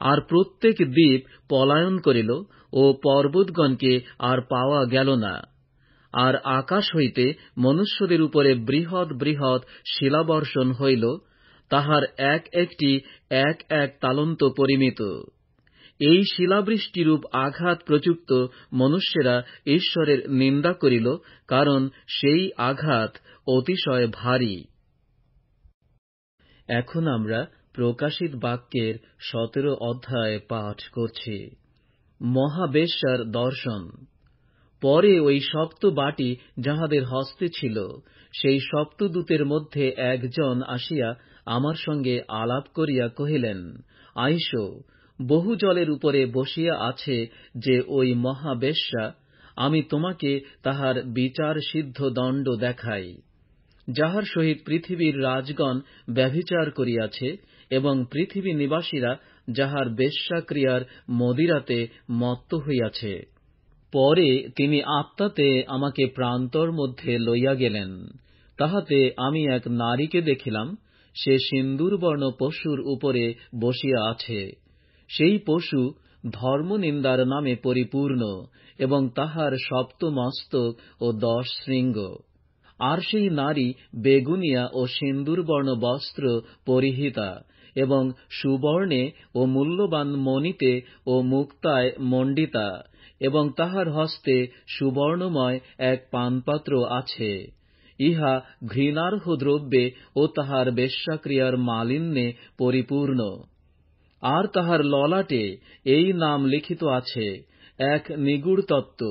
আর প্রত্যেক দ্বীপ পলায়ন করিল, ও পর্বতগণকে আর পাওয়া গেল না। আর আকাশ হইতে মনুষ্যদের উপরে বৃহৎ বৃহৎ শিলাবর্ষণ হইল, তাহার এক একটি এক এক তালন্ত পরিমিত। এই শিলাবৃষ্টিরূপ আঘাত প্রযুক্ত মনুষ্যেরা ঈশ্বরের নিন্দা করিল, কারণ সেই আঘাত অতিশয় ভারী। এখন আমরা প্রকাশিত বাক্যের 17 অধ্যায় পাঠ করছি। মহাবেশ্যার দর্শন। পরে ওই সপ্ত বাটি যাহাদের হস্তে ছিল, সেই সপ্তদূতের মধ্যে একজন আসিয়া আমার সঙ্গে আলাপ করিয়া কহিলেন, আইসো, বহু জলের উপরে বসিয়া আছে যে ওই মহাবেশ্যা, আমি তোমাকে তাহার বিচার সিদ্ধ দণ্ড দেখাই, যাহার সহিত পৃথিবীর রাজগণ ব্যভিচার করিয়াছে, এবং পৃথিবী নিবাসীরা যাহার বেশ্যাক্রিয়ার মদিরাতে মত্ত হইয়াছে। পরে তিনি আত্মাতে আমাকে প্রান্তর মধ্যে লইয়া গেলেন। তাহাতে আমি এক নারীকে দেখিলাম, সে সিন্দুরবর্ণ পশুর উপরে বসিয়া আছে। সেই পশু ধর্মনিন্দার নামে পরিপূর্ণ, এবং তাহার সপ্ত মস্তক ও 10 শৃঙ্গ। আর সেই নারী বেগুনিয়া ও সিন্দুরবর্ণ বস্ত্র পরিহিতা, এবং সুবর্ণে ও মূল্যবান মণিতে ও মুক্তায় মণ্ডিতা, এবং তাহার হস্তে সুবর্ণময় এক পানপাত্র আছে। ইহা ঘৃণার্হ দ্রব্যে ও তাহার বেশ্যাক্রিয়ার মালিন্যে পরিপূর্ণ। আর তাহার ললাটে এই নাম লিখিত আছে, এক নিগূঢ় তত্ত্ব,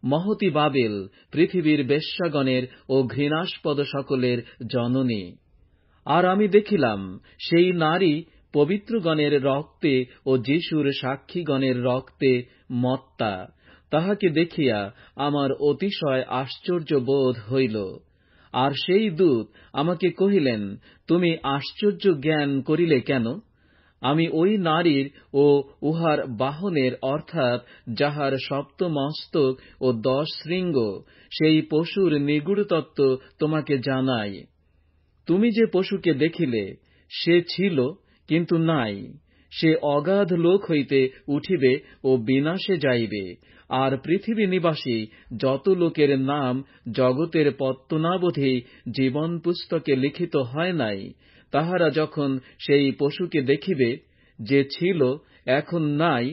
মহতী বাবেল, পৃথিবীর বেশ্যাগণের ও ঘৃণাস্পদ সকলের জননী। আর আমি দেখিলাম, সেই নারী পবিত্রগণের রক্তে ও যীশুর সাক্ষীগণের রক্তে মত্তা। তাহাকে দেখিয়া আমার অতিশয় আশ্চর্য বোধ হইল। আর সেই দূত আমাকে কহিলেন, তুমি আশ্চর্য জ্ঞান করিলে কেন? আমি ওই নারীর ও উহার বাহনের অর্থাৎ যাহার সপ্ত মস্তক ও 10 শৃঙ্গ, সেই পশুর নিগূঢ় তত্ত্ব তোমাকে জানাই। তুমি যে পশুকে দেখিলে, সে ছিল কিন্তু নাই, সে অগাধ লোক হইতে উঠিবে ও বিনাশে যাইবে। আর পৃথিবী নিবাসী যত লোকের নাম জগতের পত্তনাবধি জীবন পুস্তকে লিখিত হয় নাই, তাহারা যখন সেই পশুকে দেখিবে, যে ছিল, এখন নাই,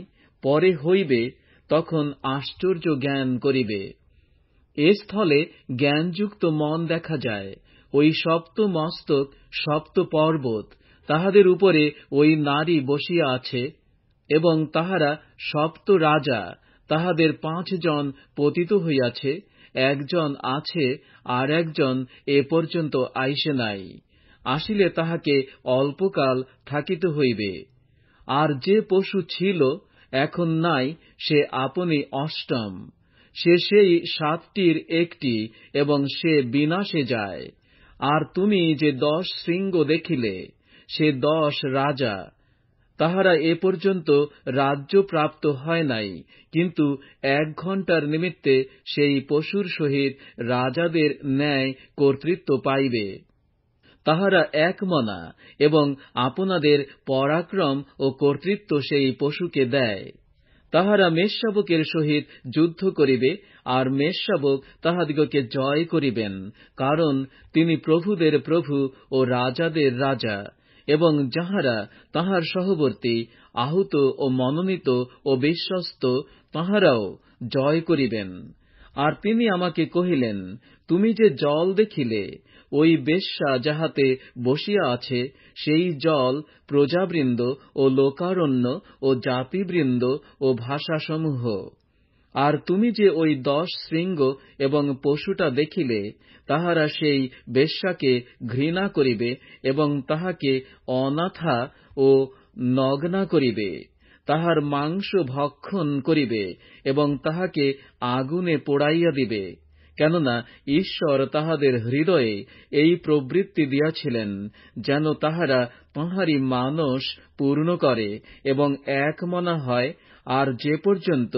পরে হইবে, তখন আশ্চর্য জ্ঞান করিবে। এ স্থলে জ্ঞানযুক্ত মন দেখা যায়। ওই সপ্ত মস্তক, সপ্ত পর্বত, তাহাদের উপরে ওই নারী বসিয়া আছে, এবং তাহারা সপ্ত রাজা, তাহাদের 5 জন পতিত হইয়াছে, একজন আছে, আর একজন এ পর্যন্ত আইসে নাই। আসিলে তাহাকে অল্পকাল থাকিতে হইবে। আর যে পশু ছিল, এখন নাই, সে আপনি অষ্টম। সে সেই 7টির একটি, এবং সে বিনাশে যায়। আর তুমি যে 10 শৃঙ্গ দেখিলে, সে 10 রাজা। তাহারা এ পর্যন্ত রাজ্য প্রাপ্ত হয় নাই, কিন্তু 1 ঘণ্টার নিমিত্তে সেই পশুর সহিত রাজাদের ন্যায় কর্তৃত্ব পাইবে। তাহারা এক মনা, এবং আপনাদের পরাক্রম ও কর্তৃত্ব সেই পশুকে দেয়। তাহারা মেষশাবকের সহিত যুদ্ধ করিবে, আর মেষশাবক তাহাদিগকে জয় করিবেন, কারণ তিনি প্রভুদের প্রভু ও রাজাদের রাজা। এবং যাহারা তাহার সহবর্তী, আহুত ও মনোনীত ও বিশ্বস্ত, তাহারাও জয় করিবেন। আর তিনি আমাকে কহিলেন, তুমি যে জল দেখিলে, ওই বেশ্যা যাহাতে বসিয়া আছে, সেই জল প্রজাবৃন্দ ও লোকারণ্য ও জাতিবৃন্দ ও ভাষাসমূহ। আর তুমি যে ওই 10 শৃঙ্গ এবং পশুটা দেখিলে, তাহারা সেই বেশ্যাকে ঘৃণা করিবে এবং তাহাকে অনাথা ও নগ্না করিবে, তাহার মাংস ভক্ষণ করিবে এবং তাহাকে আগুনে পোড়াইয়া দিবে। কেননা ঈশ্বর তাহাদের হৃদয়ে এই প্রবৃত্তি দিয়াছিলেন, যেন তাহারা তাঁহারই মানস পূর্ণ করে এবং এক মনা হয়, আর যে পর্যন্ত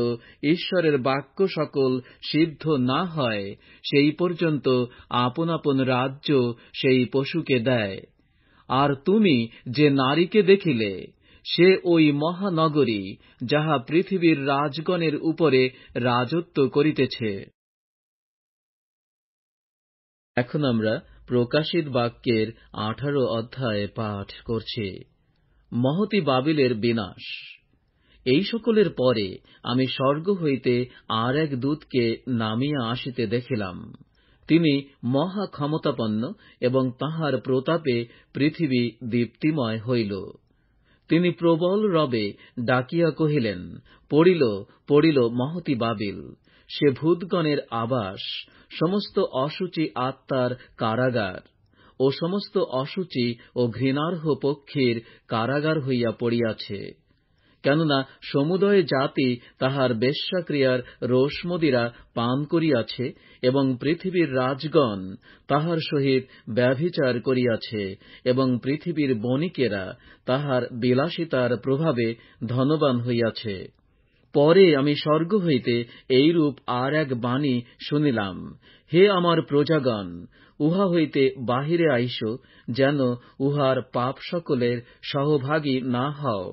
ঈশ্বরের বাক্য সকল সিদ্ধ না হয়, সেই পর্যন্ত আপন আপন রাজ্য সেই পশুকে দেয়। আর তুমি যে নারীকে দেখিলে, সে ওই মহানগরী, যাহা পৃথিবীর রাজগণের উপরে রাজত্ব করিতেছে। এখন আমরা প্রকাশিত বাক্যের 18 অধ্যায় পাঠ করছি। মহতী বাবিলের বিনাশ। এই সকলের পরে আমি স্বর্গ হইতে আর এক দূতকে নামিয়া আসিতে দেখিলাম। তিনি মহা ক্ষমতাপন্ন এবং তাঁহার প্রতাপে পৃথিবী দীপ্তিময় হইল। তিনি প্রবল রবে ডাকিয়া কহিলেন, পড়িল, পড়িল মহতী বাবিল, সে ভূতগণের আবাস, সমস্ত অশুচি আত্মার কারাগার ও সমস্ত অশুচি ও ঘৃণার্হ পক্ষীর কারাগার হইয়া পড়িয়াছে। কেননা সমুদয় জাতি তাহার বেশ্যাক্রিয়ার রোষমদিরা পান করিয়াছে এবং পৃথিবীর রাজগণ তাহার সহিত ব্যভিচার করিয়াছে এবং পৃথিবীর বণিকেরা তাহার বিলাসিতার প্রভাবে ধনবান হইয়াছে। পরে আমি স্বর্গ হইতে এইরূপ আর এক বাণী শুনিলাম, হে আমার প্রজাগণ, উহা হইতে বাহিরে আইস, যেন উহার পাপ সকলের সহভাগী না হও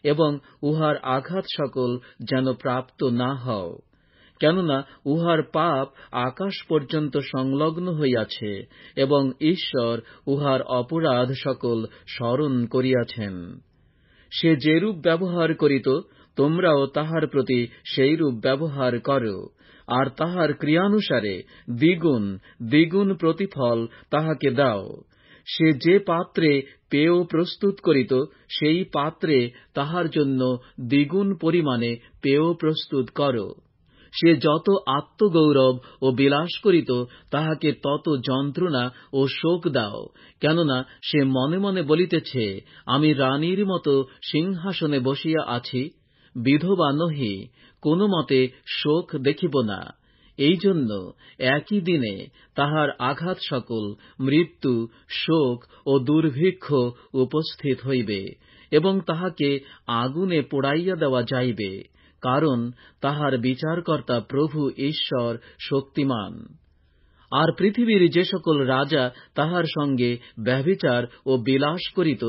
এবং উহার আঘাত সকল যেন প্রাপ্ত না হও। কেননা উহার পাপ আকাশ পর্যন্ত সংলগ্ন হইয়াছে এবং ঈশ্বর উহার অপরাধ সকল স্মরণ করিয়াছেন। সে যেরূপ ব্যবহার করিত, তোমরাও তাহার প্রতি সেইরূপ ব্যবহার করো, আর তাহার ক্রিয়ানুসারে দ্বিগুণ দ্বিগুণ প্রতিফল তাহাকে দাও। সে যে পাত্রে পেয় প্রস্তুত করিত, সেই পাত্রে তাহার জন্য দ্বিগুণ পরিমাণে পেয় প্রস্তুত করো। সে যত আত্মগৌরব ও বিলাস করিত, তাহাকে তত যন্ত্রণা ও শোক দাও। কেননা সে মনে মনে বলিতেছে, আমি রানীর মতো সিংহাসনে বসিয়া আছি, বিধবা নহি, কোন মতে শোক দেখিব না। এই জন্য একই দিনে তাহার আঘাত সকল, মৃত্যু, শোক ও দুর্ভিক্ষ উপস্থিত হইবে এবং তাহাকে আগুনে পোড়াইয়া দেওয়া যাইবে, কারণ তাহার বিচারকর্তা প্রভু ঈশ্বর শক্তিমান। আর পৃথিবীর যে সকল রাজা তাহার সঙ্গে ব্যভিচার ও বিলাস করিত,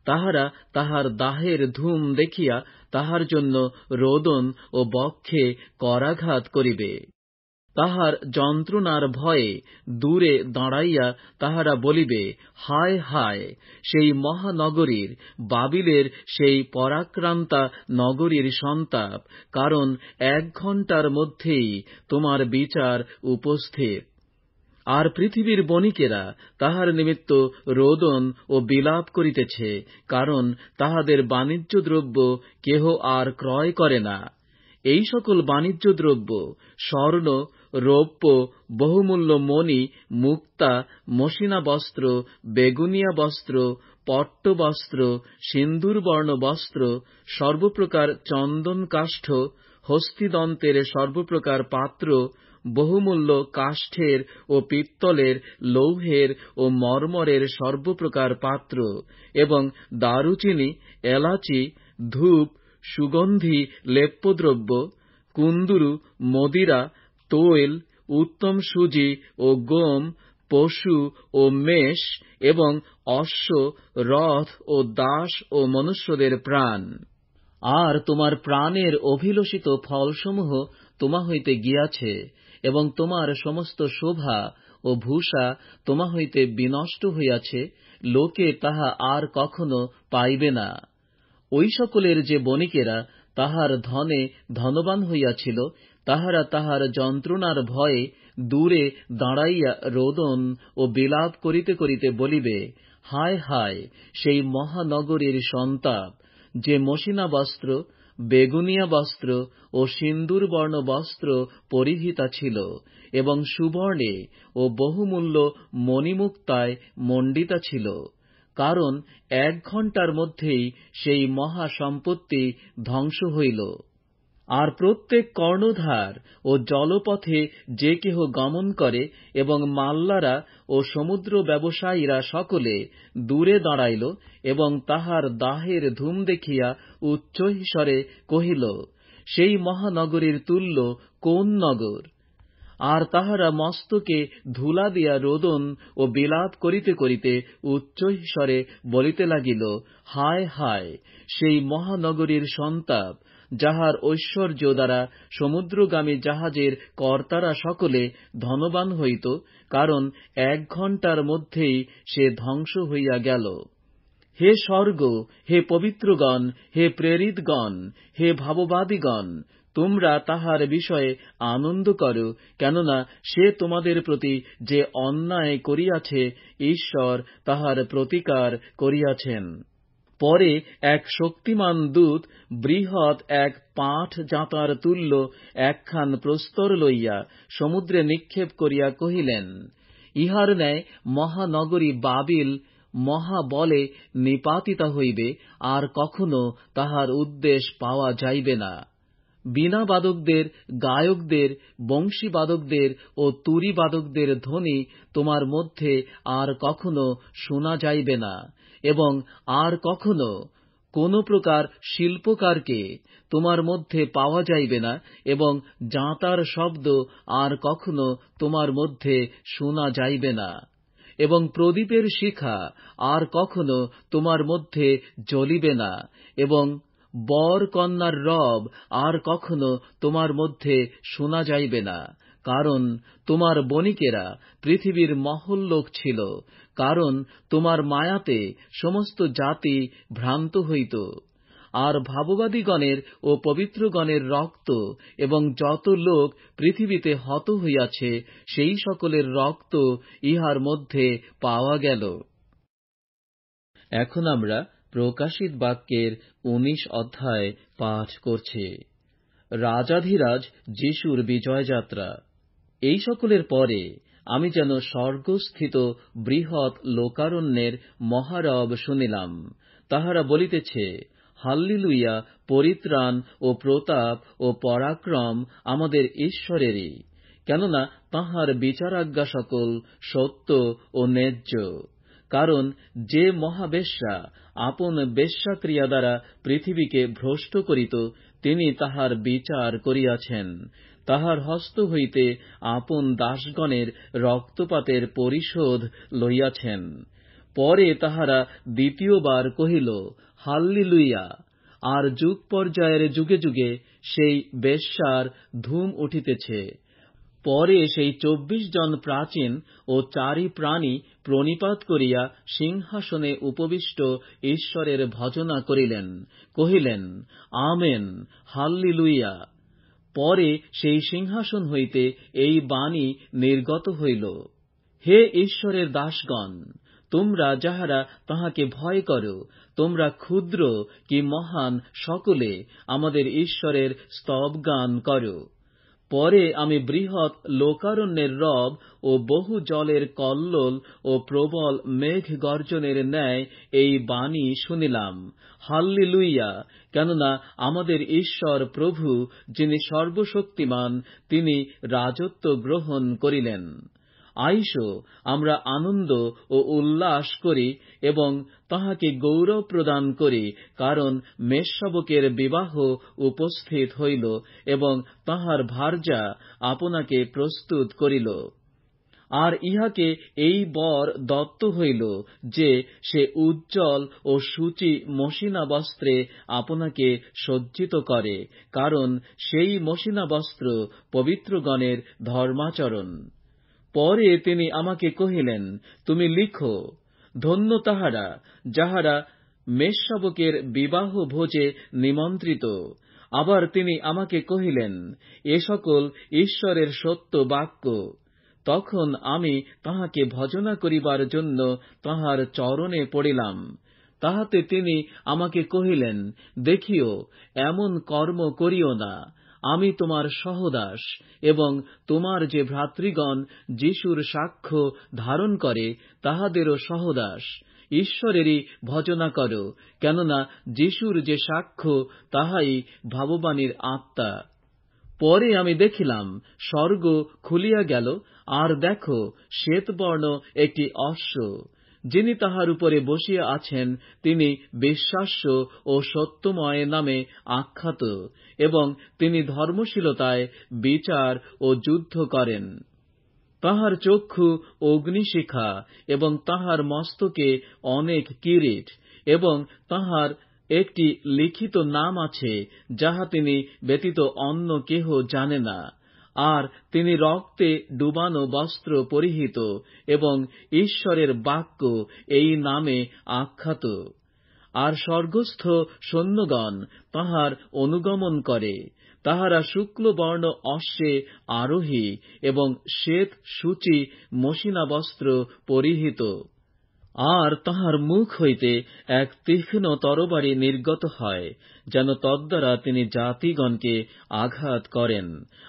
তাহারা তাহার দাহের ধূম দেখিয়া তাহার জন্য রোদন ও বক্ষে করাঘাত করিবে। তাহার যন্ত্রণার ভয়ে দূরে দাঁড়াইয়া তাহারা বলিবে, হায় হায়, সেই মহানগরীর, বাবিলের সেই পরাক্রান্তা নগরীর সন্তাপ, কারণ 1 ঘণ্টার মধ্যেই তোমার বিচার উপস্থিত। আর পৃথিবীর বণিকেরা তাহার নিমিত্ত রোদন ও বিলাপ করিতেছে, কারণ তাহাদের বাণিজ্য দ্রব্য কেহ আর ক্রয় করে না। এই সকল বাণিজ্য দ্রব্য স্বর্ণ, রৌপ্য, বহুমূল্য মণি, মুক্তা, মসিনা বস্ত্র, বেগুনিয়া বস্ত্র, পট্টবস্ত্র, সিন্দুরবর্ণ বস্ত্র, সর্বপ্রকার চন্দন কাষ্ঠ, হস্তিদন্তের সর্বপ্রকার পাত্র, বহুমূল্য কাষ্ঠের ও পিত্তলের, লৌহের ও মর্মরের সর্বপ্রকার পাত্র এবং দারুচিনি, এলাচি, ধূপ, সুগন্ধি লেপ্যদ্রব্য, কুন্দুরু, মদিরা, তৈল, উত্তম সুজি ও গম, পশু ও মেষ এবং অশ্ব, রথ ও দাস ও মনুষ্যদের প্রাণ। আর তোমার প্রাণের অভিলষিত ফলসমূহ তোমা হইতে গিয়াছে এবং তোমার সমস্ত শোভা ও ভূষা তোমা হইতে বিনষ্ট হইয়াছে, লোকে তাহা আর কখনো পাইবে না। ওই সকলের যে বণিকেরা তাহার ধনে ধনবান হইয়াছিল, তাহারা তাহার যন্ত্রণার ভয়ে দূরে দাঁড়াইয়া রোদন ও বিলাপ করিতে করিতে বলিবে, হায় হায়, সেই মহানগরীর সন্তাপ, যে মসিনা বস্ত্র, বেগুনিয়া বস্ত্র ও সিন্দুরবর্ণ বস্ত্র পরিহিতা ছিল এবং সুবর্ণে ও বহুমূল্য মণিমুক্তায় মণ্ডিতা ছিল, কারণ 1 ঘণ্টার মধ্যেই সেই মহাসম্পত্তি ধ্বংস হইল। আর প্রত্যেক কর্ণধার ও জলপথে যে কেহ গমন করে এবং মাল্লারা ও সমুদ্র ব্যবসায়ীরা সকলে দূরে দাঁড়াইল এবং তাহার দাহের ধূম দেখিয়া উচ্চৈঃস্বরে কহিল, সেই মহানগরীর তুল্য কোন নগর? আর তাহারা মস্তকে ধূলা দিয়া রোদন ও বিলাপ করিতে করিতে উচ্চৈঃস্বরে বলিতে লাগিল, হায় হায়, সেই মহানগরীর সন্তাপ, যাহার ঐশ্বর্য দ্বারা সমুদ্রগামী জাহাজের কর্তারা সকলে ধনবান হইত, কারণ 1 ঘণ্টার মধ্যেই সে ধ্বংস হইয়া গেল। হে স্বর্গ, হে পবিত্রগণ, হে প্রেরিতগণ, হে ভাববাদীগণ, তোমরা তাহার বিষয়ে আনন্দ করো, কেননা সে তোমাদের প্রতি যে অন্যায় করিয়াছে, ঈশ্বর তাহার প্রতিকার করিয়াছেন। পরে এক শক্তিমান দূত বৃহৎ এক পাট জাঁতার তুল্য একখান প্রস্তর লইয়া সমুদ্রে নিক্ষেপ করিয়া কহিলেন, ইহার ন্যায় মহানগরী বাবিল মহাবলে নিপাতিতা হইবে, আর কখনো তাহার উদ্দেশ পাওয়া যাইবে না। বীণাবাদকদের, গায়কদের, বংশীবাদকদের ও তুরীবাদকদের ধ্বনি তোমার মধ্যে আর কখনো শোনা যাইবে না, এবং আর কখনো কোন প্রকার শিল্পকারকে তোমার মধ্যে পাওয়া যাইবে না, এবং জাঁতার শব্দ আর কখনো তোমার মধ্যে শোনা যাইবে না, এবং প্রদীপের শিখা আর কখনো তোমার মধ্যে জ্বলিবে না, এবং বর কন্যার রব আর কখনো তোমার মধ্যে শোনা যাইবে না, কারণ তোমার বণিকেরা পৃথিবীর মহল্লোক ছিল, কারণ তোমার মায়াতে সমস্ত জাতি ভ্রান্ত হইত। আর ভাববাদীগণের ও পবিত্রগণের রক্ত এবং যত লোক পৃথিবীতে হত হইয়াছে, সেই সকলের রক্ত ইহার মধ্যে পাওয়া গেল। এখন আমরা প্রকাশিত বাক্যের 19 অধ্যায় পাঠ করছি। রাজাধিরাজ যিশুর বিজয়যাত্রা। এই সকলের পরে আমি যেন স্বর্গস্থিত বৃহৎ লোকারণ্যের মহারব শুনিলাম। তাহারা বলিতেছে, হাল্লেলুইয়া, পরিত্রাণ ও প্রতাপ ও পরাক্রম আমাদের ঈশ্বরেরই, কেননা তাঁহার বিচারাজ্ঞা সকল সত্য ও ন্যায্য। কারণ যে মহাবেশ্যা আপন বেশ্যাক্রিয়া দ্বারা পৃথিবীকে ভ্রষ্ট করিত, তিনি তাহার বিচার করিয়াছেন। তাহার হস্ত হইতে আপন দাসগণের রক্তপাতের পরিশোধ লইয়াছেন। পরে তাহারা দ্বিতীয়বার কহিল, হাল্লেলুইয়া। আর যুগ পর্যায়ের যুগে যুগে সেই বেশ্যার ধূম উঠিতেছে। পরে সেই 24 জন প্রাচীন ও 4 প্রাণী প্রণিপাত করিয়া সিংহাসনে উপবিষ্ট ঈশ্বরের ভজনা করিলেন, কহিলেন, আমেন, হাল্লেলুইয়া। পরে সেই সিংহাসন হইতে এই বাণী নির্গত হইল, হে ঈশ্বরের দাসগণ, তোমরা যাহারা তাহাকে ভয় করো, তোমরা ক্ষুদ্র কি মহান, সকলে আমাদের ঈশ্বরের স্তবগান করো। পরে আমি বৃহৎ লোকারণ্যের রব ও বহু জলের কল্লোল ও প্রবল মেঘ গর্জনের ন্যায় এই বাণী শুনিলাম, হাল্লেলুইয়া, কেননা আমাদের ঈশ্বর প্রভু, যিনি সর্বশক্তিমান, তিনি রাজত্ব গ্রহণ করিলেন। আইসো, আমরা আনন্দ ও উল্লাস করি এবং তাহাকে গৌরব প্রদান করি, কারণ মেষশাবকের বিবাহ উপস্থিত হইল এবং তাহার ভার্যা আপনাকে প্রস্তুত করিল। আর ইহাকে এই বর দত্ত হইল যে সে উজ্জ্বল ও সূচি মসিনা বস্ত্রে আপনাকে সজ্জিত করে, কারণ সেই মসিনা বস্ত্র পবিত্রগণের ধর্মাচরণ। পরে তিনি আমাকে কহিলেন, তুমি লিখো, ধন্য তাহারা যাহারা মেষশাবকের বিবাহ ভোজে নিমন্ত্রিত। আবার তিনি আমাকে কহিলেন, এ সকল ঈশ্বরের সত্য বাক্য। তখন আমি তাহাকে ভজনা করিবার জন্য তাহার চরণে পড়িলাম। তাহাতে তিনি আমাকে কহিলেন, দেখিও, এমন কর্ম করিও না। আমি তোমার সহদাস এবং তোমার যে ভ্রাতৃগণ যীশুর সাক্ষ্য ধারণ করে তাহাদেরও সহদাস। ঈশ্বরেরই ভজনা করো, কেননা যীশুর যে সাক্ষ্য তাহাই ভাববাণীর আত্মা। পরে আমি দেখিলাম, স্বর্গ খুলিয়া গেল, আর দেখো, শ্বেতবর্ণ একটি অশ্ব। যিনি তাহার উপরে বসিয়া আছেন তিনি বিশ্বাস্য ও সত্যময় নামে আখ্যাত, এবং তিনি ধর্মশীলতায় বিচার ও যুদ্ধ করেন। তাহার চক্ষু অগ্নিশিখা, এবং তাহার মস্তকে অনেক কিরীট, এবং তাহার একটি লিখিত নাম আছে, যাহা তিনি ব্যতীত অন্য কেহ জানে না। আর তিনি রক্তে ডুবানো বস্ত্র পরিহিত, এবং ঈশ্বরের বাক্য এই নামে আখ্যাত। আর স্বর্গস্থ সৈন্যগণ তাহার অনুগমন করে। তাহারা শুক্লবর্ণ অশ্বে আরোহী, এবং শ্বেত সূচি মসিনা বস্ত্র পরিহিত। আর তাহার মুখ হইতে এক তীক্ষ্ণ তরবারি নির্গত হয়, যেন তদ্বারা তিনি জাতিগণকে আঘাত করেন।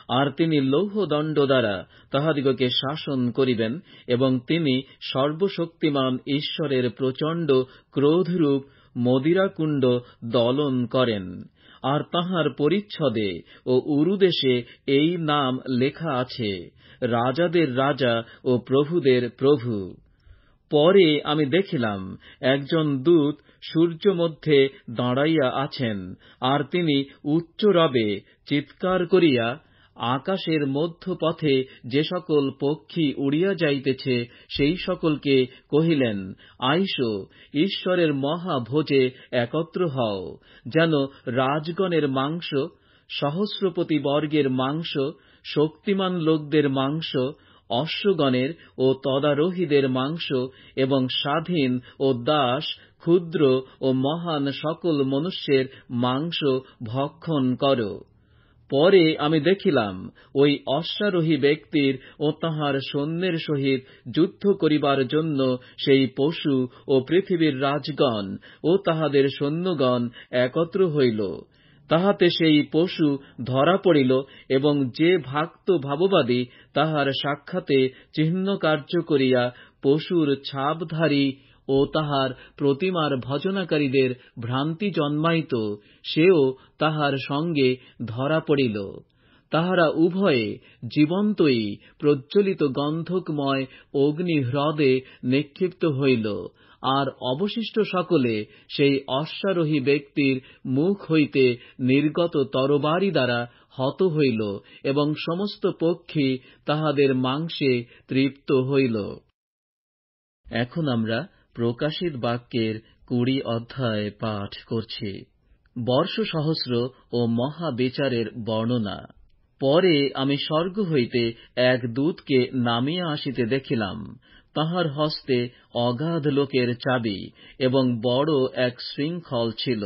আর তিনি লৌহদণ্ড দ্বারা তাহাদিগকে শাসন করিবেন, এবং তিনি সর্বশক্তিমান ঈশ্বরের প্রচণ্ড ক্রোধরূপ মদিরাকুণ্ড দলন করেন। আর তাহার পরিচ্ছদে ও উরুদেশে এই নাম লেখা আছে, রাজাদের রাজা ও প্রভুদের প্রভু। পরে আমি দেখিলাম, একজন দূত সূর্য মধ্যে দাঁড়াইয়া আছেন, আর তিনি উচ্চ রবে চিৎকার করিয়া আকাশের মধ্যপথে যে সকল পক্ষী উড়িয়া যাইতেছে সেই সকলকে কহিলেন, আইসো, ঈশ্বরের মহাভোজে একত্র হও, যেন রাজগণের মাংস, সহস্রপতি বর্গের মাংস, শক্তিমান লোকদের মাংস, অশ্বগণের ও তদারোহীদের মাংস, এবং স্বাধীন ও দাস, ক্ষুদ্র ও মহান সকল মনুষ্যের মাংস ভক্ষণ কর। পরে আমি দেখিলাম, ওই অশ্বারোহী ব্যক্তির ও তাহার সৈন্যের সহিত যুদ্ধ করিবার জন্য সেই পশু ও পৃথিবীর রাজগণ ও তাহাদের সৈন্যগণ একত্র হইল। তাহাতে সেই পশু ধরা পড়িল, এবং যে ভক্ত ভাববাদী তাহার সাক্ষাতে চিহ্ন কার্য করিয়া পশুর ছাপধারী ও তাহার প্রতিমার ভজনাকারীদের ভ্রান্তি জন্মাইত, সেও তাহার সঙ্গে ধরা পড়িল। তাহারা উভয়ে জীবন্তই প্রজ্বলিত গন্ধকময় অগ্নিহ্রদে নিক্ষিপ্ত হইল। আর অবশিষ্ট সকলে সেই অশ্বারোহী ব্যক্তির মুখ হইতে নির্গত তরবারি দ্বারা হত হইল, এবং সমস্ত পক্ষী তাহাদের মাংসে তৃপ্ত হইল। এখন আমরা প্রকাশিত বাক্যের 20 অধ্যায় পাঠ করছি। বর্ষ সহস্র ও মহাবিচারের বর্ণনা। পরে আমি স্বর্গ হইতে এক দূতকে নামিয়া আসিতে দেখিলাম। তাহার হস্তে অগাধ লোকের চাবি, এবং বড় এক শৃঙ্খল ছিল।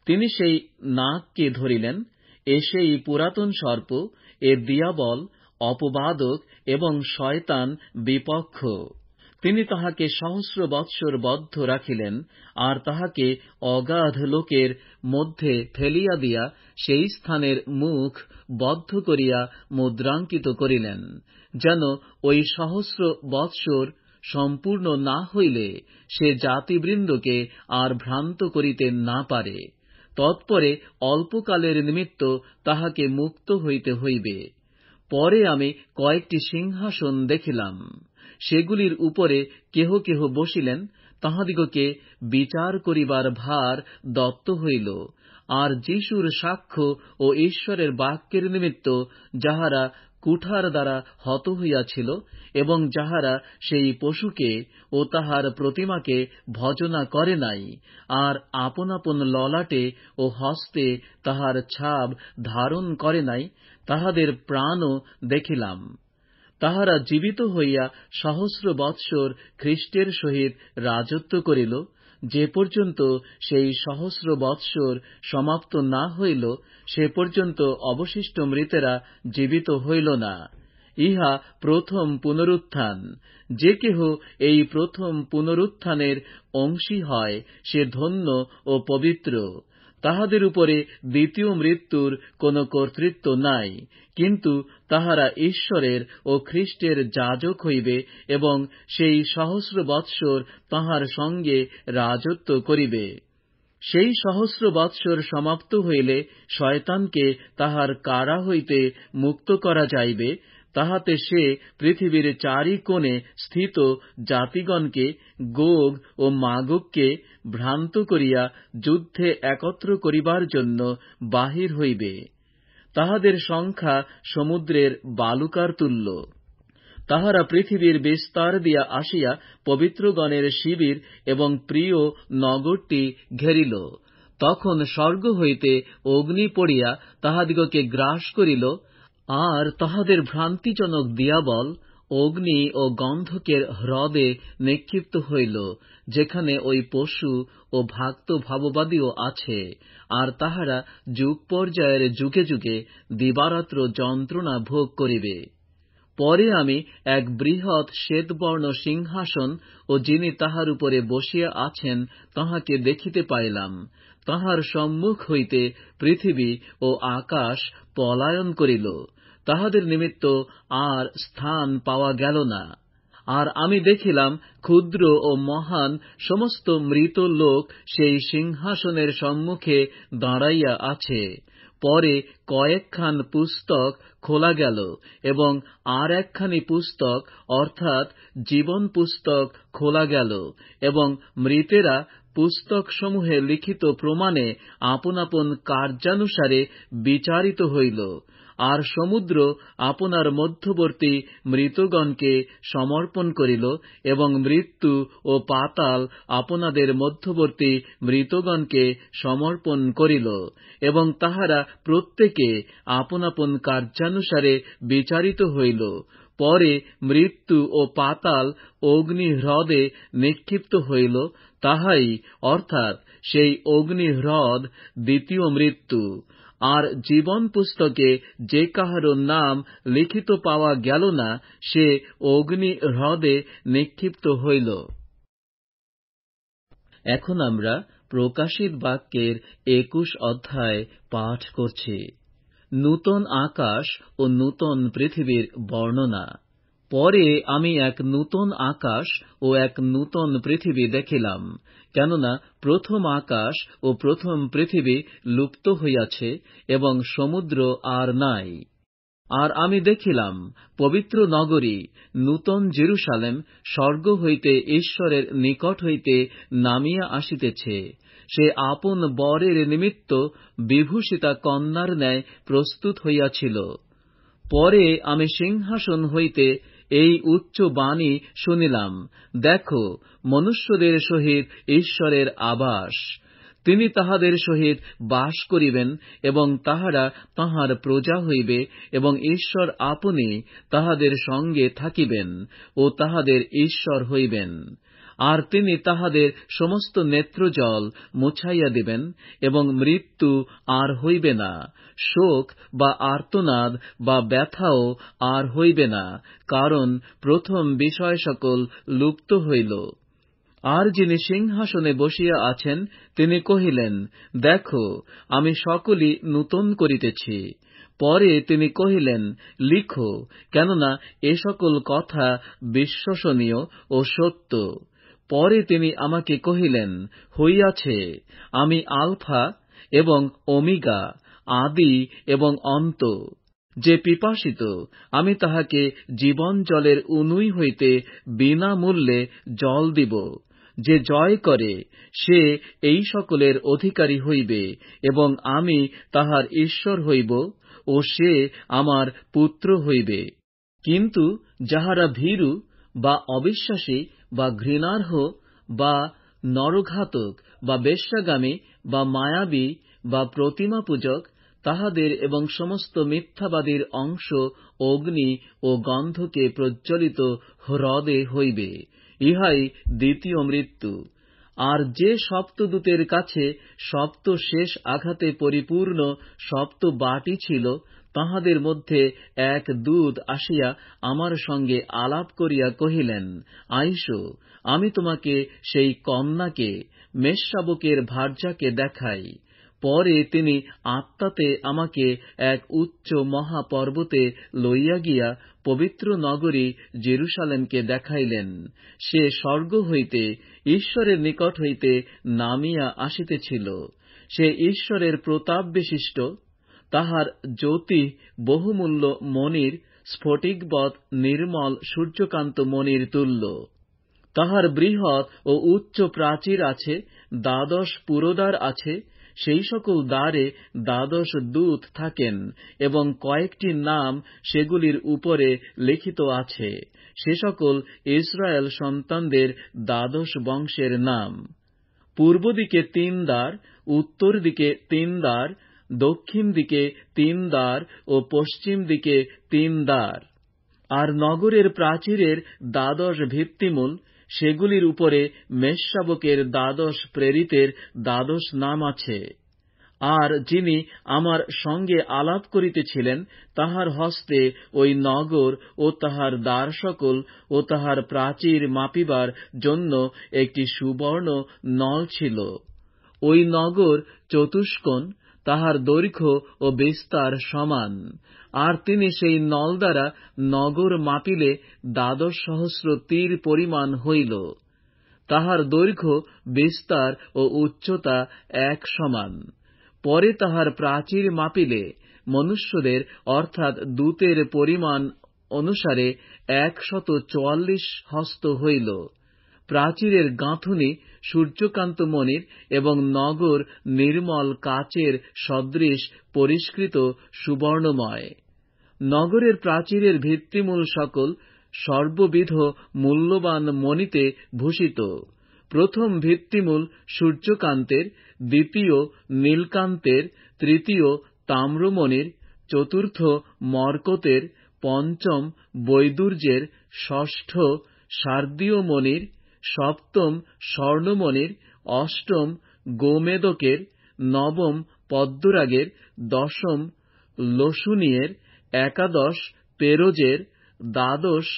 তিনি সেই নাগকে ধরিলেন, সেই পুরাতন সর্প, দিয়াবল, অপবাদক এবং শয়তান বিপক্ষ। তিনি তাহাকে সহস্র বৎসর বদ্ধ রাখিলেন, আর তাহাকে অগাধ লোকের মধ্যে ফেলিয়া দিয়া সেই স্থানের মুখ বদ্ধ করিয়া মুদ্রাঙ্কিত করিলেন, যেন ওই সহস্র বৎসর সম্পূর্ণ না হইলে সে জাতিবৃন্দকে আর ভ্রান্ত করিতে না পারে। তৎপরে অল্পকালের নিমিত্ত তাহাকে মুক্ত হইতে হইবে। পরে আমি কয়েকটি সিংহাসন দেখিলাম। সেগুলির উপরে কেহ কেহ বসিলেন। তাহাদিগকে বিচার করিবার ভার দত্ত হইল। আর যীশুর সাক্ষ্য ও ঈশ্বরের বাক্যের নিমিত্ত যাহারা কুঠার দ্বারা হত হইয়াছিল, এবং যাহারা সেই পশুকে ও তাহার প্রতিমাকে ভজনা করে নাই, আর আপন আপন ললাটে ও হস্তে তাহার ছাপ ধারণ করে নাই, তাহাদের প্রাণও দেখিলাম। তাহারা জীবিত হইয়া সহস্র বৎসর খ্রীষ্টের সহিত রাজত্ব করিল, যে পর্যন্ত সেই সহস্র বৎসর সমাপ্ত না হইল, সে পর্যন্ত অবশিষ্ট মৃতেরা জীবিত হইল না। ইহা প্রথম পুনরুত্থান। যে কেহ এই প্রথম পুনরুত্থানের অংশী হয়, সে ধন্য ও পবিত্র। তাহাদের উপরে দ্বিতীয় মৃত্যুর কোন কর্তৃত্ব নাই, কিন্তু তাহারা ঈশ্বরের ও খ্রীষ্টের যাজক হইবে এবং সেই সহস্র বৎসর তাঁহার সঙ্গে রাজত্ব করিবে। সেই সহস্র বৎসর সমাপ্ত হইলে শয়তানকে তাহার কারা হইতে মুক্ত করা যাইবে, তাহাতে সে পৃথিবীর চারি কোণে স্থিত জাতিগণকে, গোগ ও মাগোগকে ভ্রান্ত করিয়া যুদ্ধে একত্র করিবার জন্য বাহির হইবে। তাহাদের সংখ্যা সমুদ্রের বালুকার তুল্য। তাহারা পৃথিবীর বিস্তার দিয়া আসিয়া পবিত্রগণের শিবির এবং প্রিয় নগরটি ঘেরিল। তখন স্বর্গ হইতে অগ্নি পড়িয়া তাহাদিগকে গ্রাস করিল, আর তাহাদের ভ্রান্তিজনক দিয়াবল অগ্নি ও গন্ধকের হ্রদে নিক্ষিপ্ত হইল, যেখানে ওই পশু ও ভ্রান্ত ভাববাদীও আছে। আর তাহারা যুগ পর্যায়ের যুগে যুগে দিবারাত্র যন্ত্রণা ভোগ করিবে। পরে আমি এক বৃহৎ শ্বেতবর্ণ সিংহাসন ও যিনি তাহার উপরে বসিয়া আছেন তাঁহাকে দেখিতে পাইলাম। তাঁহার সম্মুখ হইতে পৃথিবী ও আকাশ পলায়ন করিল, তাহাদের নিমিত্ত আর স্থান পাওয়া গেল না। আর আমি দেখিলাম ক্ষুদ্র ও মহান সমস্ত মৃত লোক সেই সিংহাসনের সম্মুখে দাঁড়াইয়া আছে। পরে কয়েকখান পুস্তক খোলা গেল, এবং আর একখানি পুস্তক অর্থাৎ জীবন পুস্তক খোলা গেল, এবং মৃতেরা পুস্তকসমূহে লিখিত প্রমাণে আপন আপন কার্যানুসারে বিচারিত হইল। আর সমুদ্র আপনার মধ্যবর্তী মৃতগণকে সমর্পণ করিল, এবং মৃত্যু ও পাতাল আপনাদের মধ্যবর্তী মৃতগণকে সমর্পণ করিল, এবং তাহারা প্রত্যেকে আপন আপন কার্যানুসারে বিচারিত হইল। পরে মৃত্যু ও পাতাল অগ্নি হ্রদে নিক্ষিপ্ত হইল। তাহাই অর্থাৎ সেই অগ্নি হ্রদ দ্বিতীয় মৃত্যু। আর জীবন পুস্তকে যে কাহারও নাম লিখিত পাওয়া গেল না, সে অগ্নি হ্রদে নিক্ষিপ্ত হইল। এখন আমরা প্রকাশিত বাক্যের 21 অধ্যায় পাঠ করছি। নূতন আকাশ ও নূতন পৃথিবীর বর্ণনা। পরে আমি এক নূতন আকাশ ও এক নূতন পৃথিবী দেখিলাম, কেননা প্রথম আকাশ ও প্রথম পৃথিবী লুপ্ত হইয়াছে, এবং সমুদ্র আর নাই। আর আমি দেখিলাম পবিত্র নগরী নূতন জেরুসালেম স্বর্গ হইতে ঈশ্বরের নিকট হইতে নামিয়া আসিতেছে। সে আপন বরের নিমিত্ত বিভূষিতা কন্যার ন্যায় প্রস্তুত হইয়াছিল। পরে আমি সিংহাসন হইতে এই উচ্চ বাণী শুনিলাম, দেখো, মনুষ্যদের সহিত ঈশ্বরের আবাস। তিনি তাহাদের সহিত বাস করিবেন, এবং তাহারা তাঁহার প্রজা হইবে, এবং ঈশ্বর আপনি তাহাদের সঙ্গে থাকিবেন ও তাহাদের ঈশ্বর হইবেন। আর তিনি তাহাদের সমস্ত নেত্রজল মুছাইয়া দিবেন, এবং মৃত্যু আর হইবে না, শোক বা আর্তনাদ বা ব্যথাও আর হইবে না, কারণ প্রথম বিষয় সকল লুপ্ত হইল। আর যিনি সিংহাসনে বসিয়া আছেন তিনি কহিলেন, দেখো, আমি সকলই নূতন করিতেছি। পরে তিনি কহিলেন, লিখো, কেননা এ সকল কথা বিশ্বসনীয় ও সত্য। পরে তিনি আমাকে কহিলেন, হইয়াছে, আমি আলফা এবং ওমেগা, আদি এবং অন্ত। যে পিপাসিত, আমি তাহাকে জীবন জলের উনুই হইতে বিনামূল্যে জল দিব। যে জয় করে, সে এই সকলের অধিকারী হইবে, এবং আমি তাহার ঈশ্বর হইব, ও সে আমার পুত্র হইবে। কিন্তু যাহারা ভীরু বা অবিশ্বাসী বা ঘৃণার্হ বা নরঘাতক বা বেশ্যাগামী বা মায়াবী বা প্রতিমা পূজক, তাহাদের এবং সমস্ত মিথ্যাবাদীর অংশ অগ্নি ও গন্ধকে প্রজ্বলিত হ্রদে হইবে। ইহাই দ্বিতীয় মৃত্যু। আর যে সপ্তদূতের কাছে সপ্ত শেষ আঘাতে পরিপূর্ণ সপ্ত বাটি ছিল, তাহাদের মধ্যে এক দূত আসিয়া আমার সঙ্গে আলাপ করিয়া কহিলেন, আইসো, আমি তোমাকে সেই কন্যাকে, মেষশাবকের ভার্যাকে দেখাই। পরে তিনি আত্মাতে আমাকে এক উচ্চ মহাপর্বতে লইয়া গিয়া পবিত্র নগরী জেরুসালেমকে দেখাইলেন। সে স্বর্গ হইতে, ঈশ্বরের নিকট হইতে নামিয়া আসিতেছিল। সে ঈশ্বরের প্রতাপ বিশিষ্ট, তাহার জ্যোতি বহুমূল্য মণির, স্ফটিকবৎ নির্মল সূর্যকান্ত মণির তুল্য। তাহার বৃহৎ ও উচ্চ প্রাচীর আছে, 12 পুরোদ্বার আছে। সেই সকল দ্বারে 12 দূত থাকেন, এবং কয়েকটি নাম সেগুলির উপরে লিখিত আছে, সে সকল ইসরায়েল সন্তানদের 12 বংশের নাম। পূর্ব দিকে 3 দ্বার, উত্তর দিকে 3 দ্বার, দক্ষিণ দিকে 3 দ্বার ও পশ্চিম দিকে 3 দ্বার। আর নগরের প্রাচীরের 12 ভিত্তিমূল, সেগুলির উপরে মেষশাবকের 12 প্রেরিতের 12 নাম আছে। আর যিনি আমার সঙ্গে আলাপ করিতেছিলেন, তাহার হস্তে ওই নগর ও তাহার দ্বার সকল ও তাহার প্রাচীর মাপিবার জন্য একটি সুবর্ণ নল ছিল। ওই নগর চতুষ্কোণ, তাহার দৈর্ঘ্য ও বিস্তার সমান। আর তিনি সেই নল দ্বারা নগর মাপিলে 12,000 তীর পরিমাণ হইল। তাহার দৈর্ঘ্য, বিস্তার ও উচ্চতা এক সমান। পরে তাহার প্রাচীর মাপিলে মনুষ্যদের অর্থাৎ দূতের পরিমাণ অনুসারে 144 হস্ত হইল। প্রাচীরের গাঁথুনি সূর্যকান্তমণির এবং নগর নির্মল কাচের সদৃশ পরিষ্কৃত সুবর্ণময়। নগরের প্রাচীরের ভিত্তিমূল সকল সর্ববিধ মূল্যবান মণিতে ভূষিত। প্রথম ভিত্তিমূল সূর্যকান্তের, দ্বিতীয় নীলকান্তের, তৃতীয় তাম্রমণির, চতুর্থ মরকতের, পঞ্চম বৈদুর্যের, ষষ্ঠ শার্দীয় মণির, সপ্তম স্বর্ণমণির, অষ্টম গোমেদকের, নবম পদ্মরাগের, দশম লসুনিয়ের, একাদশ পেরোজের, দ্বাদশ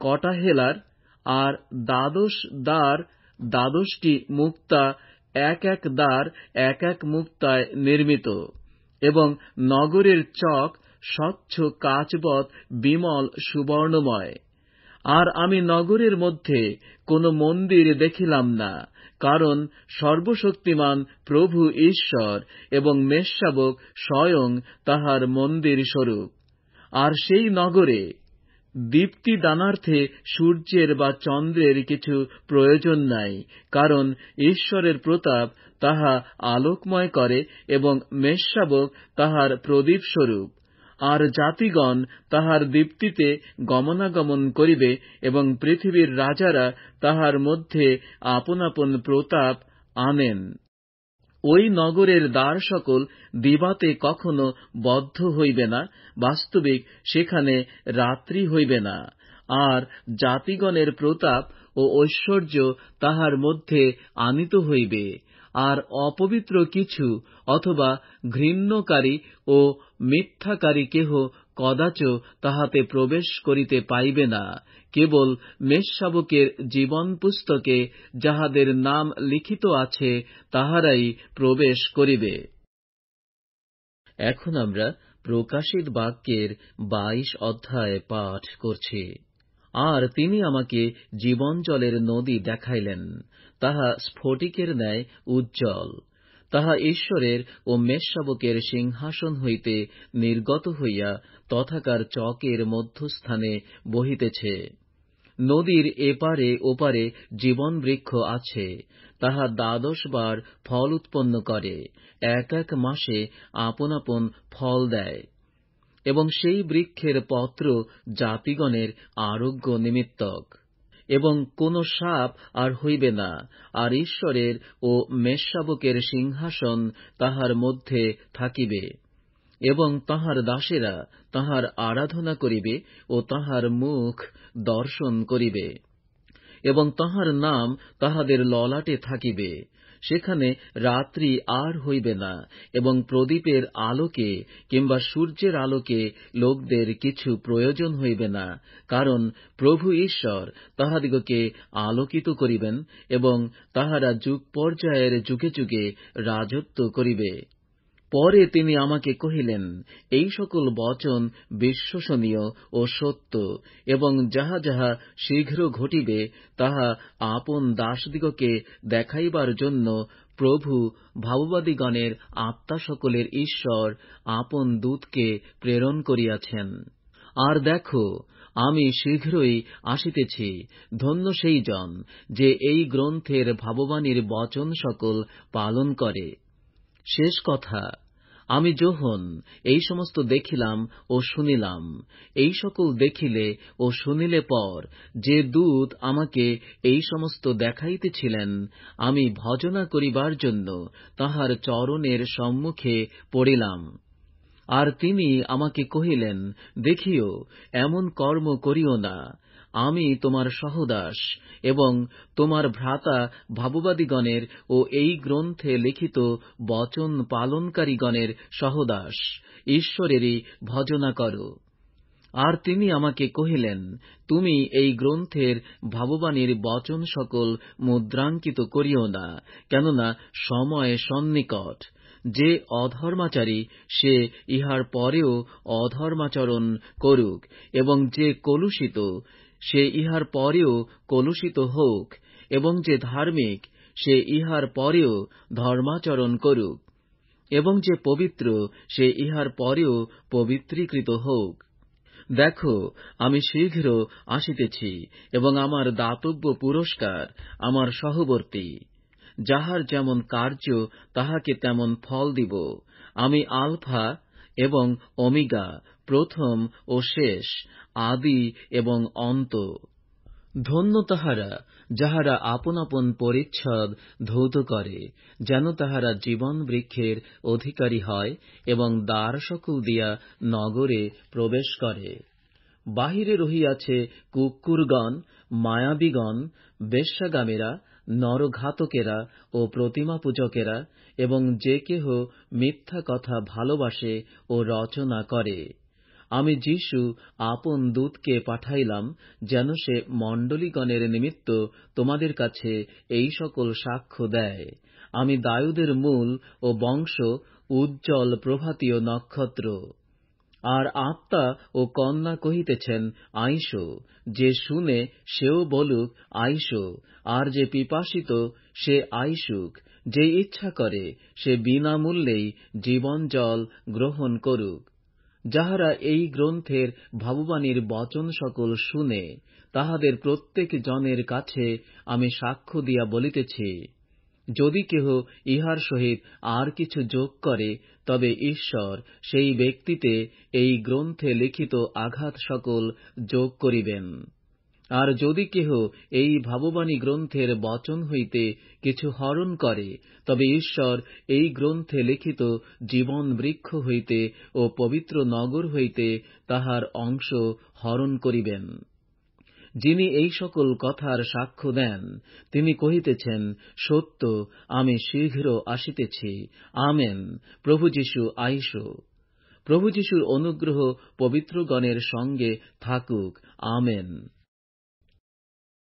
কটাহেলার। আর 12 দ্বার, 12টি মুক্তা, এক এক দ্বার এক এক মুক্তায় নির্মিত। এবং নগরের চক স্বচ্ছ কাচবৎ বিমল সুবর্ণময়। আর আমি নগরের মধ্যে কোন মন্দির দেখিলাম না, কারণ সর্বশক্তিমান প্রভু ঈশ্বর এবং মেষশাবক স্বয়ং তাহার মন্দির স্বরূপ। আর সেই নগরে দীপ্তিদানার্থে সূর্যের বা চন্দ্রের কিছু প্রয়োজন নাই, কারণ ঈশ্বরের প্রতাপ তাহা আলোকময় করে এবং মেষশাবক তাহার প্রদীপ স্বরূপ। আর জাতিগণ তাহার দীপ্তিতে গমনাগমন করিবে এবং পৃথিবীর রাজারা তাহার মধ্যে আপন আপন প্রতাপ আনেন। ওই নগরের দ্বার সকল দিবাতে কখনো বদ্ধ হইবে না, বাস্তবিক সেখানে রাত্রি হইবে না। আর জাতিগণের প্রতাপ ও ঐশ্বর্য তাহার মধ্যে আনিত হইবে। আর অপবিত্র কিছু অথবা ঘৃণ্যকারী ও মিথ্যাকারী কেহ কদাচ তাহাতে প্রবেশ করিতে পাইবে না, কেবল মেষশাবকের জীবন পুস্তকে যাহাদের নাম লিখিত আছে তাহারাই প্রবেশ করিবে। এখন আমরা প্রকাশিত বাক্যের 22 অধ্যায় পাঠ করছি। আর তিনি আমাকে জীবন জলের নদী দেখাইলেন, তাহা স্ফটিকের ন্যায় উজ্জ্বল। তাহা ঈশ্বরের ও মেষশাবকের সিংহাসন হইতে নির্গত হইয়া তথাকার চকের মধ্যস্থানে বহিতেছে। নদীর এপারে ওপারে জীবন বৃক্ষ আছে, তাহা 12 বার ফল উৎপন্ন করে, এক এক মাসে আপন আপন ফল দেয়। এবং সেই বৃক্ষের পত্র জাতিগণের আরোগ্য নিমিত্তক। এবং কোন সাপ আর হইবে না। আর ঈশ্বরের ও মেষশাবকের সিংহাসন তাহার মধ্যে থাকিবে, এবং তাহার দাসেরা তাহার আরাধনা করিবে ও তাহার মুখ দর্শন করিবে। এবং তাহার নাম তাহাদের ললাটে থাকিবে। সেখানে রাত্রি আর হইবে না, এবং প্রদীপের আলোকে কিংবা সূর্যের আলোকে লোকদের কিছু প্রয়োজন হইবে না, কারণ প্রভু ঈশ্বর তাহাদিগকে আলোকিত করিবেন, এবং তাহারা যুগ পর্যায়ের যুগে যুগে রাজত্ব করিবে। পরে তিনি আমাকে কহিলেন, এই সকল বচন বিশ্বসনীয় ও সত্য, এবং যাহা যাহা শীঘ্র ঘটিবে তাহা আপন দাসদিগকে দেখাইবার জন্য প্রভু ভাববাদীগণের আত্মা সকলের ঈশ্বর আপন দূতকে প্রেরণ করিয়াছেন। আর দেখো, আমি শীঘ্রই আসিতেছি। ধন্য সেই জন যে এই গ্রন্থের ভাববাণীর বচন সকল পালন করে। শেষ কথা, আমি যোহন এই সমস্ত দেখিলাম ও শুনিলাম। এই সকল দেখিলে ও শুনিলে পর যে দূত আমাকে এই সমস্ত দেখাইতেছিলেন, আমি ভজনা করিবার জন্য তাহার চরণের সম্মুখে পড়িলাম। আর তিনি আমাকে কহিলেন, দেখিও, এমন কর্ম করিও না। আমি তোমার সহদাস এবং তোমার ভ্রাতা ভাববাদীগণের ও এই গ্রন্থে লিখিত বচন পালনকারীগণের সহদাস। ঈশ্বরেরই ভজনা করো। আর তিনি আমাকে কহিলেন, তুমি এই গ্রন্থের ভাববাণীর বচন সকল মুদ্রাঙ্কিত করিও না, কেননা সময় সন্নিকট। যে অধর্মাচারী সে ইহার পরেও অধর্মাচরণ করুক, এবং যে কলুষিত সে ইহার পরেও কলুষিত হোক, এবং যে ধার্মিক সে ইহার পরেও ধর্মাচরণ করুক, এবং যে পবিত্র সে ইহার পরেও পবিত্রীকৃত হোক। দেখো, আমি শীঘ্র আসিতেছি, এবং আমার দাতব্য পুরস্কার আমার সহবর্তী। যাহার যেমন কার্য তাহাকে তেমন ফল দিব। আমি আলফা এবং ওমেগা, প্রথম ও শেষ, আদি এবং অন্ত। ধন্য তাহারা যাহারা আপন আপন পরিচ্ছদ ধৌত করে, যেন তাহারা জীবন বৃক্ষের অধিকারী হয় এবং দ্বার সকল দিয়া নগরে প্রবেশ করে। বাহিরে রহিয়াছে কুক্কুরগণ, মায়াবীগণ, বেশ্যাগামীরা, নরঘাতকেরা ও প্রতিমা পূজকেরা, এবং যে কেহ মিথ্যা কথা ভালোবাসে ও রচনা করে। আমি যীশু আপন দূতকে পাঠাইলাম, যেন সে মণ্ডলীগণের নিমিত্ত তোমাদের কাছে এই সকল সাক্ষ্য দেয়। আমি দাউদের মূল ও বংশ, উজ্জ্বল প্রভাতীয় নক্ষত্র। আর আত্মা ও কন্যা কহিতেছেন, আইসো। যে শুনে সেও বলুক, আইসো। আর যে পিপাসিত সে আইসুক। যে ইচ্ছা করে সে বিনামূল্যেই জীবন জল গ্রহণ করুক। যাহারা এই গ্রন্থের ভাববাণীর বচন সকল শুনে, তাহাদের প্রত্যেক জনের কাছে আমি সাক্ষ্য দিয়া বলিতেছি, যদি কেহ ইহার সহিত আর কিছু যোগ করে, তবে ঈশ্বর সেই ব্যক্তিতে এই গ্রন্থে লিখিত আঘাত সকল যোগ করিবেন। আর যদি কেহ এই ভাববাণী গ্রন্থের বচন হইতে কিছু হরণ করে, তবে ঈশ্বর এই গ্রন্থে লিখিত জীবন বৃক্ষ হইতে ও পবিত্র নগর হইতে তাহার অংশ হরণ করিবেন। যিনি এই সকল কথার সাক্ষ্য দেন, তিনি কহিতেছেন, সত্য, আমি শীঘ্র আসিতেছি। আমেন। প্রভু যীশু আইসো। প্রভু যীশুর অনুগ্রহ পবিত্রগণের সঙ্গে থাকুক। আমেন।